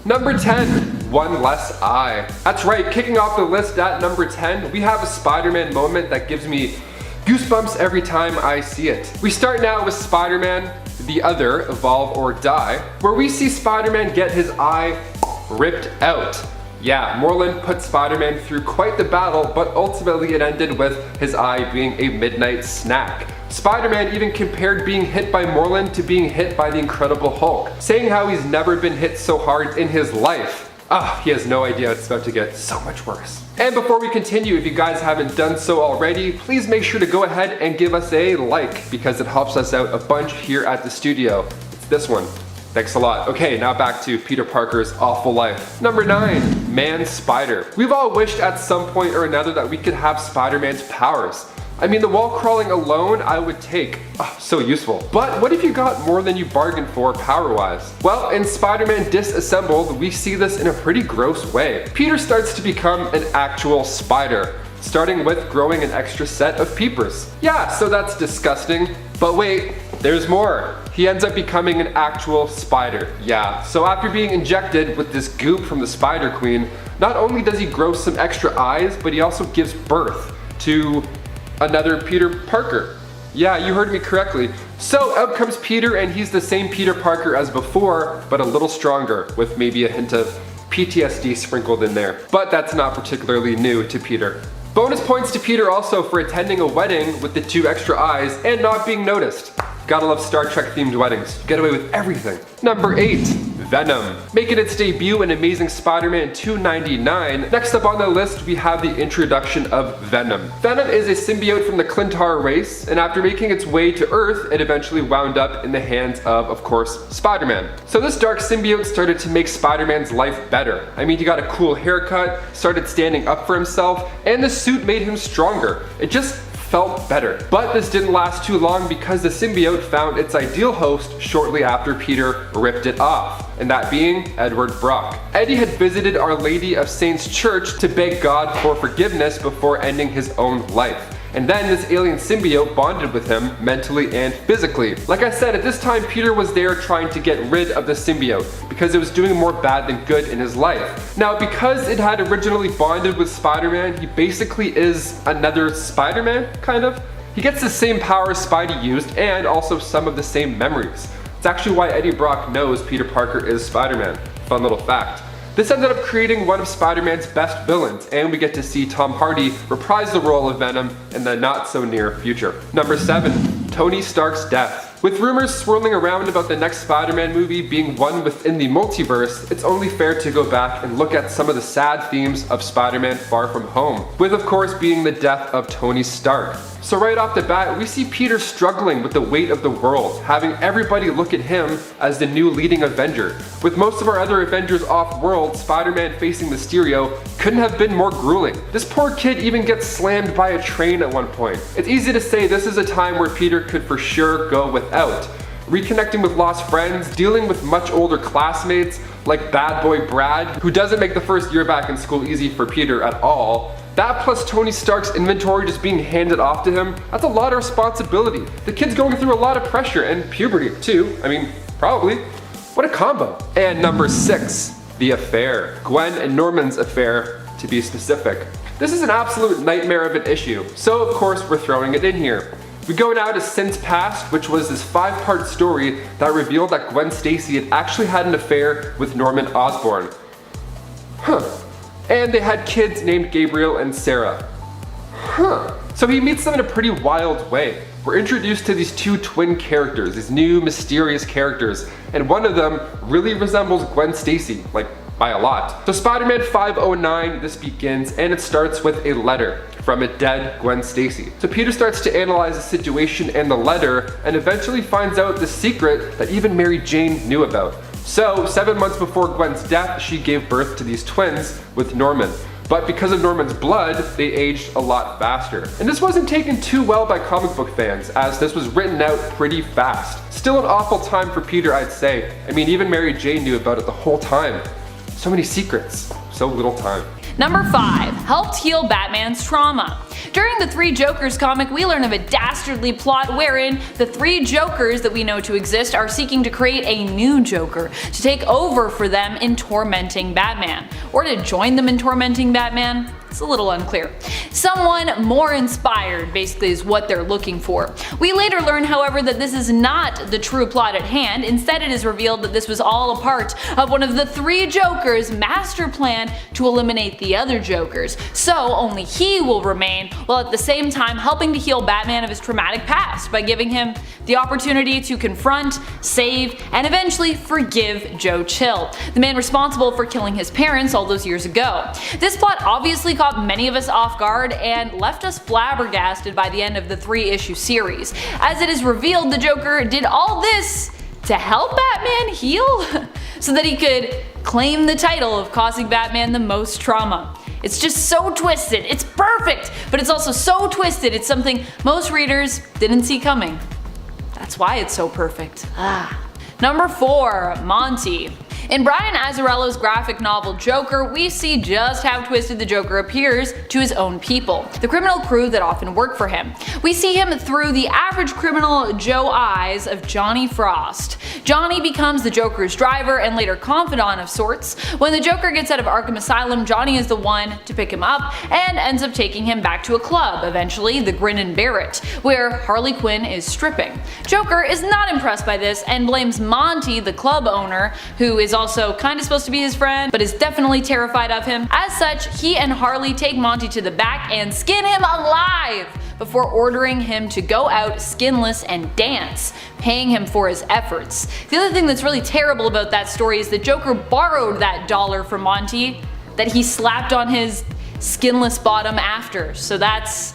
Number 10, one less eye. That's right, kicking off the list at number 10, we have a Spider-Man moment that gives me goosebumps every time I see it. We start now with Spider-Man, the Other, Evolve or Die, where we see Spider-Man get his eye ripped out. Yeah, Morlun put Spider-Man through quite the battle, but ultimately it ended with his eye being a midnight snack. Spider-Man even compared being hit by Morlun to being hit by the Incredible Hulk, saying how he's never been hit so hard in his life. He has no idea it's about to get so much worse. And before we continue, if you guys haven't done so already, please make sure to go ahead and give us a like, because it helps us out a bunch here at the studio. It's this one. Thanks a lot. Okay, now back to Peter Parker's awful life. Number 9, Man Spider. We've all wished at some point or another that we could have Spider-Man's powers. I mean, the wall crawling alone I would take. So useful. But what if you got more than you bargained for power-wise? Well, in Spider-Man Disassembled, we see this in a pretty gross way. Peter starts to become an actual spider, starting with growing an extra set of peepers. Yeah, so that's disgusting. But wait, there's more. He ends up becoming an actual spider. Yeah, so after being injected with this goop from the Spider Queen, not only does he grow some extra eyes, but he also gives birth to another Peter Parker. Yeah, you heard me correctly. So out comes Peter, and he's the same Peter Parker as before, but a little stronger, with maybe a hint of PTSD sprinkled in there. But that's not particularly new to Peter. Bonus points to Peter also for attending a wedding with the 2 extra eyes and not being noticed. Gotta love Star Trek themed weddings. You get away with everything. Number 8, Venom. Making its debut in Amazing Spider-Man 299, next up on the list we have the introduction of Venom. Venom is a symbiote from the Clintar race, and after making its way to Earth, it eventually wound up in the hands of course, Spider-Man. So this dark symbiote started to make Spider-Man's life better. I mean, he got a cool haircut, started standing up for himself, and the suit made him stronger. It just felt better. But this didn't last too long because the symbiote found its ideal host shortly after Peter ripped it off, and that being Edward Brock. Eddie had visited Our Lady of Saints Church to beg God for forgiveness before ending his own life. And then this alien symbiote bonded with him mentally and physically. Like I said, at this time Peter was there trying to get rid of the symbiote because it was doing more bad than good in his life. Now because it had originally bonded with Spider-Man, he basically is another Spider-Man, kind of. He gets the same powers Spidey used and also some of the same memories. It's actually why Eddie Brock knows Peter Parker is Spider-Man. Fun little fact. This ended up creating one of Spider-Man's best villains, and we get to see Tom Hardy reprise the role of Venom in the not so near future. Number 7, Tony Stark's death. With rumors swirling around about the next Spider-Man movie being one within the multiverse, it's only fair to go back and look at some of the sad themes of Spider-Man Far From Home, with of course being the death of Tony Stark. So right off the bat, we see Peter struggling with the weight of the world, having everybody look at him as the new leading Avenger. With most of our other Avengers off-world, Spider-Man facing Mysterio couldn't have been more grueling. This poor kid even gets slammed by a train at one point. It's easy to say this is a time where Peter could for sure go without. Reconnecting with lost friends, dealing with much older classmates like bad boy Brad, who doesn't make the first year back in school easy for Peter at all. That plus Tony Stark's inventory just being handed off to him, that's a lot of responsibility. The kid's going through a lot of pressure and puberty too. I mean, probably. What a combo. And number 6, the affair. Gwen and Norman's affair, to be specific. This is an absolute nightmare of an issue, so of course we're throwing it in here. We go now to Sins Past, which was this 5-part story that revealed that Gwen Stacy had actually had an affair with Norman Osborn. And they had kids named Gabriel and Sarah. So he meets them in a pretty wild way. We're introduced to these 2 twin characters, these new mysterious characters, and one of them really resembles Gwen Stacy, like by a lot. So Spider-Man 509, this begins, and it starts with a letter from a dead Gwen Stacy. So Peter starts to analyze the situation and the letter, and eventually finds out the secret that even Mary Jane knew about. So 7 months before Gwen's death, she gave birth to these twins with Norman. But because of Norman's blood, they aged a lot faster. And this wasn't taken too well by comic book fans, as this was written out pretty fast. Still an awful time for Peter, I'd say. I mean, even Mary Jane knew about it the whole time. So many secrets, so little time. Number 5. Helped heal Batman's trauma. During the Three Jokers comic, we learn of a dastardly plot wherein the three Jokers that we know to exist are seeking to create a new Joker to take over for them in tormenting Batman. Or to join them in tormenting Batman? It's a little unclear. Someone more inspired, basically, is what they're looking for. We later learn, however, that this is not the true plot at hand. Instead, it is revealed that this was all a part of one of the three Jokers' master plan to eliminate the other Jokers. So only he will remain, while at the same time helping to heal Batman of his traumatic past by giving him the opportunity to confront, save, and eventually forgive Joe Chill, the man responsible for killing his parents all those years ago. This plot obviously caught many of us off guard and left us flabbergasted by the end of the 3-issue series, as it is revealed the Joker did all this to help Batman heal so that he could claim the title of causing Batman the most trauma. It's just so twisted. It's perfect, but it's also so twisted. It's something most readers didn't see coming. That's why it's so perfect. Number 4. Monty. In Brian Azzarello's graphic novel Joker, we see just how twisted the Joker appears to his own people, the criminal crew that often work for him. We see him through the average criminal Joe eyes of Johnny Frost. Johnny becomes the Joker's driver and later confidant of sorts. When the Joker gets out of Arkham Asylum, Johnny is the one to pick him up and ends up taking him back to a club, eventually the Grin and Bear It, where Harley Quinn is stripping. Joker is not impressed by this and blames Monty, the club owner, who is also kinda supposed to be his friend, but is definitely terrified of him. As such, he and Harley take Monty to the back and skin him alive before ordering him to go out skinless and dance, paying him for his efforts. The other thing that's really terrible about that story is that Joker borrowed that dollar from Monty that he slapped on his skinless bottom after, so that's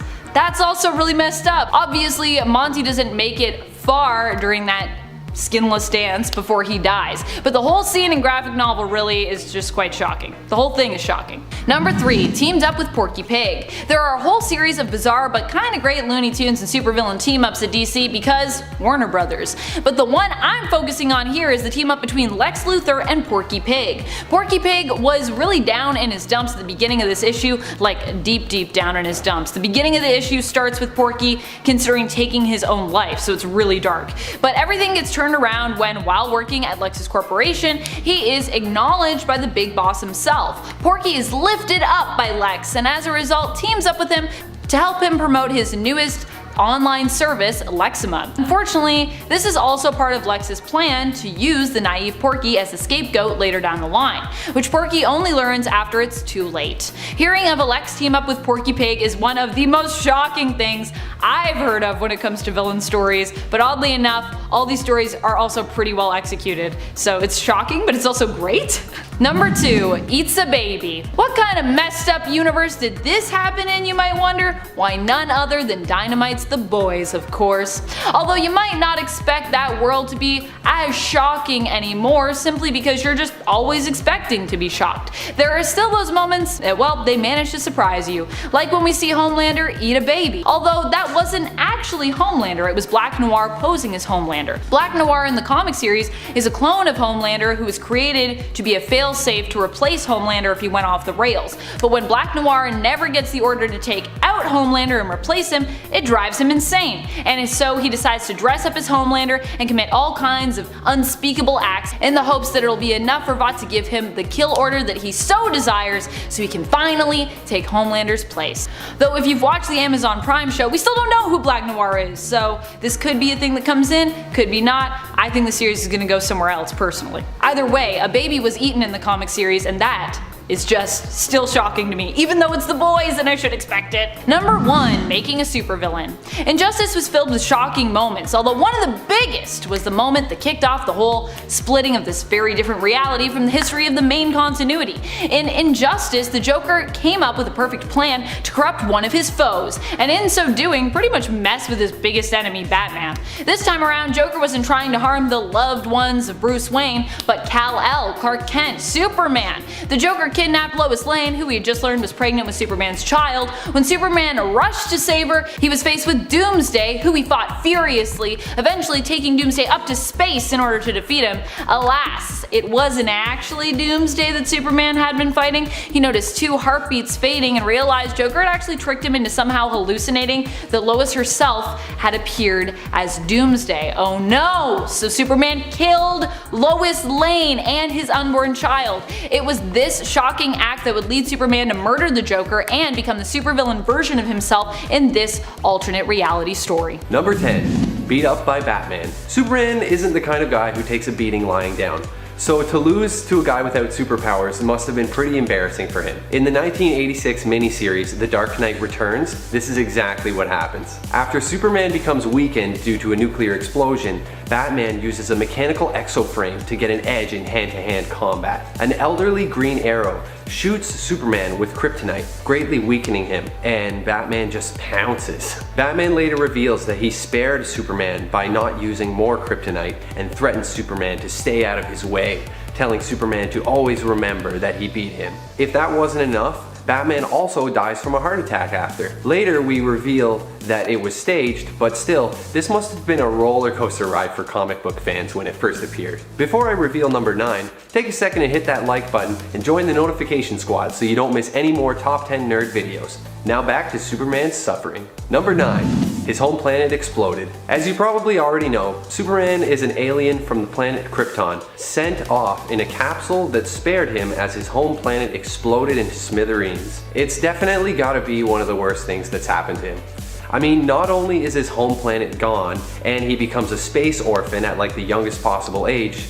also really messed up. Obviously, Monty doesn't make it far during that skinless dance before he dies, but the whole scene in graphic novel really is just quite shocking. The whole thing is shocking. Number 3. Teamed up with Porky Pig. There are a whole series of bizarre but kinda great Looney Tunes and supervillain team-ups at DC because Warner Brothers. But the one I'm focusing on here is the team-up between Lex Luthor and Porky Pig. Porky Pig was really down in his dumps at the beginning of this issue, like deep down in his dumps. The beginning of the issue starts with Porky considering taking his own life, so it's really dark. But everything gets turned around when, while working at Lex's corporation, he is acknowledged by the big boss himself. Porky is lifted up by Lex and as a result teams up with him to help him promote his newest online service, Lexima. Unfortunately, this is also part of Lex's plan to use the naive Porky as a scapegoat later down the line, which Porky only learns after it's too late. Hearing of a Lex team up with Porky Pig is one of the most shocking things I've heard of when it comes to villain stories, but oddly enough, all these stories are also pretty well executed, so it's shocking, but it's also great. Number 2. Eats a Baby. What kind of messed up universe did this happen in, you might wonder? Why, none other than Dynamite's The Boys, of course. Although you might not expect that world to be as shocking anymore simply because you're just always expecting to be shocked. There are still those moments that, well, they manage to surprise you, like when we see Homelander eat a baby. Although that wasn't actually Homelander, it was Black Noir posing as Homelander. Black Noir in the comic series is a clone of Homelander who was created to be a failsafe to replace Homelander if he went off the rails. But when Black Noir never gets the order to take out Homelander and replace him, it drives him insane. And so he decides to dress up as Homelander and commit all kinds of unspeakable acts in the hopes that it'll be enough for Vought to give him the kill order that he so desires so he can finally take Homelander's place. Though if you've watched the Amazon Prime show, we still don't know who Black Noir is, so this could be a thing that comes in, could be not. I think the series is gonna go somewhere else personally. Either way, a baby was eaten in the comic series and that is just still shocking to me, even though it's The Boys and I should expect it. Number 1. Making a supervillain. Injustice was filled with shocking moments, although one of the biggest was the moment that kicked off the whole splitting of this very different reality from the history of the main continuity. In Injustice, the Joker came up with a perfect plan to corrupt one of his foes, and in so doing pretty much mess with his biggest enemy, Batman. This time around, Joker wasn't trying to harm the loved ones of Bruce Wayne, but Kal-El, Clark Kent, Superman. The Joker kidnapped Lois Lane, who we had just learned was pregnant with Superman's child. When Superman rushed to save her, he was faced with Doomsday, who he fought furiously, eventually taking Doomsday up to space in order to defeat him. Alas, it wasn't actually Doomsday that Superman had been fighting. He noticed 2 heartbeats fading and realized Joker had actually tricked him into somehow hallucinating that Lois herself had appeared as Doomsday. Oh no! So Superman killed Lois Lane and his unborn child. It was this shocking act that would lead Superman to murder the Joker and become the supervillain version of himself in this alternate reality story. Number 10. Beat up by Batman. Superman isn't the kind of guy who takes a beating lying down. So to lose to a guy without superpowers must have been pretty embarrassing for him. In the 1986 miniseries The Dark Knight Returns, this is exactly what happens. After Superman becomes weakened due to a nuclear explosion, Batman uses a mechanical exoframe to get an edge in hand-to-hand combat. An elderly Green Arrow shoots Superman with kryptonite, greatly weakening him, and Batman just pounces. Batman later reveals that he spared Superman by not using more kryptonite and threatens Superman to stay out of his way, telling Superman to always remember that he beat him. If that wasn't enough, Batman also dies from a heart attack after. Later we reveal that it was staged, but still, this must have been a roller coaster ride for comic book fans when it first appeared. Before I reveal number 9, take a second and hit that like button and join the notification squad so you don't miss any more top 10 nerd videos. Now back to Superman's suffering. Number 9. His home planet exploded. As you probably already know, Superman is an alien from the planet Krypton, sent off in a capsule that spared him as his home planet exploded into smithereens. It's definitely gotta be one of the worst things that's happened to him. I mean, not only is his home planet gone, and he becomes a space orphan at like the youngest possible age,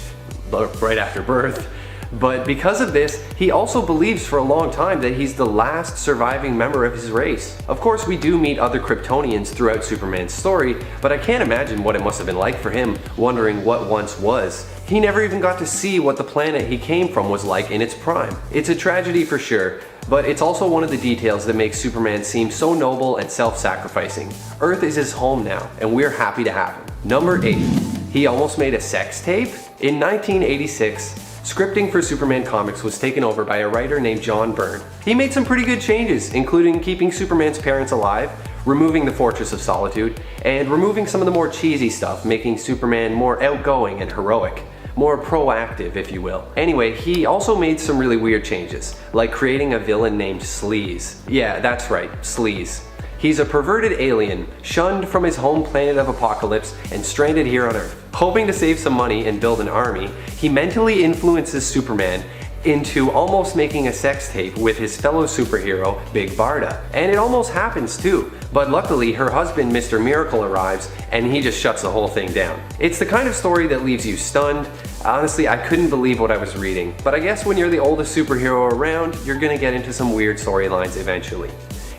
right after birth, but because of this, he also believes for a long time that he's the last surviving member of his race. Of course, we do meet other Kryptonians throughout Superman's story, but I can't imagine what it must have been like for him, wondering what once was. He never even got to see what the planet he came from was like in its prime. It's a tragedy for sure, but it's also one of the details that makes Superman seem so noble and self-sacrificing. Earth is his home now, and we're happy to have him. Number 8. He almost made a sex tape? In 1986, scripting for Superman comics was taken over by a writer named John Byrne. He made some pretty good changes, including keeping Superman's parents alive, removing the Fortress of Solitude, and removing some of the more cheesy stuff, making Superman more outgoing and heroic. More proactive, if you will. Anyway, he also made some really weird changes, like creating a villain named Sleaze. Yeah, that's right, Sleaze. He's a perverted alien, shunned from his home planet of Apocalypse and stranded here on Earth. Hoping to save some money and build an army, he mentally influences Superman into almost making a sex tape with his fellow superhero, Big Barda. And it almost happens too, but luckily her husband, Mr. Miracle, arrives and he just shuts the whole thing down. It's the kind of story that leaves you stunned. Honestly, I couldn't believe what I was reading, but I guess when you're the oldest superhero around, you're gonna get into some weird storylines eventually.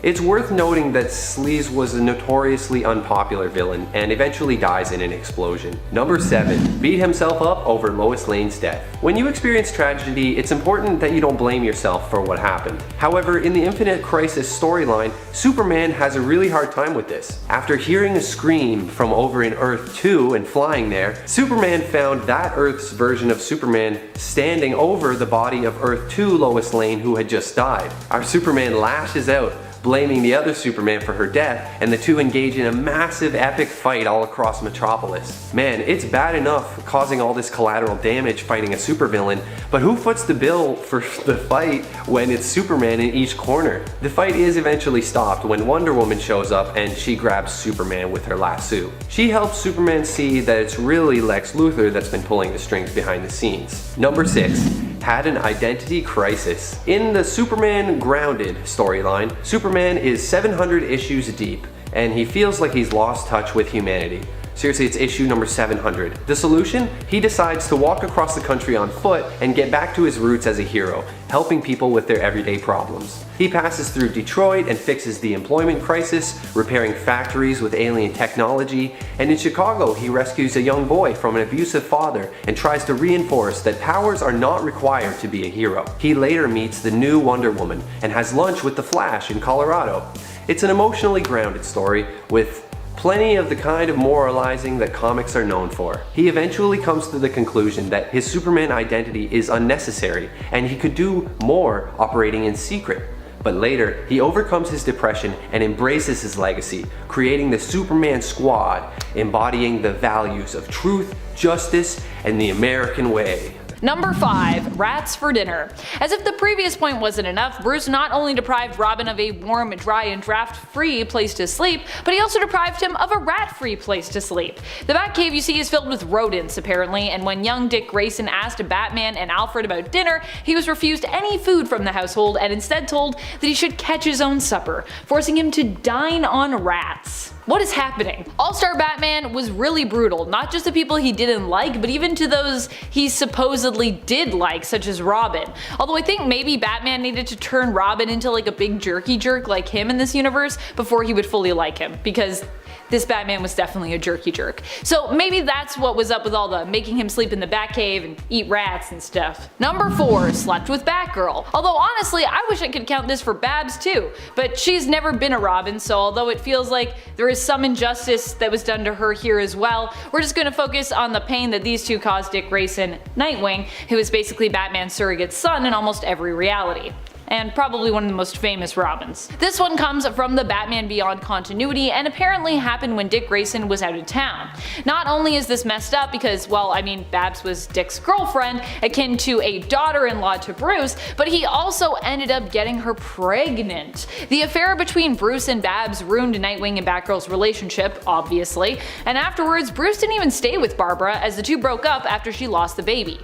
It's worth noting that Sleaze was a notoriously unpopular villain and eventually dies in an explosion. Number 7. Beat himself up over Lois Lane's death. When you experience tragedy, it's important that you don't blame yourself for what happened. However, in the Infinite Crisis storyline, Superman has a really hard time with this. After hearing a scream from over in Earth 2 and flying there, Superman found that Earth's version of Superman standing over the body of Earth 2 Lois Lane, who had just died. Our Superman lashes out, blaming the other Superman for her death, and the two engage in a massive epic fight all across Metropolis. Man, it's bad enough causing all this collateral damage fighting a supervillain, but who foots the bill for the fight when it's Superman in each corner? The fight is eventually stopped when Wonder Woman shows up and she grabs Superman with her lasso. She helps Superman see that it's really Lex Luthor that's been pulling the strings behind the scenes. Number 6. Had an identity crisis. In the Superman Grounded storyline, Superman is 700 issues deep, and he feels like he's lost touch with humanity. Seriously, it's issue number 700. The solution? He decides to walk across the country on foot and get back to his roots as a hero, helping people with their everyday problems. He passes through Detroit and fixes the employment crisis, repairing factories with alien technology, and in Chicago he rescues a young boy from an abusive father and tries to reinforce that powers are not required to be a hero. He later meets the new Wonder Woman and has lunch with the Flash in Colorado. It's an emotionally grounded story with Plenty of the kind of moralizing that comics are known for. He eventually comes to the conclusion that his Superman identity is unnecessary and he could do more operating in secret. But later, he overcomes his depression and embraces his legacy, creating the Superman Squad, embodying the values of truth, justice, and the American way. Number 5. Rats for dinner. As if the previous point wasn't enough, Bruce not only deprived Robin of a warm, dry, and draft-free place to sleep, but he also deprived him of a rat-free place to sleep. The Batcave you see is filled with rodents apparently, and when young Dick Grayson asked Batman and Alfred about dinner, he was refused any food from the household and instead told that he should catch his own supper, forcing him to dine on rats. What is happening? All-Star Batman was really brutal, not just to people he didn't like, but even to those he supposedly did like, such as Robin. Although I think maybe Batman needed to turn Robin into like a big jerky jerk like him in this universe before he would fully like him, because this Batman was definitely a jerky jerk. So maybe that's what was up with all the making him sleep in the Batcave and eat rats and stuff. Number 4. Slept with Batgirl. Although honestly, I wish I could count this for Babs too, but she's never been a Robin, so although it feels like there is some injustice that was done to her here as well, we're just going to focus on the pain that these two caused Dick Grayson, Nightwing, who is basically Batman's surrogate son in almost every reality. And probably one of the most famous Robins. This one comes from the Batman Beyond continuity and apparently happened when Dick Grayson was out of town. Not only is this messed up because, well, I mean, Babs was Dick's girlfriend, akin to a daughter-in-law to Bruce, but he also ended up getting her pregnant. The affair between Bruce and Babs ruined Nightwing and Batgirl's relationship, obviously, and afterwards Bruce didn't even stay with Barbara as the two broke up after she lost the baby.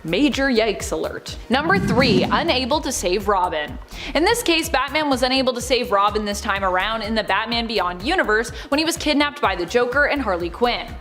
Major yikes alert. Number 3. Unable to save Robin. In this case, Batman was unable to save Robin this time around in the Batman Beyond universe when he was kidnapped by the Joker and Harley Quinn.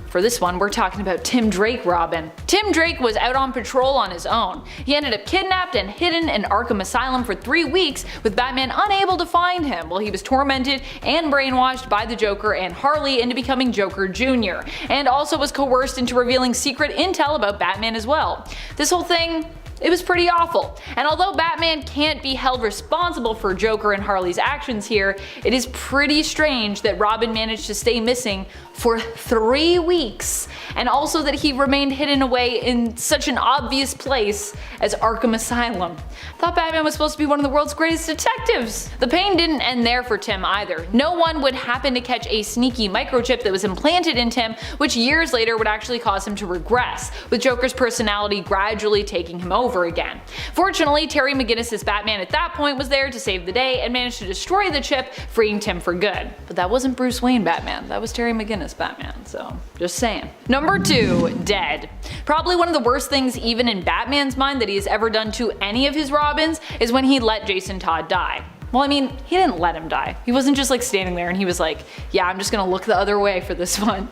For this one, we're talking about Tim Drake Robin. Tim Drake was out on patrol on his own. He ended up kidnapped and hidden in Arkham Asylum for 3 weeks, with Batman unable to find him while he was tormented and brainwashed by the Joker and Harley into becoming Joker Jr., and also was coerced into revealing secret intel about Batman as well. This whole thing, it was pretty awful. And although Batman can't be held responsible for Joker and Harley's actions here, it is pretty strange that Robin managed to stay missing for 3 weeks, and also that he remained hidden away in such an obvious place as Arkham Asylum. I thought Batman was supposed to be one of the world's greatest detectives. The pain didn't end there for Tim either. No one would happen to catch a sneaky microchip that was implanted in Tim, which years later would actually cause him to regress, with Joker's personality gradually taking him over again. Fortunately, Terry McGinnis' Batman at that point was there to save the day and managed to destroy the chip, freeing Tim for good. But that wasn't Bruce Wayne Batman, that was Terry McGinnis Batman, so just saying. Number 2. Dead. Probably one of the worst things even in Batman's mind that he has ever done to any of his Robins is when he let Jason Todd die. Well, I mean, he didn't let him die. He wasn't just like standing there and he was like, yeah, I'm just gonna look the other way for this one.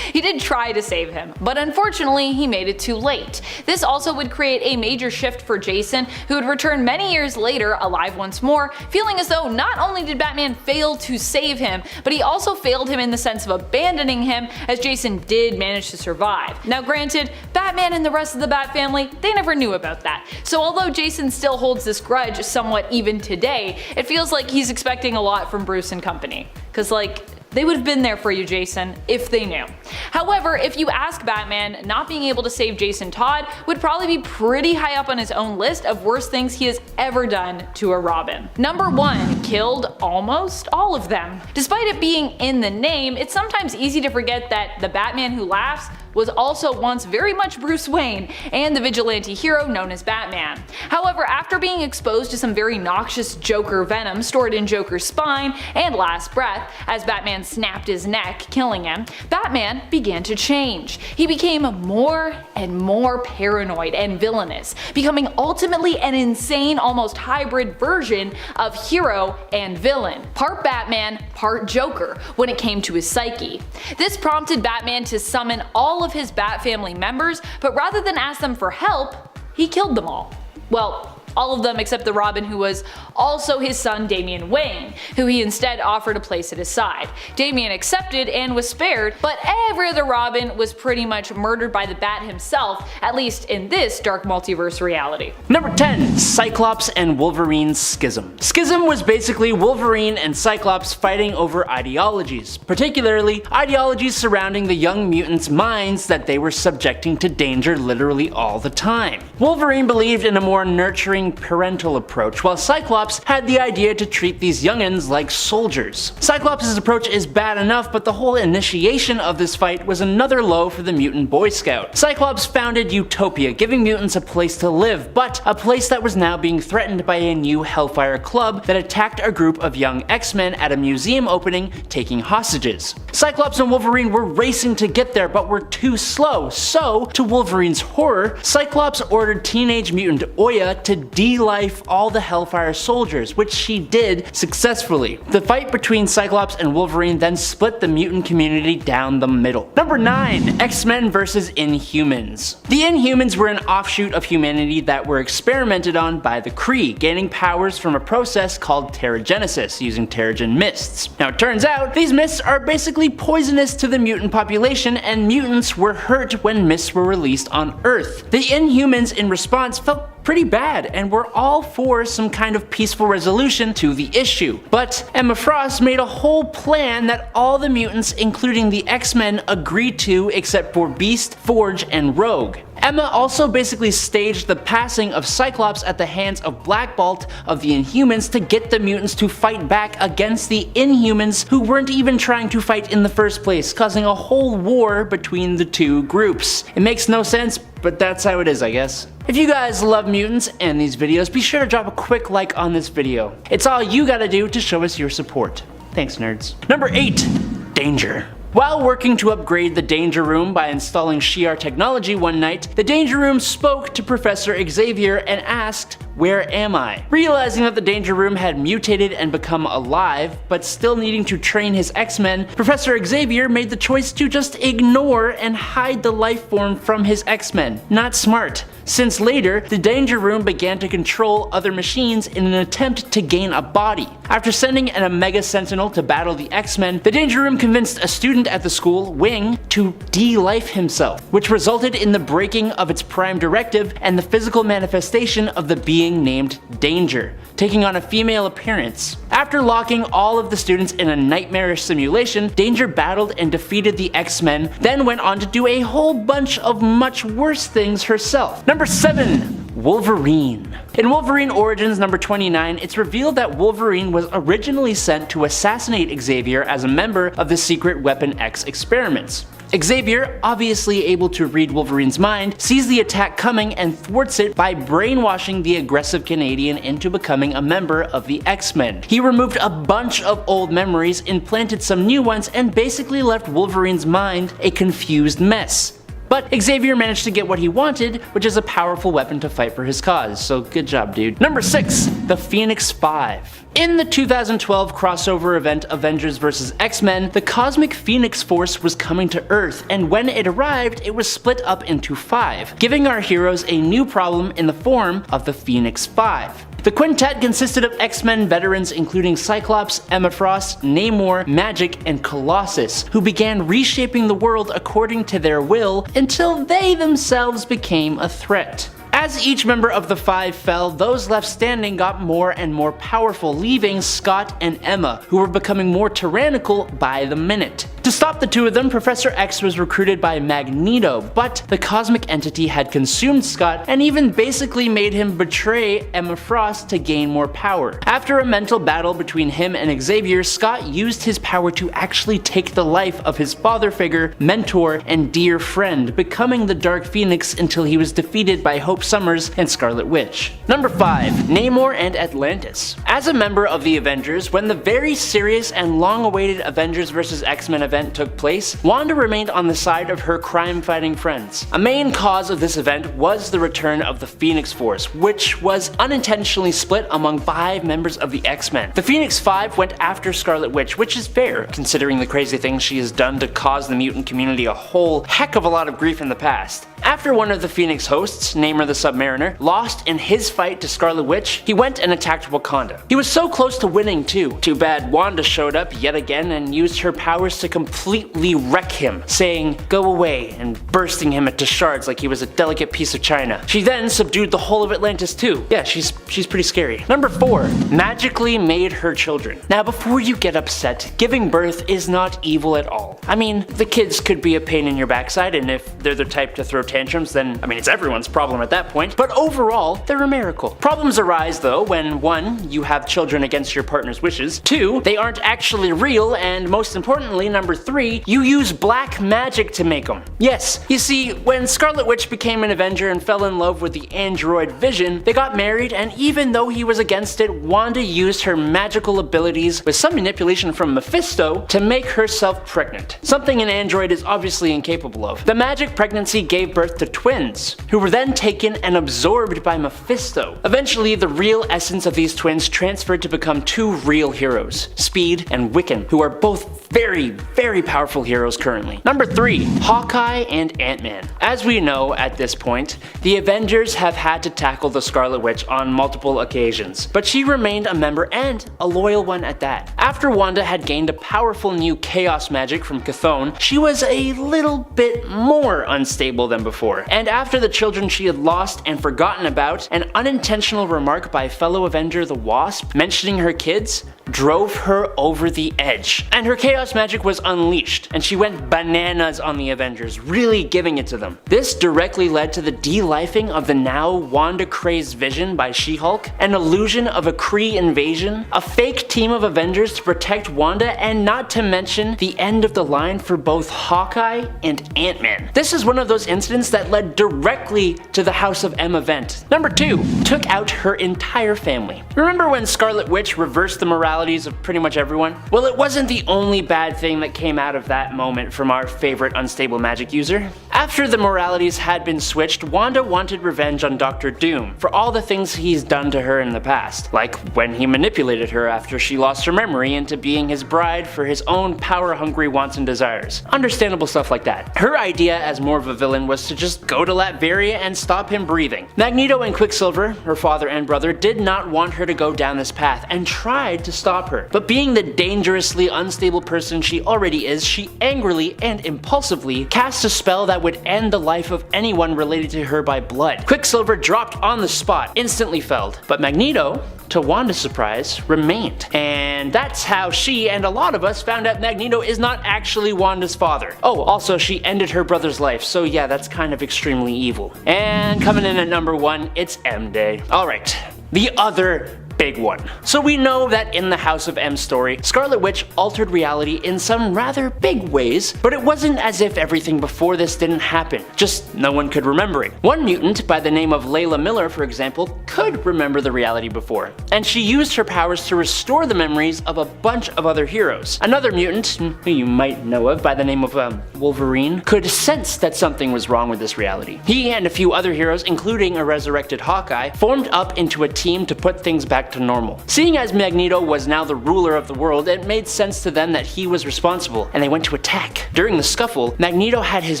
He did try to save him, but unfortunately he made it too late. This also would create a major shift for Jason, who would return many years later alive once more, feeling as though not only did Batman fail to save him, but he also failed him in the sense of abandoning him, as Jason did manage to survive. Now granted, Batman and the rest of the Bat family, they never knew about that. So although Jason still holds this grudge somewhat even today, it feels like he's expecting a lot from Bruce and company. Cause like, they would have been there for you, Jason, if they knew. However, if you ask Batman, not being able to save Jason Todd would probably be pretty high up on his own list of worst things he has ever done to a Robin. Number 1. Killed almost all of them. Despite it being in the name, it's sometimes easy to forget that the Batman who laughs was also once very much Bruce Wayne and the vigilante hero known as Batman. However, after being exposed to some very noxious Joker venom stored in Joker's spine and last breath, as Batman snapped his neck, killing him, Batman began to change. He became more and more paranoid and villainous, becoming ultimately an insane, almost hybrid version of hero and villain. Part Batman, part Joker when it came to his psyche. This prompted Batman to summon all of his Bat family members, but rather than ask them for help, he killed them all. Well, all of them except the Robin who was also his son Damian Wayne, who he instead offered a place at his side. Damian accepted and was spared, but every other Robin was pretty much murdered by the Bat himself, at least in this dark multiverse reality. Number 10. Cyclops and Wolverine's Schism. Schism was basically Wolverine and Cyclops fighting over ideologies, particularly ideologies surrounding the young mutants' minds that they were subjecting to danger literally all the time. Wolverine believed in a more nurturing parental approach, while Cyclops had the idea to treat these youngins like soldiers. Cyclops' approach is bad enough, but the whole initiation of this fight was another low for the mutant Boy Scout. Cyclops founded Utopia, giving mutants a place to live, but a place that was now being threatened by a new Hellfire Club that attacked a group of young X-Men at a museum opening, taking hostages. Cyclops and Wolverine were racing to get there, but were too slow, so, to Wolverine's horror, Cyclops ordered Teenage Mutant Oya to de-life all the Hellfire soldiers, which she did successfully. The fight between Cyclops and Wolverine then split the mutant community down the middle. Number 9. X-Men vs. Inhumans. The Inhumans were an offshoot of humanity that were experimented on by the Kree, gaining powers from a process called Terrigenesis, using Terrigen mists. Now it turns out, these mists are basically poisonous to the mutant population, and mutants were hurt when mists were released on Earth. The Inhumans in response felt pretty bad and were all for some kind of peaceful resolution to the issue. But Emma Frost made a whole plan that all the mutants, including the X-Men, agreed to except for Beast, Forge, and Rogue. Emma also basically staged the passing of Cyclops at the hands of Black Bolt of the Inhumans to get the mutants to fight back against the Inhumans, who weren't even trying to fight in the first place, causing a whole war between the two groups. It makes no sense, but that's how it is, I guess. If you guys love mutants and these videos, be sure to drop a quick like on this video. It's all you gotta do to show us your support. Thanks, nerds. Number 8. Danger. While working to upgrade the Danger Room by installing Shi'ar technology one night, the Danger Room spoke to Professor Xavier and asked, "Where am I?" Realizing that the Danger Room had mutated and become alive, but still needing to train his X-Men, Professor Xavier made the choice to just ignore and hide the life form from his X-Men. Not smart, since later, the Danger Room began to control other machines in an attempt to gain a body. After sending an Omega Sentinel to battle the X-Men, the Danger Room convinced a student at the school, Wing, to de-life himself, which resulted in the breaking of its prime directive and the physical manifestation of the being named Danger, taking on a female appearance. After locking all of the students in a nightmarish simulation, Danger battled and defeated the X-Men, then went on to do a whole bunch of much worse things herself. Number 7. Wolverine. In Wolverine Origins number 29, it's revealed that Wolverine was originally sent to assassinate Xavier as a member of the secret Weapon X experiments. Xavier, obviously able to read Wolverine's mind, sees the attack coming and thwarts it by brainwashing the aggressive Canadian into becoming a member of the X-Men. He removed a bunch of old memories, implanted some new ones, and basically left Wolverine's mind a confused mess. But Xavier managed to get what he wanted, which is a powerful weapon to fight for his cause, so good job, dude. Number 6. The Phoenix 5. In the 2012 crossover event Avengers vs. X-Men, the Cosmic Phoenix Force was coming to Earth, and when it arrived, it was split up into 5, giving our heroes a new problem in the form of the Phoenix 5. The quintet consisted of X-Men veterans including Cyclops, Emma Frost, Namor, Magik, and Colossus, who began reshaping the world according to their will until they themselves became a threat. As each member of the 5 fell, those left standing got more and more powerful, leaving Scott and Emma, who were becoming more tyrannical by the minute. To stop the two of them, Professor X was recruited by Magneto, but the cosmic entity had consumed Scott and even basically made him betray Emma Frost to gain more power. After a mental battle between him and Xavier, Scott used his power to actually take the life of his father figure, mentor, and dear friend, becoming the Dark Phoenix until he was defeated by Hope Summers and Scarlet Witch. Number 5. Namor and Atlantis. As a member of the Avengers, when the very serious and long-awaited Avengers vs. X-Men event event took place, Wanda remained on the side of her crime-fighting friends. A main cause of this event was the return of the Phoenix Force, which was unintentionally split among 5 members of the X-Men. The Phoenix Five went after Scarlet Witch, which is fair, considering the crazy things she has done to cause the mutant community a whole heck of a lot of grief in the past. After one of the Phoenix hosts, Namor the Submariner, lost in his fight to Scarlet Witch, he went and attacked Wakanda. He was so close to winning too. Too bad Wanda showed up yet again and used her powers to completely wreck him, saying, "Go away," and bursting him into shards like he was a delicate piece of china. She then subdued the whole of Atlantis too. Yeah, she's pretty scary. Number 4. Magically made her children. Now before you get upset, giving birth is not evil at all. I mean, the kids could be a pain in your backside, and if they're the type to throw tantrums, then it's everyone's problem at that point, but overall, they're a miracle. Problems arise though when 1. You have children against your partner's wishes, 2. They aren't actually real, and most importantly, number 3, you use black magic to make them. Yes, you see, when Scarlet Witch became an Avenger and fell in love with the android Vision, they got married, and even though he was against it, Wanda used her magical abilities with some manipulation from Mephisto to make herself pregnant. Something an android is obviously incapable of. The magic pregnancy gave birth to twins, who were then taken and absorbed by Mephisto. Eventually, the real essence of these twins transferred to become 2 real heroes, Speed and Wiccan, who are both very, very powerful heroes currently. Number 3. Hawkeye and Ant-Man. As we know at this point, the Avengers have had to tackle the Scarlet Witch on multiple occasions, but she remained a member and a loyal one at that. After Wanda had gained a powerful new chaos magic from Chthon, she was a little bit more unstable than before. And after the children she had lost and forgotten about, an unintentional remark by fellow Avenger the Wasp mentioning her kids drove her over the edge. And her chaos magic was unleashed, and she went bananas on the Avengers, really giving it to them. This directly led to the de-lifing of the now Wanda-crazed Vision by She-Hulk, an illusion of a Kree invasion, a fake team of Avengers to protect Wanda, and not to mention the end of the line for both Hawkeye and Ant-Man. This is one of those incidents that led directly to the House of M event. Number 2. Took out her entire family. Remember when Scarlet Witch reversed the morality of pretty much everyone? Well, it wasn't the only bad thing that came out of that moment from our favorite unstable magic user. After the moralities had been switched, Wanda wanted revenge on Dr. Doom for all the things he's done to her in the past, like when he manipulated her after she lost her memory into being his bride for his own power-hungry wants and desires. Understandable stuff like that. Her idea as more of a villain was to just go to Latveria and stop him breathing. Magneto and Quicksilver, her father and brother, did not want her to go down this path and tried to stop her. But being the dangerously unstable person she already is, she angrily and impulsively cast a spell that would end the life of anyone related to her by blood. Quicksilver dropped on the spot, instantly felled. But Magneto, to Wanda's surprise, remained. And that's how she and a lot of us found out Magneto is not actually Wanda's father. Oh, also she ended her brother's life, so yeah, that's kind of extremely evil. And coming in at number 1, it's M-Day. Alright, the other big one. So we know that in the House of M story, Scarlet Witch altered reality in some rather big ways, but it wasn't as if everything before this didn't happen, just no one could remember it. One mutant by the name of Layla Miller, for example, could remember the reality before, and she used her powers to restore the memories of a bunch of other heroes. Another mutant, who you might know of by the name of Wolverine, could sense that something was wrong with this reality. He and a few other heroes, including a resurrected Hawkeye, formed up into a team to put things back to normal. Seeing as Magneto was now the ruler of the world, it made sense to them that he was responsible, and they went to attack. During the scuffle, Magneto had his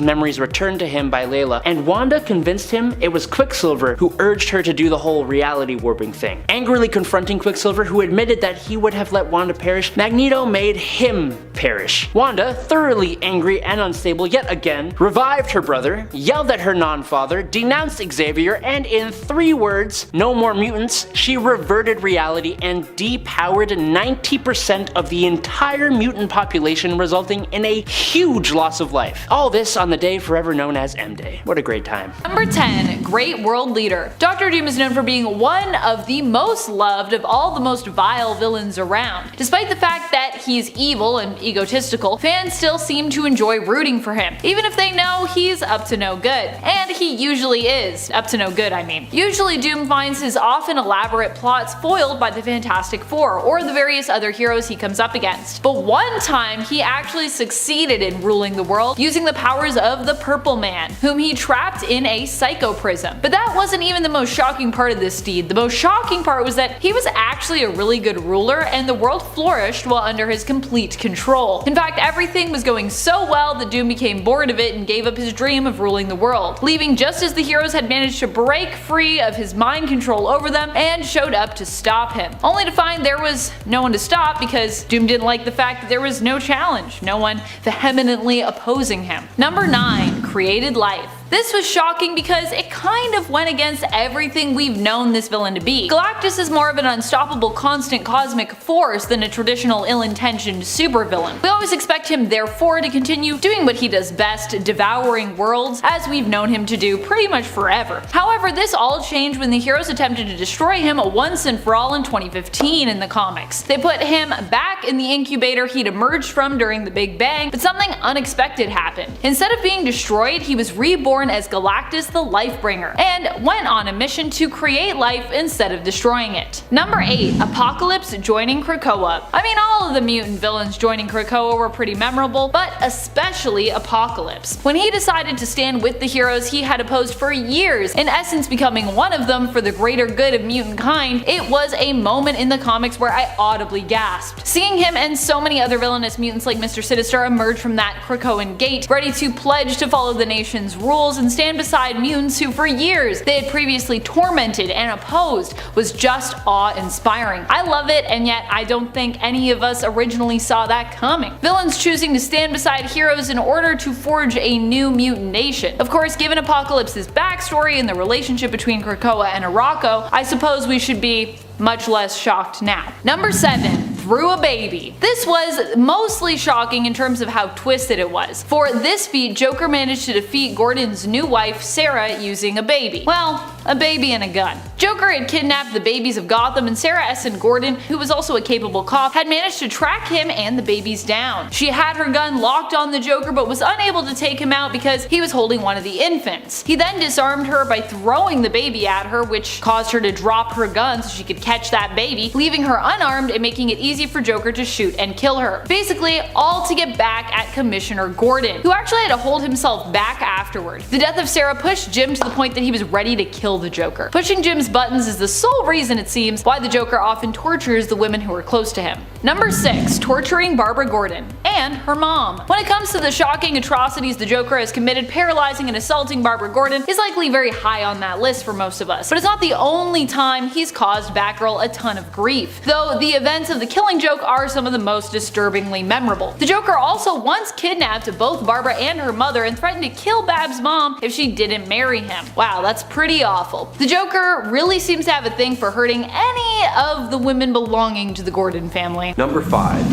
memories returned to him by Layla, and Wanda convinced him it was Quicksilver who urged her to do the whole reality warping thing. Angrily confronting Quicksilver, who admitted that he would have let Wanda perish, Magneto made him perish. Wanda, thoroughly angry and unstable yet again, revived her brother, yelled at her non-father, denounced Xavier, and in 3 words, no more mutants, she reverted reality and depowered 90% of the entire mutant population, resulting in a huge loss of life. All this on the day forever known as M-Day. What a great time. Number 10. Great World Leader. Dr. Doom is known for being one of the most loved of all the most vile villains around. Despite the fact that he's evil and egotistical, fans still seem to enjoy rooting for him, even if they know he's up to no good. And he usually is. Up to no good, I mean. Usually Doom finds his often elaborate plots foiled by the Fantastic Four or the various other heroes he comes up against. But one time he actually succeeded in ruling the world using the powers of the Purple Man, whom he trapped in a psycho prism. But that wasn't even the most shocking part of this deed. The most shocking part was that he was actually a really good ruler and the world flourished while under his complete control. In fact, everything was going so well that Doom became bored of it and gave up his dream of ruling the world, leaving just as the heroes had managed to break free of his mind control over them and showed up to stop him, only to find there was no one to stop because Doom didn't like the fact that there was no challenge, no one vehemently opposing him. Number 9. Created life. This was shocking because it kind of went against everything we've known this villain to be. Galactus is more of an unstoppable constant cosmic force than a traditional ill-intentioned supervillain. We always expect him therefore to continue doing what he does best, devouring worlds, as we've known him to do pretty much forever. However, this all changed when the heroes attempted to destroy him once and for all in 2015 in the comics. They put him back in the incubator he'd emerged from during the Big Bang, but something unexpected happened. Instead of being destroyed, he was reborn as Galactus the Lifebringer, and went on a mission to create life instead of destroying it. Number 8. Apocalypse joining Krakowa. I mean, all of the mutant villains joining Krakowa were pretty memorable, but especially Apocalypse. When he decided to stand with the heroes he had opposed for years, in essence becoming one of them for the greater good of mutant kind, it was a moment in the comics where I audibly gasped. Seeing him and so many other villainous mutants like Mr. Sinister emerge from that Krakowan gate, ready to pledge to follow the nation's rules and stand beside mutants who for years they had previously tormented and opposed, was just awe-inspiring. I love it, and yet I don't think any of us originally saw that coming. Villains choosing to stand beside heroes in order to forge a new mutant nation. Of course, given Apocalypse's backstory and the relationship between Krakowa and Arakko, I suppose we should be much less shocked now. Number 7. Through a baby. This was mostly shocking in terms of how twisted it was. For this feat, Joker managed to defeat Gordon's new wife, Sarah, using a baby. Well, a baby and a gun. Joker had kidnapped the babies of Gotham, and Sarah Essen Gordon, who was also a capable cop, had managed to track him and the babies down. She had her gun locked on the Joker but was unable to take him out because he was holding one of the infants. He then disarmed her by throwing the baby at her, which caused her to drop her gun so she could catch that baby, leaving her unarmed and making it easy for Joker to shoot and kill her. Basically, all to get back at Commissioner Gordon, who actually had to hold himself back afterward. The death of Sarah pushed Jim to the point that he was ready to kill the Joker. Pushing Jim's buttons is the sole reason, it seems, why the Joker often tortures the women who are close to him. Number 6. Torturing Barbara Gordon and her mom. When it comes to the shocking atrocities the Joker has committed, paralyzing and assaulting Barbara Gordon is likely very high on that list for most of us. But it's not the only time he's caused Batgirl a ton of grief, though the events of the Killing Joke are some of the most disturbingly memorable. The Joker also once kidnapped both Barbara and her mother and threatened to kill Bab's mom if she didn't marry him. Wow, that's pretty awful. The Joker really seems to have a thing for hurting any of the women belonging to the Gordon family. Number 5.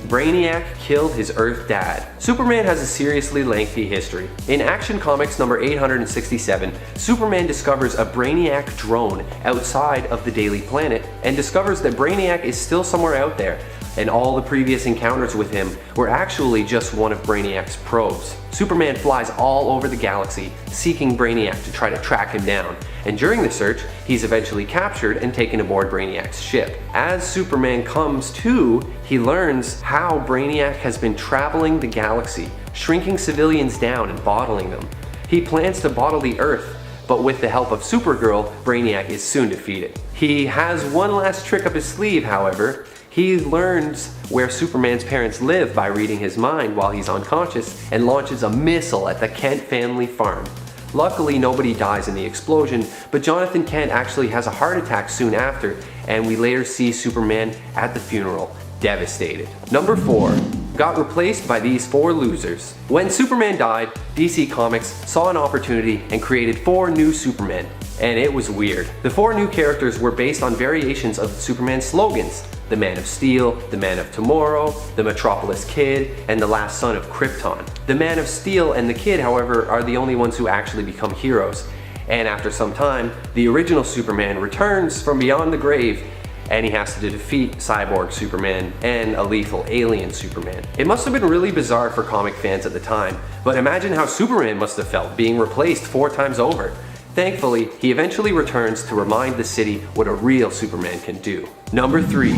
Brainiac killed his Earth dad. Superman has a seriously lengthy history. In Action Comics number 867, Superman discovers a Brainiac drone outside of the Daily Planet and discovers that Brainiac is still somewhere out there, and all the previous encounters with him were actually just one of Brainiac's probes. Superman flies all over the galaxy seeking Brainiac to try to track him down, and during the search, he's eventually captured and taken aboard Brainiac's ship. As Superman comes to, he learns how Brainiac has been traveling the galaxy, shrinking civilians down and bottling them. He plans to bottle the Earth, but with the help of Supergirl, Brainiac is soon defeated. He has one last trick up his sleeve, however. He learns where Superman's parents live by reading his mind while he's unconscious and launches a missile at the Kent family farm. Luckily, nobody dies in the explosion, but Jonathan Kent actually has a heart attack soon after, and we later see Superman at the funeral, devastated. Number 4. Got replaced by these 4 losers. When Superman died, DC Comics saw an opportunity and created 4 new Supermen, and it was weird. The 4 new characters were based on variations of Superman's slogans: the Man of Steel, the Man of Tomorrow, the Metropolis Kid, and the Last Son of Krypton. The Man of Steel and the Kid, however, are the only ones who actually become heroes, and after some time, the original Superman returns from beyond the grave, and he has to defeat Cyborg Superman and a lethal alien Superman. It must have been really bizarre for comic fans at the time, but imagine how Superman must have felt being replaced 4 times over. Thankfully, he eventually returns to remind the city what a real Superman can do. Number 3.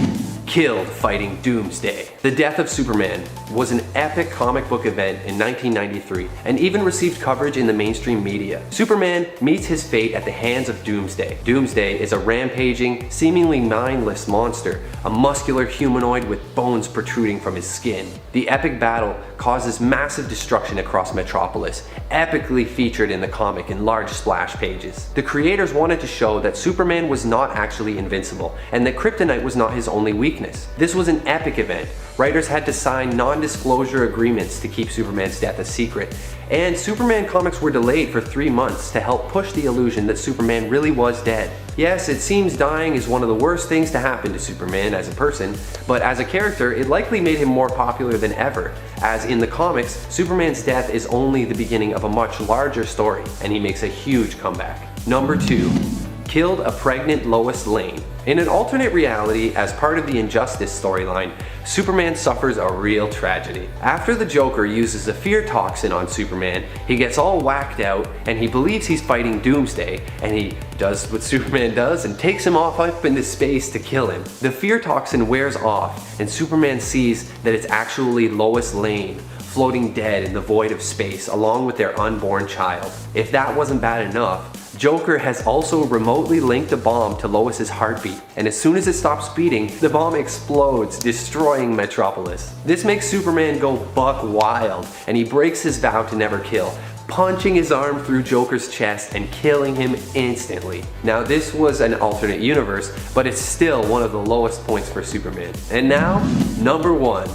Killed fighting Doomsday. The death of Superman was an epic comic book event in 1993 and even received coverage in the mainstream media. Superman meets his fate at the hands of Doomsday. Doomsday is a rampaging, seemingly mindless monster, a muscular humanoid with bones protruding from his skin. The epic battle causes massive destruction across Metropolis, epically featured in the comic in large splash pages. The creators wanted to show that Superman was not actually invincible and that kryptonite was not his only weakness. This was an epic event. Writers had to sign non-disclosure agreements to keep Superman's death a secret, and Superman comics were delayed for 3 months to help push the illusion that Superman really was dead. Yes, it seems dying is one of the worst things to happen to Superman as a person, but as a character, it likely made him more popular than ever, as in the comics, Superman's death is only the beginning of a much larger story, and he makes a huge comeback. Number 2. Killed a pregnant Lois Lane. In an alternate reality, as part of the Injustice storyline, Superman suffers a real tragedy. After the Joker uses a fear toxin on Superman, he gets all whacked out and he believes he's fighting Doomsday, and he does what Superman does and takes him off up into space to kill him. The fear toxin wears off and Superman sees that it's actually Lois Lane, floating dead in the void of space along with their unborn child. If that wasn't bad enough, Joker has also remotely linked a bomb to Lois's heartbeat, and as soon as it stops beating, the bomb explodes, destroying Metropolis. This makes Superman go buck wild, and he breaks his vow to never kill, punching his arm through Joker's chest and killing him instantly. Now this was an alternate universe, but it's still one of the lowest points for Superman. And now, number 1.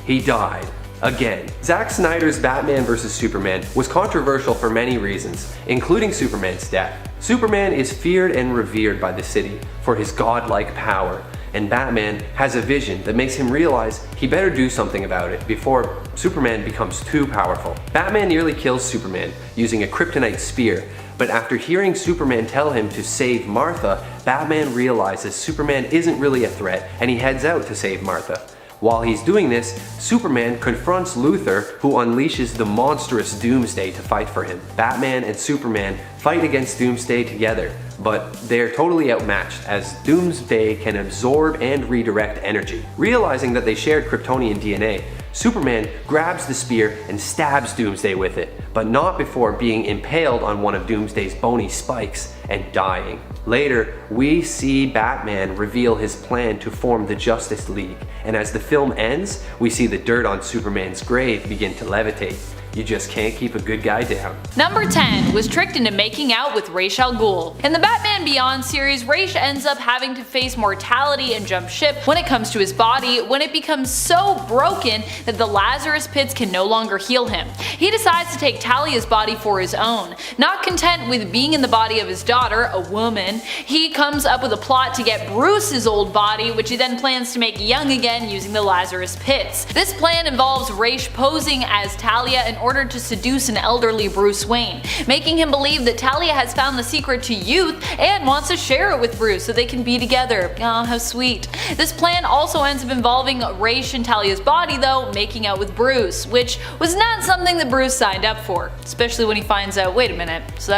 He died. Again, Zack Snyder's Batman vs Superman was controversial for many reasons, including Superman's death. Superman is feared and revered by the city for his godlike power, and Batman has a vision that makes him realize he better do something about it before Superman becomes too powerful. Batman nearly kills Superman using a kryptonite spear, but after hearing Superman tell him to save Martha, Batman realizes Superman isn't really a threat and he heads out to save Martha. While he's doing this, Superman confronts Luthor, who unleashes the monstrous Doomsday to fight for him. Batman and Superman fight against Doomsday together, but they're totally outmatched as Doomsday can absorb and redirect energy. Realizing that they shared Kryptonian DNA, Superman grabs the spear and stabs Doomsday with it, but not before being impaled on one of Doomsday's bony spikes and dying. Later, we see Batman reveal his plan to form the Justice League, and as the film ends, we see the dirt on Superman's grave begin to levitate. You just can't keep a good guy down. Number 10 was tricked into making out with Ra's al Ghul. In the Batman Beyond series, Ra's ends up having to face mortality and jump ship when it comes to his body when it becomes so broken that the Lazarus pits can no longer heal him. He decides to take Talia's body for his own. Not content with being in the body of his daughter, a woman, he comes up with a plot to get Bruce's old body, which he then plans to make young again using the Lazarus pits. This plan involves Ra's posing as Talia in order to seduce an elderly Bruce Wayne, making him believe that Talia has found the secret to youth and wants to share it with Bruce so they can be together. Oh, how sweet. This plan also ends up involving Ra's and Talia's body though making out with Bruce, which was not something that Bruce signed up for, especially when he finds out, wait a minute, so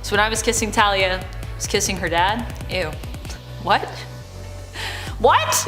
when I was kissing Talia, I was kissing her dad? Ew. What? What?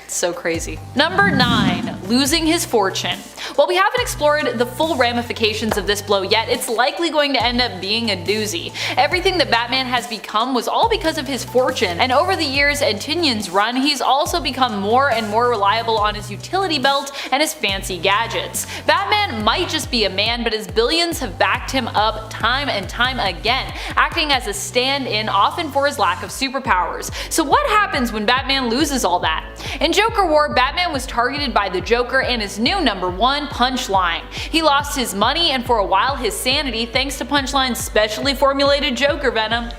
So crazy. Number 9. Losing his fortune. While we haven't explored the full ramifications of this blow yet, it's likely going to end up being a doozy. Everything that Batman has become was all because of his fortune, and over the years and Tynion's run, he's also become more and more reliable on his utility belt and his fancy gadgets. Batman might just be a man, but his billions have backed him up time and time again, acting as a stand-in often for his lack of superpowers. So what happens when Batman loses all that? In Joker War, Batman was targeted by the Joker and his new number 1, Punchline. He lost his money and for a while his sanity thanks to Punchline's specially formulated Joker venom.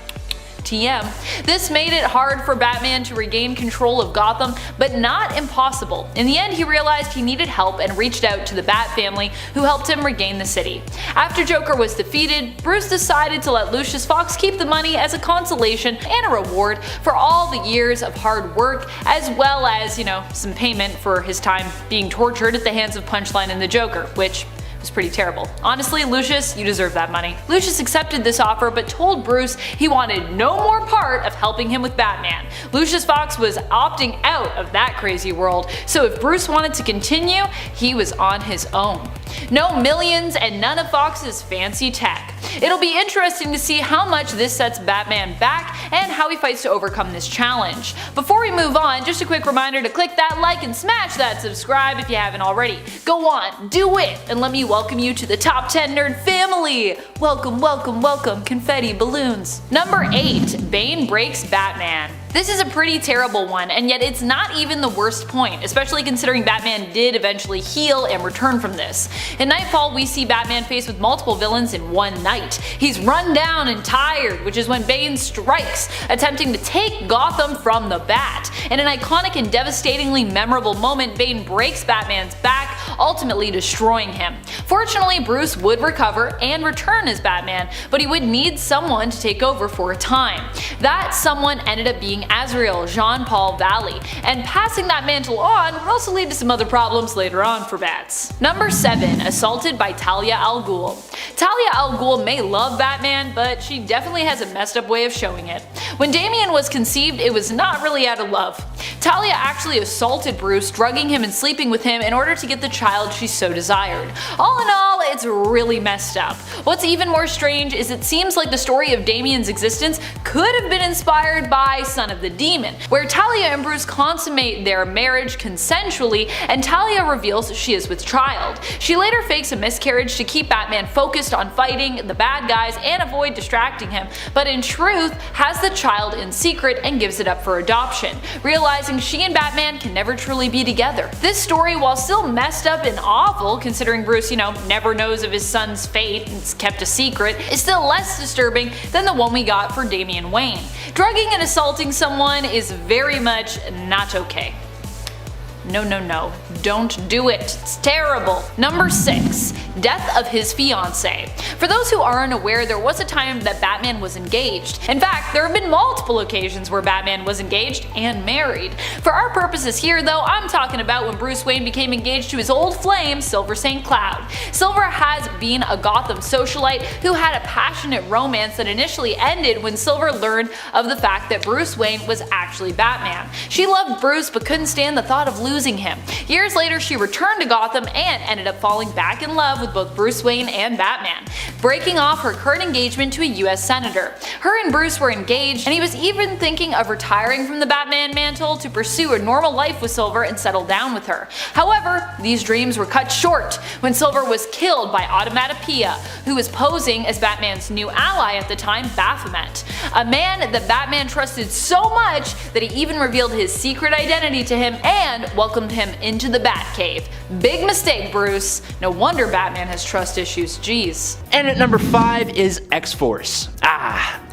TM. This made it hard for Batman to regain control of Gotham, but not impossible. In the end, he realized he needed help and reached out to the Bat family, who helped him regain the city. After Joker was defeated, Bruce decided to let Lucius Fox keep the money as a consolation and a reward for all the years of hard work, as well as, some payment for his time being tortured at the hands of Punchline and the Joker, which It was pretty terrible. Honestly, Lucius, you deserve that money. Lucius accepted this offer but told Bruce he wanted no more part of helping him with Batman. Lucius Fox was opting out of that crazy world, so if Bruce wanted to continue, he was on his own. No millions and none of Fox's fancy tech. It'll be interesting to see how much this sets Batman back and how he fights to overcome this challenge. Before we move on, just a quick reminder to click that like and smash that subscribe if you haven't already. Go on, do it, and let me welcome you to the top 10 nerd family! Welcome, welcome, welcome, confetti balloons. Number 8. Bane breaks Batman. This is a pretty terrible one, and yet it's not even the worst point, especially considering Batman did eventually heal and return from this. In Nightfall, we see Batman faced with multiple villains in one night. He's run down and tired, which is when Bane strikes, attempting to take Gotham from the Bat. In an iconic and devastatingly memorable moment, Bane breaks Batman's back, ultimately destroying him. Fortunately, Bruce would recover and return as Batman, but he would need someone to take over for a time. That someone ended up being Azrael Jean-Paul Valley, and passing that mantle on would also lead to some other problems later on for Bats. Number 7. Assaulted by Talia al Ghul. Talia al Ghul may love Batman, but she definitely has a messed up way of showing it. When Damian was conceived, it was not really out of love. Talia actually assaulted Bruce, drugging him and sleeping with him in order to get the child she so desired. All in all, it's really messed up. What's even more strange is it seems like the story of Damian's existence could have been inspired by Son of the Demon, where Talia and Bruce consummate their marriage consensually, and Talia reveals she is with child. She later fakes a miscarriage to keep Batman focused on fighting the bad guys and avoid distracting him, but in truth has the child in secret and gives it up for adoption, realizing she and Batman can never truly be together. This story, while still messed up and awful considering Bruce, never knows of his son's fate and it's kept a secret, is still less disturbing than the one we got for Damian Wayne. Drugging and assaulting someone is very much not okay. No, no, no. Don't do it. It's terrible. Number 6. Death of his fiancée. For those who aren't aware, there was a time that Batman was engaged. In fact, there have been multiple occasions where Batman was engaged and married. For our purposes here though, I'm talking about when Bruce Wayne became engaged to his old flame, Silver St. Cloud. Silver has been a Gotham socialite who had a passionate romance that initially ended when Silver learned of the fact that Bruce Wayne was actually Batman. She loved Bruce but couldn't stand the thought of losing him. Years later, she returned to Gotham and ended up falling back in love with both Bruce Wayne and Batman, breaking off her current engagement to a US senator. Her and Bruce were engaged, and he was even thinking of retiring from the Batman mantle to pursue a normal life with Silver and settle down with her. However, these dreams were cut short when Silver was killed by Automatopoeia, who was posing as Batman's new ally at the time, Baphomet, a man that Batman trusted so much that he even revealed his secret identity to him and welcomed him into the Batcave. Big mistake, Bruce. No wonder Batman has trust issues, jeez. And at number 5 is X-Force.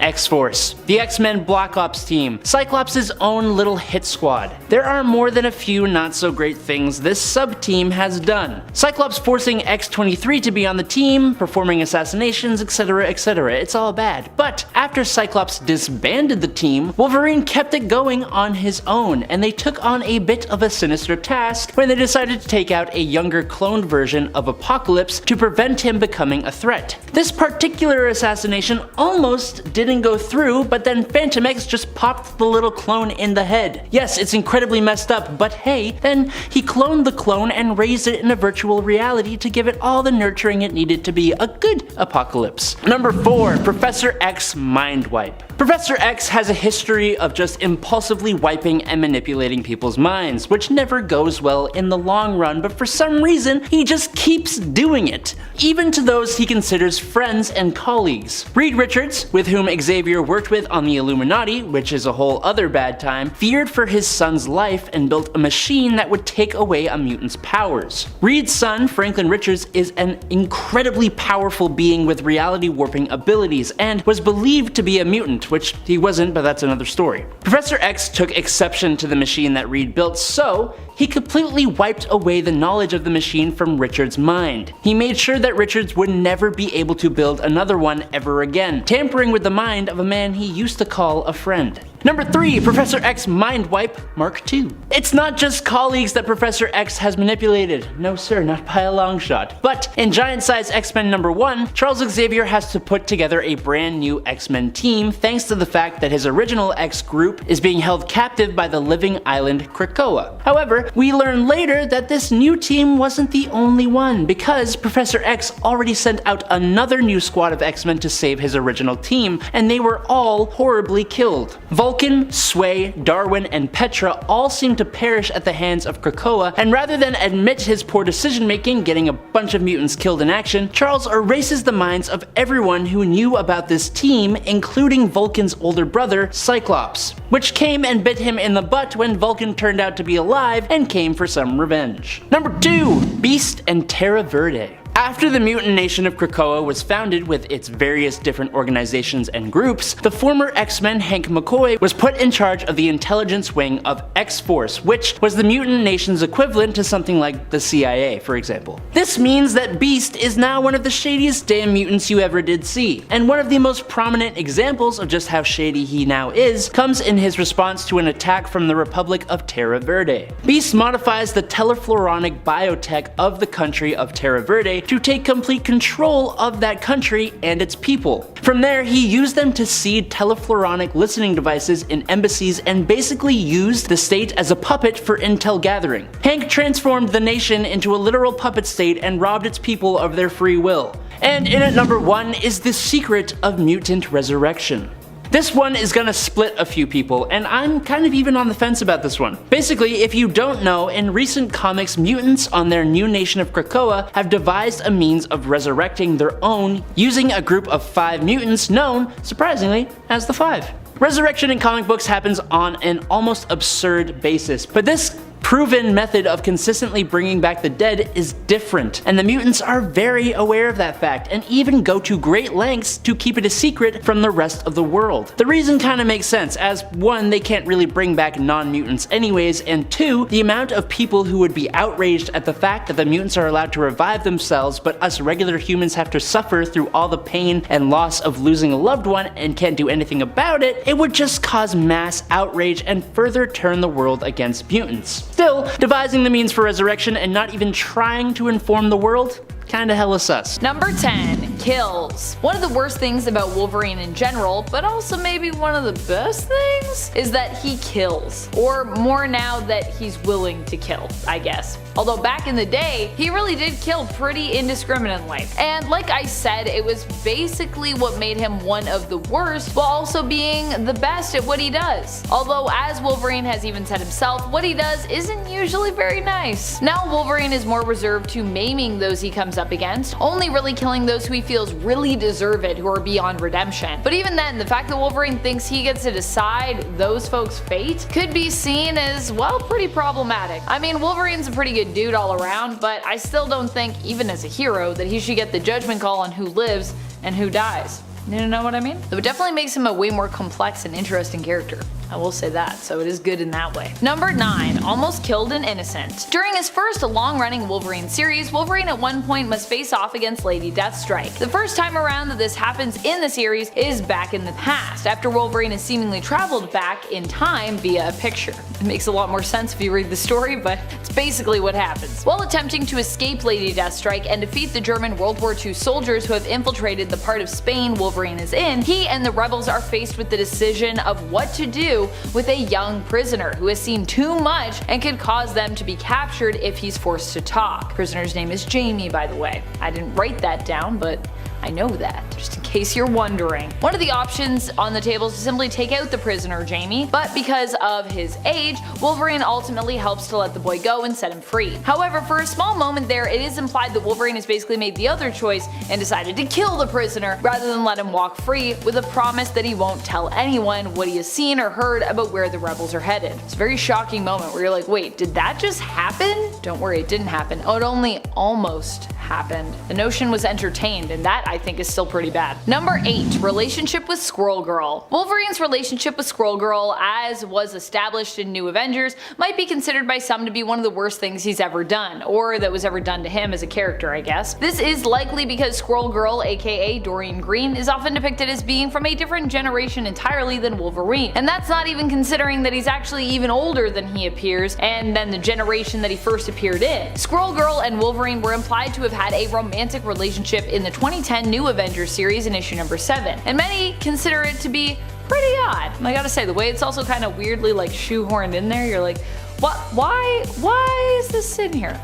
X-Force. The X-Men Black Ops team. Cyclops' own little hit squad. There are more than a few not so great things this sub-team has done. Cyclops forcing X-23 to be on the team, performing assassinations, etc, etc. It's all bad. But after Cyclops disbanded the team, Wolverine kept it going on his own, and they took on a bit of a sinister task when they decided to take out a younger cloned version of Apocalypse to prevent him becoming a threat. This particular assassination almost didn't go through, but then Phantom X just popped the little clone in the head. Yes, it's incredibly messed up, but hey, then he cloned the clone and raised it in a virtual reality to give it all the nurturing it needed to be a good Apocalypse. Number 4. Professor X Mind Wipe. Professor X has a history of just impulsively wiping and manipulating people's minds, which never goes well in the long run, but for some reason, he just keeps doing it, even to those he considers friends and colleagues. Reed Richards, with whom Xavier worked with on the Illuminati, which is a whole other bad time, feared for his son's life and built a machine that would take away a mutant's powers. Reed's son, Franklin Richards, is an incredibly powerful being with reality warping abilities and was believed to be a mutant, which he wasn't, but that's another story. Professor X took exception to the machine that Reed built, so he completely wiped away the knowledge of the machine from Richards' mind. He made sure that Richards would never be able to build another one ever again, tampering with the mind of a man he used to call a friend. Number 3, Professor X Mind Wipe Mark II. It's not just colleagues that Professor X has manipulated. No sir, not by a long shot. But in Giant Size X-Men number 1, Charles Xavier has to put together a brand new X-Men team thanks to the fact that his original X group is being held captive by the living island Krakowa. However, we learn later that this new team wasn't the only one, because Professor X already sent out another new squad of X-Men to save his original team, and they were all horribly killed. Vulcan, Sway, Darwin, and Petra all seem to perish at the hands of Krakowa, and rather than admit his poor decision making, getting a bunch of mutants killed in action, Charles erases the minds of everyone who knew about this team, including Vulcan's older brother, Cyclops, which came and bit him in the butt when Vulcan turned out to be alive and came for some revenge. Number 2, Beast and Terra Verde. After the mutant nation of Krakowa was founded with its various different organizations and groups, the former X-Men Hank McCoy was put in charge of the intelligence wing of X-Force, which was the mutant nation's equivalent to something like the CIA, for example. This means that Beast is now one of the shadiest damn mutants you ever did see, and one of the most prominent examples of just how shady he now is comes in his response to an attack from the Republic of Terra Verde. Beast modifies the telefloronic biotech of the country of Terra Verde to take complete control of that country and its people. From there, he used them to seed telefloronic listening devices in embassies and basically used the state as a puppet for intel gathering. Hank transformed the nation into a literal puppet state and robbed its people of their free will. And in at number 1 is the secret of mutant resurrection. This one is gonna split a few people, and I'm kind of even on the fence about this one. Basically, if you don't know, in recent comics, mutants on their new nation of Krakowa have devised a means of resurrecting their own using a group of 5 mutants known, surprisingly, as the 5. Resurrection in comic books happens on an almost absurd basis, but this proven method of consistently bringing back the dead is different, and the mutants are very aware of that fact and even go to great lengths to keep it a secret from the rest of the world. The reason kinda makes sense, as 1, they can't really bring back non-mutants anyways, and 2, the amount of people who would be outraged at the fact that the mutants are allowed to revive themselves but us regular humans have to suffer through all the pain and loss of losing a loved one and can't do anything about it, it would just cause mass outrage and further turn the world against mutants. Still, devising the means for resurrection and not even trying to inform the world? Kinda hella sus. Number 10, kills. One of the worst things about Wolverine in general, but also maybe one of the best things, is that he kills. Or more now that he's willing to kill, I guess. Although back in the day, he really did kill pretty indiscriminately. And like I said, it was basically what made him one of the worst, while also being the best at what he does. Although as Wolverine has even said himself, what he does isn't usually very nice. Now Wolverine is more reserved to maiming those he comes up against, only really killing those who he feels really deserve it, who are beyond redemption. But even then, the fact that Wolverine thinks he gets to decide those folks' fate could be seen as, well, pretty problematic. I mean, Wolverine's a pretty good dude all around, but I still don't think, even as a hero, that he should get the judgment call on who lives and who dies. You know what I mean? It definitely makes him a way more complex and interesting character. I will say that, so it is good in that way. Number 9, almost killed an innocent. During his first long-running Wolverine series, Wolverine at one point must face off against Lady Deathstrike. The first time around that this happens in the series is back in the past, after Wolverine has seemingly traveled back in time via a picture. It makes a lot more sense if you read the story, but it's basically what happens. While attempting to escape Lady Deathstrike and defeat the German World War II soldiers who have infiltrated the part of Spain Wolverine is in, he and the rebels are faced with the decision of what to do with a young prisoner who has seen too much and could cause them to be captured if he's forced to talk. Prisoner's name is Jamie, by the way. I didn't write that down, but I know that, just in case you're wondering. One of the options on the table is to simply take out the prisoner Jamie, but because of his age, Wolverine ultimately helps to let the boy go and set him free. However, for a small moment there, it is implied that Wolverine has basically made the other choice and decided to kill the prisoner rather than let him walk free, with a promise that he won't tell anyone what he has seen or heard about where the rebels are headed. It's a very shocking moment where you're like, wait, did that just happen? Don't worry, it didn't happen. Oh, it only almost happened. The notion was entertained, and that I think is still pretty bad. Number 8. Relationship with Squirrel Girl. Wolverine's relationship with Squirrel Girl, as was established in New Avengers, might be considered by some to be one of the worst things he's ever done, or that was ever done to him as a character, I guess. This is likely because Squirrel Girl, aka Doreen Green, is often depicted as being from a different generation entirely than Wolverine, and that's not even considering that he's actually even older than he appears and than the generation that he first appeared in. Squirrel Girl and Wolverine were implied to have had a romantic relationship in the 2010 New Avengers series in issue number 7, and many consider it to be pretty odd. And I gotta say, the way it's also kind of weirdly like shoehorned in there, you're like, what? Why is this in here?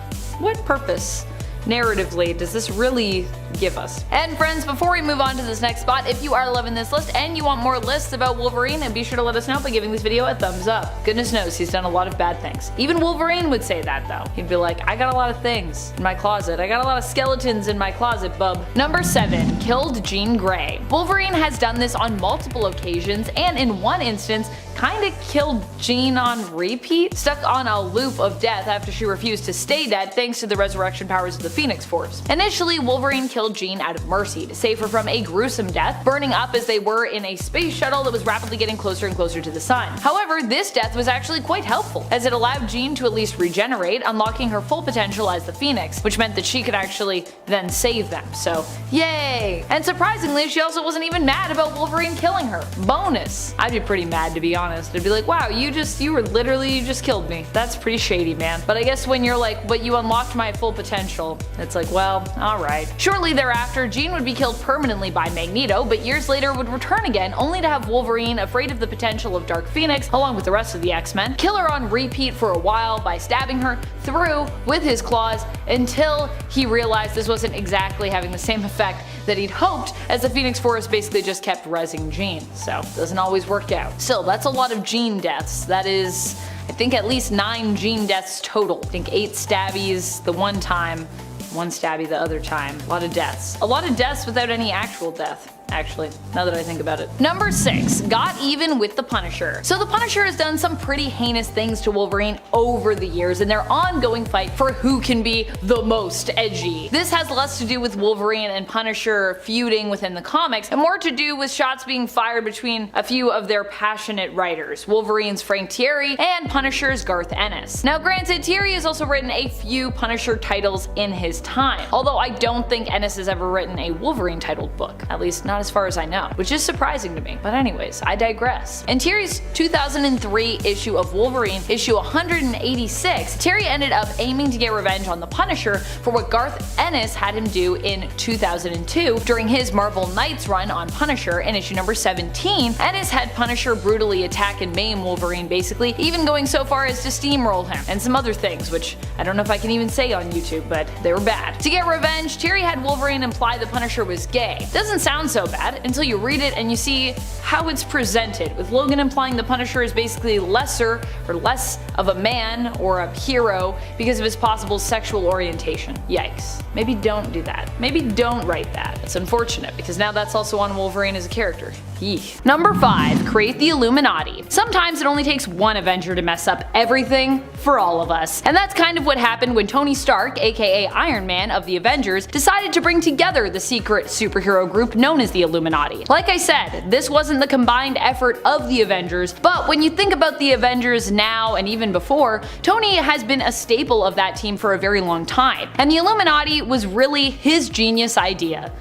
What purpose narratively does this really give us? And friends, before we move on to this next spot, if you are loving this list and you want more lists about Wolverine, then be sure to let us know by giving this video a thumbs up. Goodness knows he's done a lot of bad things. Even Wolverine would say that though. He'd be like, I got a lot of things in my closet. I got a lot of skeletons in my closet, bub. Number 7. Killed Jean Grey. Wolverine has done this on multiple occasions, and in one instance, kinda killed Jean on repeat, stuck on a loop of death after she refused to stay dead thanks to the resurrection powers of the Phoenix Force. Initially, Wolverine killed Jean out of mercy to save her from a gruesome death, burning up as they were in a space shuttle that was rapidly getting closer and closer to the sun. However, this death was actually quite helpful, as it allowed Jean to at least regenerate, unlocking her full potential as the Phoenix, which meant that she could actually then save them, so yay! And surprisingly, she also wasn't even mad about Wolverine killing her. Bonus! I'd be pretty mad, to be honest. I'd be like, wow, you just killed me. That's pretty shady, man. But I guess when you're like, but you unlocked my full potential, it's like, well, alright. Shortly thereafter, Jean would be killed permanently by Magneto, but years later would return again, only to have Wolverine, afraid of the potential of Dark Phoenix, along with the rest of the X-Men, kill her on repeat for a while by stabbing her through with his claws until he realized this wasn't exactly having the same effect that he'd hoped, as the Phoenix Force basically just kept rezzing Jean. So, doesn't always work out. Still, that's a lot of Jean deaths. That is, I think, at least 9 Jean deaths total. I think 8 stabbies the one time, 1 stabby the other time. A lot of deaths. A lot of deaths without any actual death, actually, now that I think about it. Number 6. Got even with the Punisher. So the Punisher has done some pretty heinous things to Wolverine over the years in their ongoing fight for who can be the most edgy. This has less to do with Wolverine and Punisher feuding within the comics, and more to do with shots being fired between a few of their passionate writers, Wolverine's Frank Thierry and Punisher's Garth Ennis. Now granted, Thierry has also written a few Punisher titles in his time, although I don't think Ennis has ever written a Wolverine titled book, at least not as far as I know, which is surprising to me. But anyways, I digress. In Thierry's 2003 issue of Wolverine, issue 186, Thierry ended up aiming to get revenge on the Punisher for what Garth Ennis had him do in 2002 during his Marvel Knights run on Punisher in issue number 17. Ennis had Punisher brutally attack and maim Wolverine, basically, even going so far as to steamroll him, and some other things, which I don't know if I can even say on YouTube, but they were bad. To get revenge, Thierry had Wolverine imply the Punisher was gay. Doesn't sound so bad until you read it and you see how it's presented, with Logan implying the Punisher is basically lesser or less of a man or a hero because of his possible sexual orientation. Yikes. Maybe don't do that. Maybe don't write that. It's unfortunate because now that's also on Wolverine as a character. Eek. Number 5. Create the Illuminati. Sometimes it only takes one Avenger to mess up everything for all of us. And that's kind of what happened when Tony Stark, aka Iron Man of the Avengers, decided to bring together the secret superhero group known as the Illuminati. Like I said, this wasn't the combined effort of the Avengers, but when you think about the Avengers now and even before, Tony has been a staple of that team for a very long time. And the Illuminati was really his genius idea.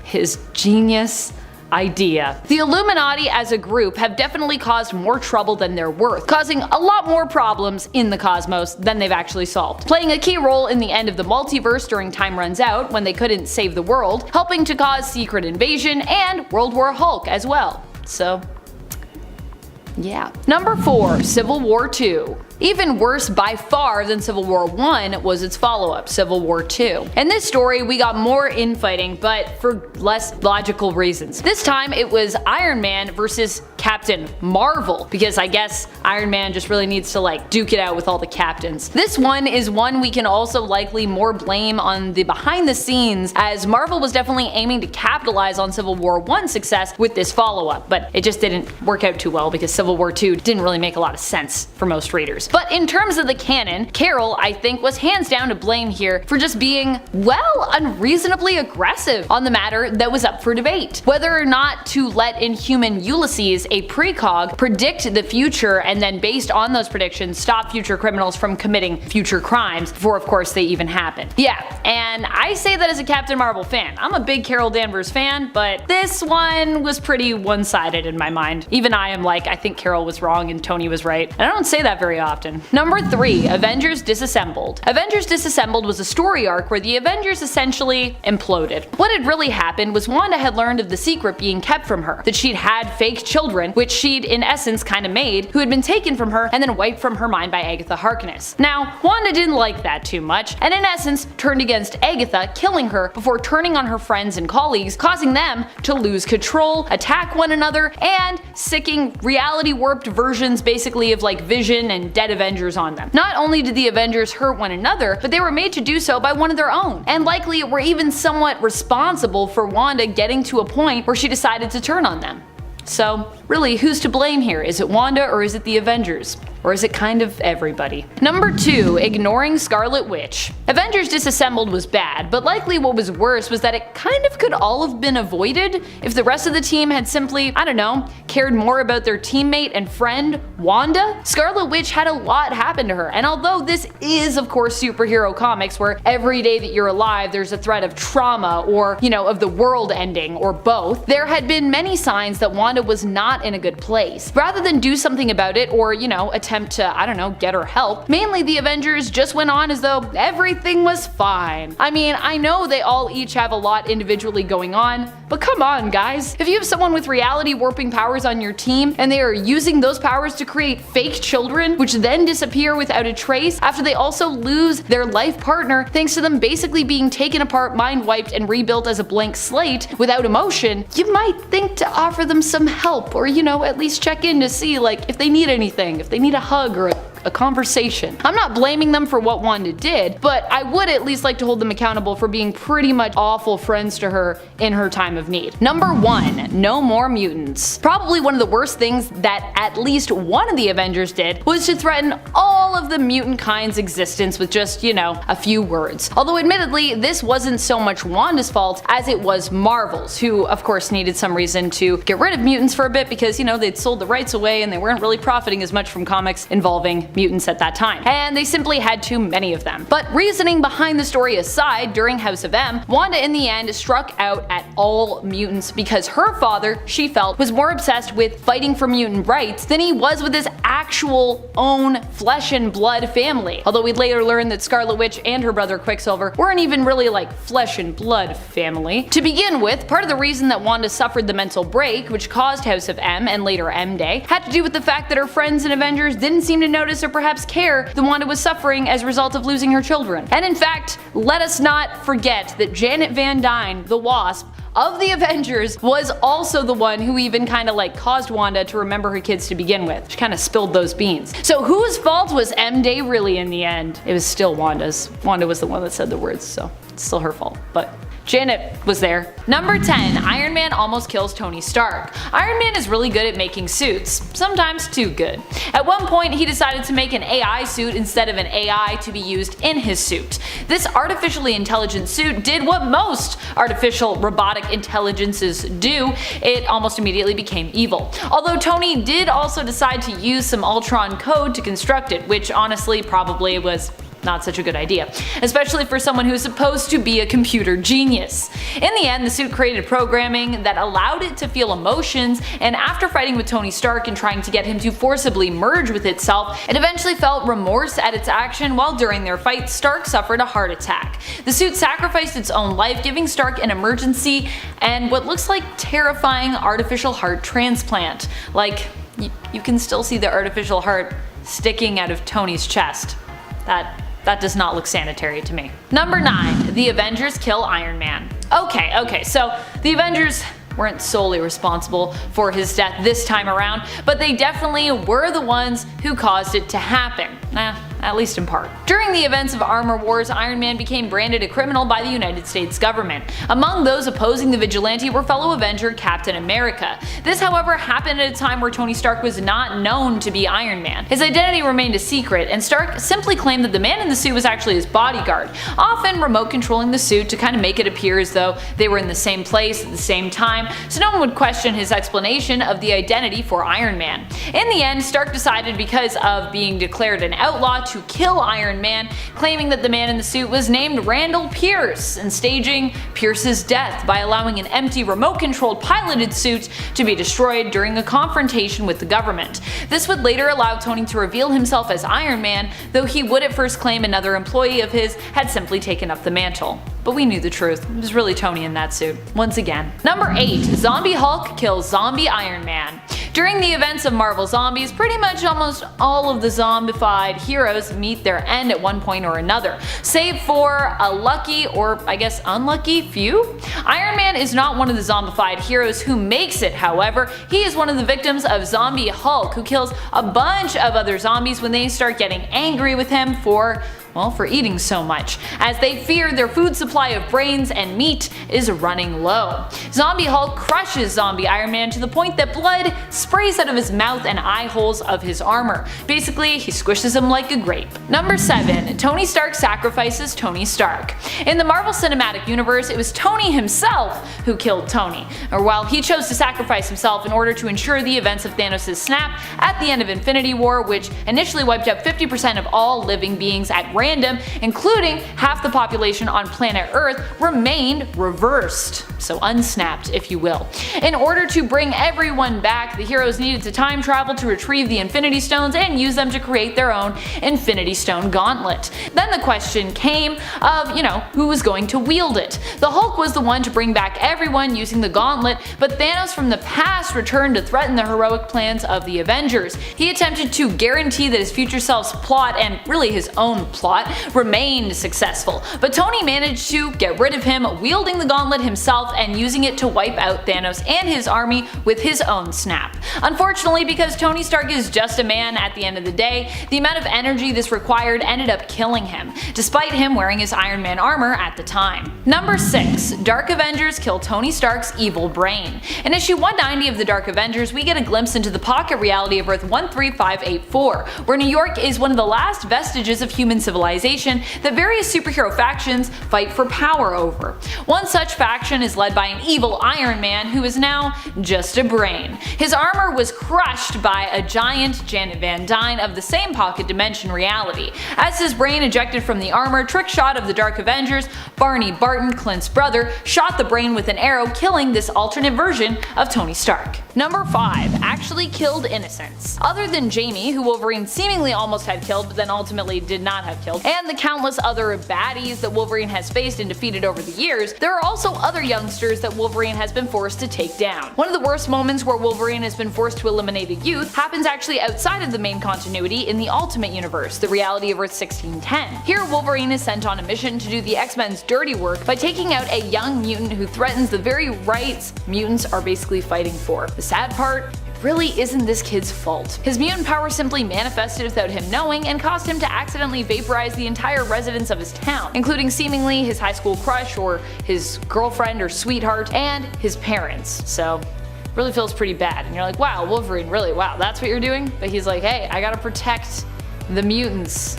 The Illuminati as a group have definitely caused more trouble than they're worth, causing a lot more problems in the cosmos than they've actually solved, playing a key role in the end of the multiverse during Time Runs Out when they couldn't save the world, helping to cause Secret Invasion and World War Hulk as well. So yeah. Number 4. Civil War II. Even worse by far than Civil War I was its follow-up, Civil War II. In this story, we got more infighting, but for less logical reasons. This time, it was Iron Man versus Captain Marvel, because I guess Iron Man just really needs to like duke it out with all the captains. This one is one we can also likely more blame on the behind the scenes, as Marvel was definitely aiming to capitalize on Civil War I's success with this follow-up, but it just didn't work out too well because Civil War II didn't really make a lot of sense for most readers. But in terms of the canon, Carol, I think, was hands down to blame here for just being, well, unreasonably aggressive on the matter that was up for debate. Whether or not to let Inhuman Ulysses, a precog, predict the future and then based on those predictions stop future criminals from committing future crimes before of course they even happen. Yeah, and I say that as a Captain Marvel fan. I'm a big Carol Danvers fan, but this one was pretty one-sided in my mind. Even I am like, I think Carol was wrong and Tony was right. And I don't say that very often. Number 3, Avengers Disassembled. Avengers Disassembled was a story arc where the Avengers essentially imploded. What had really happened was Wanda had learned of the secret being kept from her, that she'd had fake children, which she'd in essence kinda made, who had been taken from her and then wiped from her mind by Agatha Harkness. Now, Wanda didn't like that too much, and in essence turned against Agatha, killing her before turning on her friends and colleagues, causing them to lose control, attack one another, and sicking reality-warped versions basically of like Vision and dead Avengers on them. Not only did the Avengers hurt one another, but they were made to do so by one of their own, and likely were even somewhat responsible for Wanda getting to a point where she decided to turn on them. So really, who's to blame here? Is it Wanda or is it the Avengers? Or is it kind of everybody? Number 2, ignoring Scarlet Witch. Avengers Disassembled was bad, but likely what was worse was that it kind of could all have been avoided if the rest of the team had simply, I don't know, cared more about their teammate and friend, Wanda. Scarlet Witch had a lot happen to her, and although this is of course superhero comics where every day that you're alive there's a threat of trauma or, you know, of the world ending, or both, there had been many signs that Wanda was not in a good place. Rather than do something about it or, you know, attempt to, I don't know, get her help, mainly the Avengers just went on as though everything was fine. I mean, I know they all each have a lot individually going on, but come on guys. If you have someone with reality warping powers on your team and they are using those powers to create fake children which then disappear without a trace after they also lose their life partner thanks to them basically being taken apart, mind wiped, and rebuilt as a blank slate without emotion, you might think to offer them some help or, you know, at least check in to see like if they need anything, if they need a hug or a conversation. I'm not blaming them for what Wanda did, but I would at least like to hold them accountable for being pretty much awful friends to her in her time of need. Number 1, no more mutants. Probably one of the worst things that at least one of the Avengers did was to threaten all of the mutant kind's existence with just, you know, a few words. Although admittedly, this wasn't so much Wanda's fault as it was Marvel's, who of course needed some reason to get rid of mutants for a bit because, you know, they'd sold the rights away and they weren't really profiting as much from comics involving mutants at that time, and they simply had too many of them. But reasoning behind the story aside, during House of M, Wanda in the end struck out at all mutants because her father, she felt, was more obsessed with fighting for mutant rights than he was with his actual own flesh and blood family. Although we'd later learn that Scarlet Witch and her brother Quicksilver weren't even really like flesh and blood family. To begin with, part of the reason that Wanda suffered the mental break, which caused House of M and later M Day, had to do with the fact that her friends and Avengers didn't seem to notice or perhaps care that Wanda was suffering as a result of losing her children. And in fact, let us not forget that Janet Van Dyne, the Wasp, of the Avengers, was also the one who even kinda like caused Wanda to remember her kids to begin with. She kinda spilled those beans. So whose fault was M Day really in the end? It was still Wanda's. Wanda was the one that said the words, so it's still her fault. But Janet was there. Number 10, Iron Man almost kills Tony Stark. Iron Man is really good at making suits, sometimes too good. At one point, he decided to make an AI suit instead of an AI to be used in his suit. This artificially intelligent suit did what most artificial robotic intelligences do. It almost immediately became evil. Although Tony did also decide to use some Ultron code to construct it, which honestly probably was not such a good idea, especially for someone who is supposed to be a computer genius. In the end, the suit created programming that allowed it to feel emotions, and after fighting with Tony Stark and trying to get him to forcibly merge with itself, it eventually felt remorse at its action while during their fight, Stark suffered a heart attack. The suit sacrificed its own life, giving Stark an emergency and what looks like terrifying artificial heart transplant. Like, you can still see the artificial heart sticking out of Tony's chest. That does not look sanitary to me. Number 9, the Avengers kill Iron Man. Okay, so the Avengers weren't solely responsible for his death this time around, but they definitely were the ones who caused it to happen. at least in part. During the events of Armor Wars, Iron Man became branded a criminal by the United States government. Among those opposing the vigilante were fellow Avenger Captain America. This, however, happened at a time where Tony Stark was not known to be Iron Man. His identity remained a secret, and Stark simply claimed that the man in the suit was actually his bodyguard, often remote controlling the suit to kind of make it appear as though they were in the same place at the same time, so no one would question his explanation of the identity for Iron Man. In the end, Stark decided, because of being declared an outlaw, to kill Iron Man, claiming that the man in the suit was named Randall Pierce, and staging Pierce's death by allowing an empty remote-controlled piloted suit to be destroyed during a confrontation with the government. This would later allow Tony to reveal himself as Iron Man, though he would at first claim another employee of his had simply taken up the mantle. But we knew the truth. It was really Tony in that suit, once again. Number 8. Zombie Hulk kills Zombie Iron Man. During the events of Marvel Zombies, pretty much almost all of the zombified heroes meet their end at one point or another, save for a lucky, or I guess unlucky, few. Iron Man is not one of the zombified heroes who makes it, however. He is one of the victims of Zombie Hulk, who kills a bunch of other zombies when they start getting angry with him for eating so much, as they fear their food supply of brains and meat is running low. Zombie Hulk crushes Zombie Iron Man to the point that blood sprays out of his mouth and eye holes of his armor. Basically, he squishes him like a grape. Number 7. Tony Stark sacrifices Tony Stark. In the Marvel Cinematic Universe, it was Tony himself who killed Tony, or while he chose to sacrifice himself in order to ensure the events of Thanos' snap at the end of Infinity War, which initially wiped out 50% of all living beings at random, including half the population on planet Earth, remained reversed, so unsnapped if you will. In order to bring everyone back, the heroes needed to time travel to retrieve the Infinity Stones and use them to create their own Infinity Stone gauntlet. Then the question came of, who was going to wield it. The Hulk was the one to bring back everyone using the gauntlet, but Thanos from the past returned to threaten the heroic plans of the Avengers. He attempted to guarantee that his future self's plot, and really his own plot, remained successful, but Tony managed to get rid of him, wielding the gauntlet himself and using it to wipe out Thanos and his army with his own snap. Unfortunately, because Tony Stark is just a man at the end of the day, the amount of energy this required ended up killing him, despite him wearing his Iron Man armor at the time. Number 6. Dark Avengers kill Tony Stark's evil brain. In issue 190 of the Dark Avengers, we get a glimpse into the pocket reality of Earth 13584, where New York is one of the last vestiges of human civilization that various superhero factions fight for power over. One such faction is led by an evil Iron Man who is now just a brain. His armor was crushed by a giant Janet Van Dyne of the same pocket dimension reality. As his brain ejected from the armor, Trickshot of the Dark Avengers, Barney Barton, Clint's brother, shot the brain with an arrow, killing this alternate version of Tony Stark. Number 5. Actually killed innocents. Other than Jamie, who Wolverine seemingly almost had killed but then ultimately did not have killed, and the countless other baddies that Wolverine has faced and defeated over the years, there are also other youngsters that Wolverine has been forced to take down. One of the worst moments where Wolverine has been forced to eliminate a youth happens actually outside of the main continuity in the Ultimate Universe, the reality of Earth 1610. Here, Wolverine is sent on a mission to do the X-Men's dirty work by taking out a young mutant who threatens the very rights mutants are basically fighting for. The sad part? Really isn't this kid's fault. His mutant power simply manifested without him knowing and caused him to accidentally vaporize the entire residents of his town, including seemingly his high school crush or his girlfriend or sweetheart and his parents. So really feels pretty bad, and you're like, wow, Wolverine, really, wow, that's what you're doing? But he's like, hey, I gotta protect the mutants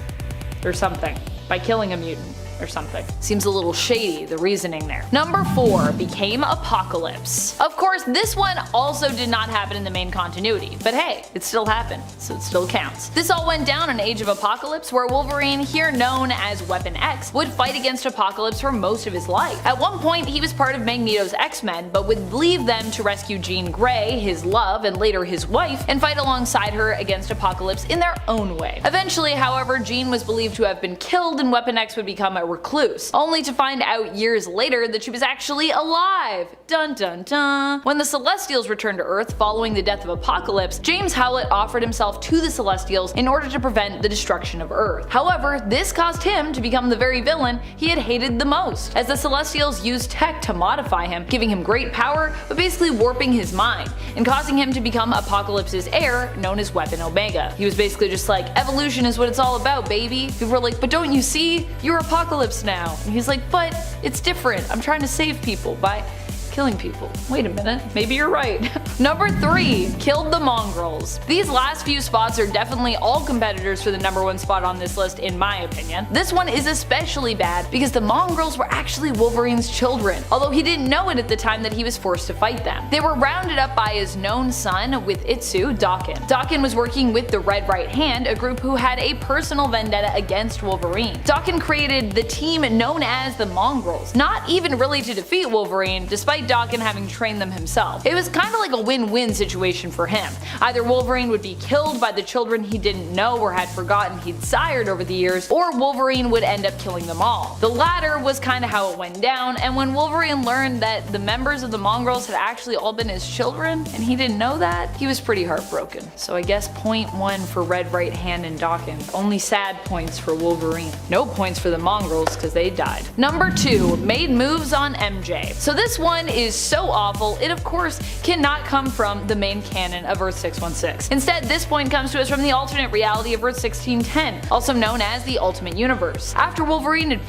or something by killing a mutant or something. Seems a little shady, the reasoning there. Number 4. Became Apocalypse. Of course, this one also did not happen in the main continuity, but hey, it still happened, so it still counts. This all went down in Age of Apocalypse, where Wolverine, here known as Weapon X, would fight against Apocalypse for most of his life. At one point, he was part of Magneto's X-Men, but would leave them to rescue Jean Grey, his love and later his wife, and fight alongside her against Apocalypse in their own way. Eventually, however, Jean was believed to have been killed and Weapon X would become a recluse, only to find out years later that she was actually alive. Dun dun dun. When the Celestials returned to Earth following the death of Apocalypse, James Howlett offered himself to the Celestials in order to prevent the destruction of Earth. However, this caused him to become the very villain he had hated the most, as the Celestials used tech to modify him, giving him great power but basically warping his mind, and causing him to become Apocalypse's heir, known as Weapon Omega. He was basically just like, evolution is what it's all about, baby. People were like, but don't you see? You're Apocalypse now. And he's like, but it's different. I'm trying to save people by killing people. Wait a minute, maybe you're right. Number 3, killed the mongrels. These last few spots are definitely all competitors for the number 1 spot on this list in my opinion. This one is especially bad because the mongrels were actually Wolverine's children, although he didn't know it at the time that he was forced to fight them. They were rounded up by his known son with Itsu, Daken. Daken was working with the Red Right Hand, a group who had a personal vendetta against Wolverine. Daken created the team known as the Mongrels, not even really to defeat Wolverine, despite Daken having trained them himself. It was kind of like a win-win situation for him. Either Wolverine would be killed by the children he didn't know or had forgotten he'd sired over the years, or Wolverine would end up killing them all. The latter was kind of how it went down, and when Wolverine learned that the members of the Mongrels had actually all been his children, and he didn't know that, he was pretty heartbroken. So I guess point 1 for Red Right Hand and Daken. Only sad points for Wolverine. No points for the Mongrels because they died. Number 2, made moves on MJ. So this one is so awful, it of course cannot come from the main canon of Earth 616. Instead, this point comes to us from the alternate reality of Earth 1610, also known as the Ultimate Universe. After Wolverine had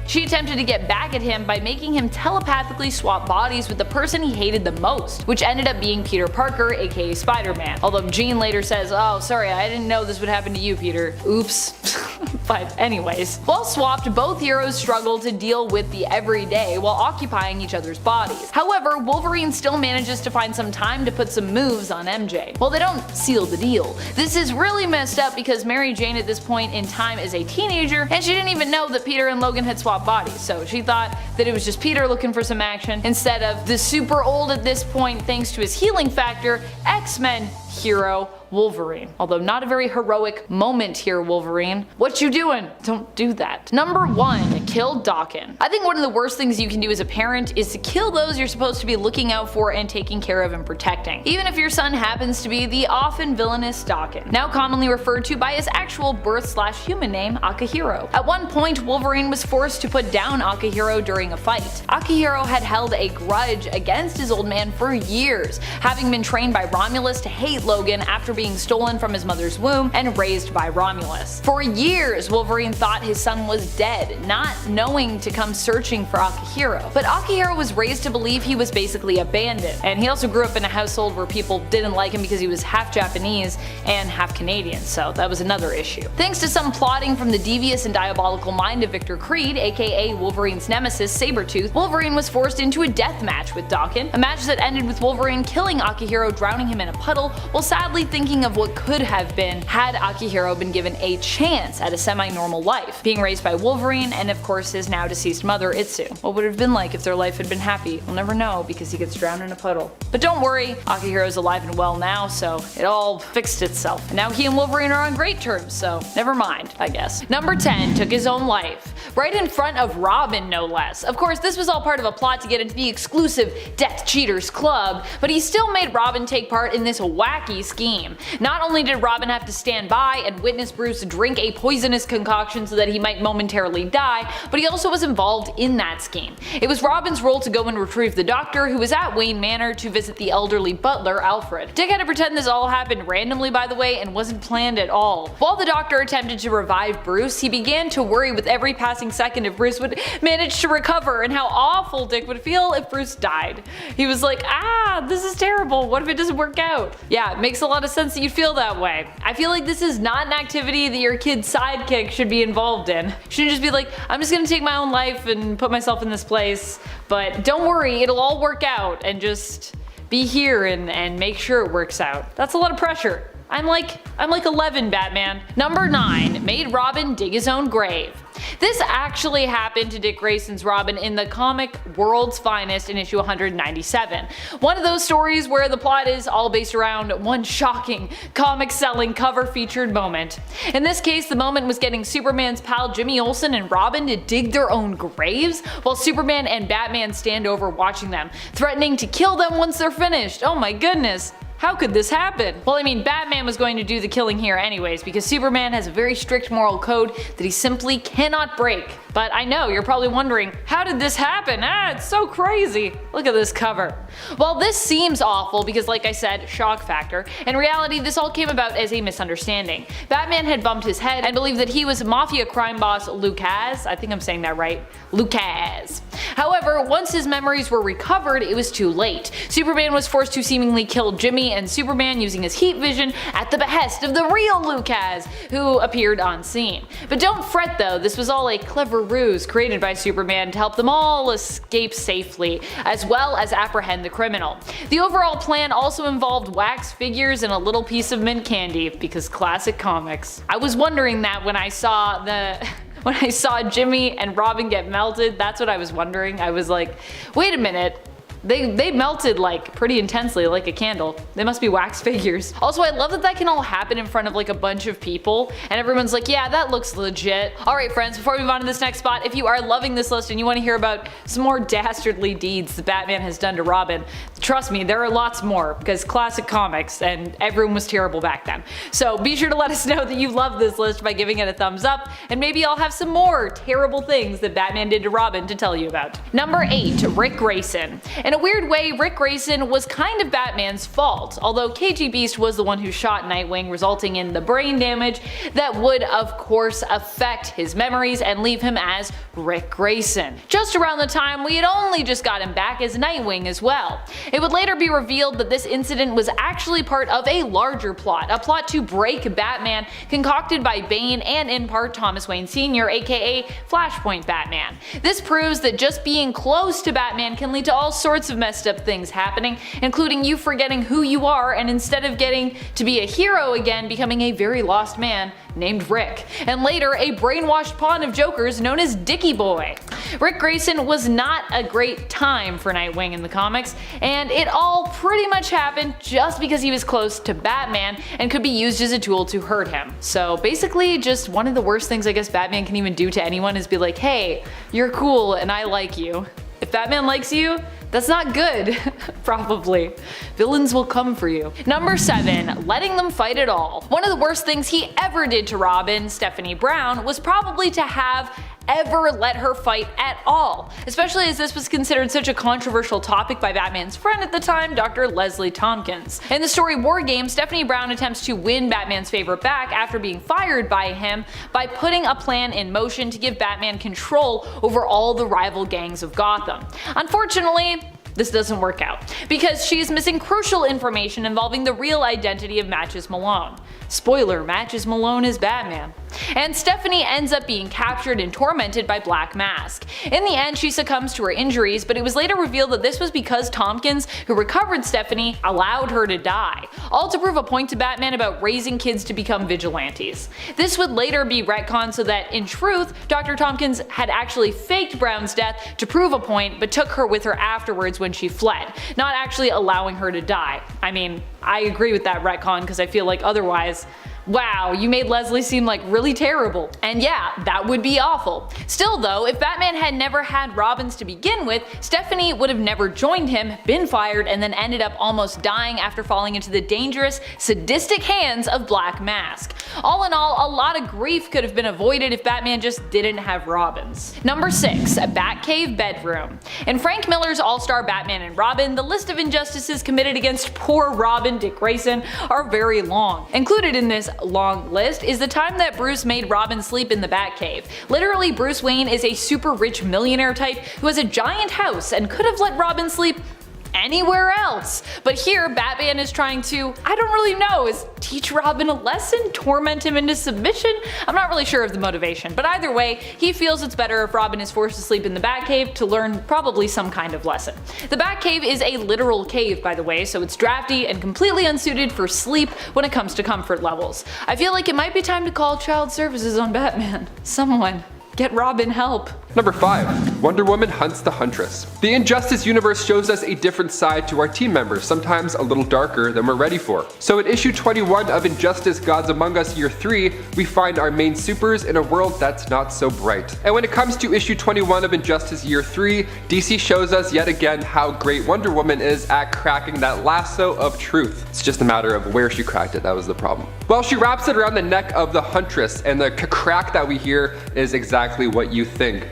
she attempted to get back at him by making him telepathically swap bodies with the person he hated the most, which ended up being Peter Parker, aka Spider-Man. Although Jean later says, oh sorry, I didn't know this would happen to you, Peter. Oops. But anyways. While swapped, both heroes struggle to deal with the everyday while occupying each other's bodies. However, Wolverine still manages to find some time to put some moves on MJ. Well, they don't seal the deal. This is really messed up because Mary Jane at this point in time is a teenager and she didn't even know that Peter and Logan had swapped bodies, so she thought that it was just Peter looking for some action instead of the super old at this point thanks to his healing factor X-Men hero Wolverine. Although not a very heroic moment here, Wolverine. What you doing? Don't do that. Number 1, kill Daken. I think one of the worst things you can do as a parent is to kill those you're supposed to be looking out for and taking care of and protecting, even if your son happens to be the often villainous Daken, now commonly referred to by his actual birth/human name, Akihiro. At one point, Wolverine was forced to put down Akihiro during a fight. Akihiro had held a grudge against his old man for years, having been trained by Romulus to hate Logan after being stolen from his mother's womb and raised by Romulus. For years, Wolverine thought his son was dead, not knowing to come searching for Akihiro. But Akihiro was raised to believe he was basically abandoned, and he also grew up in a household where people didn't like him because he was half Japanese and half Canadian, so that was another issue. Thanks to some plotting from the devious and diabolical mind of Victor Creed, aka Wolverine's nemesis Sabretooth, Wolverine was forced into a death match with Daken, a match that ended with Wolverine killing Akihiro, drowning him in a puddle, while sadly thinking of what could have been had Akihiro been given a chance at a semi-normal life, being raised by Wolverine and of course his now deceased mother Itsu. What would it have been like if their life had been happy? We'll never know because he gets drowned in a puddle. But don't worry, Akihiro's alive and well now, so it all fixed itself. And now he and Wolverine are on great terms, so never mind, I guess. Number 10, took his own life. Right in front of Robin, no less. Of course, this was all part of a plot to get into the exclusive Death Cheaters Club, but he still made Robin take part in this wacky scheme. Not only did Robin have to stand by and witness Bruce drink a poisonous concoction so that he might momentarily die, but he also was involved in that scheme. It was Robin's role to go and retrieve the doctor, who was at Wayne Manor to visit the elderly butler, Alfred. Dick had to pretend this all happened randomly, by the way, and wasn't planned at all. While the doctor attempted to revive Bruce, he began to worry with every passing second if Bruce would manage to recover and how awful Dick would feel if Bruce died. He was like, this is terrible, what if it doesn't work out? Yeah, it makes a lot of sense that you feel that way. I feel like this is not an activity that your kid's sidekick should be involved in. You shouldn't just be like, I'm just gonna take my own life and put myself in this place, but don't worry, it'll all work out, and just be here and make sure it works out. That's a lot of pressure. I'm like 11, Batman. Number 9, made Robin dig his own grave. This actually happened to Dick Grayson's Robin in the comic World's Finest in issue 197. One of those stories where the plot is all based around one shocking, comic-selling cover-featured moment. In this case, the moment was getting Superman's pal Jimmy Olsen and Robin to dig their own graves, while Superman and Batman stand over watching them, threatening to kill them once they're finished. Oh my goodness. How could this happen? Well, I mean, Batman was going to do the killing here anyways, because Superman has a very strict moral code that he simply cannot break. But I know, you're probably wondering, how did this happen? It's so crazy. Look at this cover. Well, this seems awful because, like I said, shock factor. In reality, this all came about as a misunderstanding. Batman had bumped his head and believed that he was mafia crime boss Lucas. I think I'm saying that right. Lucas. However, once his memories were recovered, it was too late. Superman was forced to seemingly kill Jimmy and Superman using his heat vision at the behest of the real Lucas, who appeared on scene. But don't fret though, this was all a clever ruse created by Superman to help them all escape safely, as well as apprehend the criminal. The overall plan also involved wax figures and a little piece of mint candy, because classic comics. I was wondering that when I saw Jimmy and Robin get melted, that's what I was wondering. I was like, wait a minute. They melted like pretty intensely, like a candle. They must be wax figures. Also, I love that that can all happen in front of like a bunch of people and everyone's like, yeah, that looks legit. Alright friends, before we move on to this next spot, if you are loving this list and you want to hear about some more dastardly deeds that Batman has done to Robin, trust me, there are lots more, because classic comics and everyone was terrible back then. So be sure to let us know that you love this list by giving it a thumbs up, and maybe I'll have some more terrible things that Batman did to Robin to tell you about. Number 8, Rick Grayson. In a weird way, Rick Grayson was kind of Batman's fault, although KG Beast was the one who shot Nightwing, resulting in the brain damage that would of course affect his memories and leave him as Rick Grayson. Just around the time we had only just got him back as Nightwing as well. It would later be revealed that this incident was actually part of a larger plot, a plot to break Batman concocted by Bane and in part Thomas Wayne Sr., aka Flashpoint Batman. This proves that just being close to Batman can lead to all sorts of messed up things happening, including you forgetting who you are and instead of getting to be a hero again, becoming a very lost man named Rick, and later a brainwashed pawn of jokers known as Dickie Boy. Rick Grayson was not a great time for Nightwing in the comics, and it all pretty much happened just because he was close to Batman and could be used as a tool to hurt him. So basically just one of the worst things I guess Batman can even do to anyone is be like, hey, you're cool and I like you. If Batman likes you, that's not good. Probably. Villains will come for you. Number 7, letting them fight it all. One of the worst things he ever did to Robin, Stephanie Brown, was probably to have ever let her fight at all, especially as this was considered such a controversial topic by Batman's friend at the time, Dr. Leslie Tompkins. In the story War Game, Stephanie Brown attempts to win Batman's favor back after being fired by him by putting a plan in motion to give Batman control over all the rival gangs of Gotham. Unfortunately, this doesn't work out, because she's missing crucial information involving the real identity of Matches Malone. Spoiler, Matches Malone is Batman. And Stephanie ends up being captured and tormented by Black Mask. In the end, she succumbs to her injuries, but it was later revealed that this was because Tompkins, who recovered Stephanie, allowed her to die, all to prove a point to Batman about raising kids to become vigilantes. This would later be retconned so that, in truth, Dr. Tompkins had actually faked Brown's death to prove a point, but took her with her afterwards when she fled, not actually allowing her to die. I mean, I agree with that retcon because I feel like otherwise, wow, you made Leslie seem like really terrible. And yeah, that would be awful. Still though, if Batman had never had Robins to begin with, Stephanie would have never joined him, been fired, and then ended up almost dying after falling into the dangerous, sadistic hands of Black Mask. All in all, a lot of grief could have been avoided if Batman just didn't have Robins. Number 6, a Batcave bedroom. In Frank Miller's All-Star Batman and Robin, the list of injustices committed against poor Robin, Dick Grayson, are very long. Included in this long list is the time that Bruce made Robin sleep in the Batcave. Literally, Bruce Wayne is a super rich millionaire type who has a giant house and could have let Robin sleep anywhere else. But here, Batman is trying to, I don't really know, is teach Robin a lesson? Torment him into submission? I'm not really sure of the motivation, but either way, he feels it's better if Robin is forced to sleep in the Batcave to learn probably some kind of lesson. The Batcave is a literal cave, by the way, so it's drafty and completely unsuited for sleep when it comes to comfort levels. I feel like it might be time to call child services on Batman. Someone, get Robin help. Number 5. Wonder Woman hunts the Huntress. The Injustice universe shows us a different side to our team members, sometimes a little darker than we're ready for. So in issue 21 of Injustice Gods Among Us Year 3, we find our main supers in a world that's not so bright. And when it comes to issue 21 of Injustice Year 3, DC shows us yet again how great Wonder Woman is at cracking that lasso of truth. It's just a matter of where she cracked it, that was the problem. Well, she wraps it around the neck of the Huntress, and the crack that we hear is exactly what you think.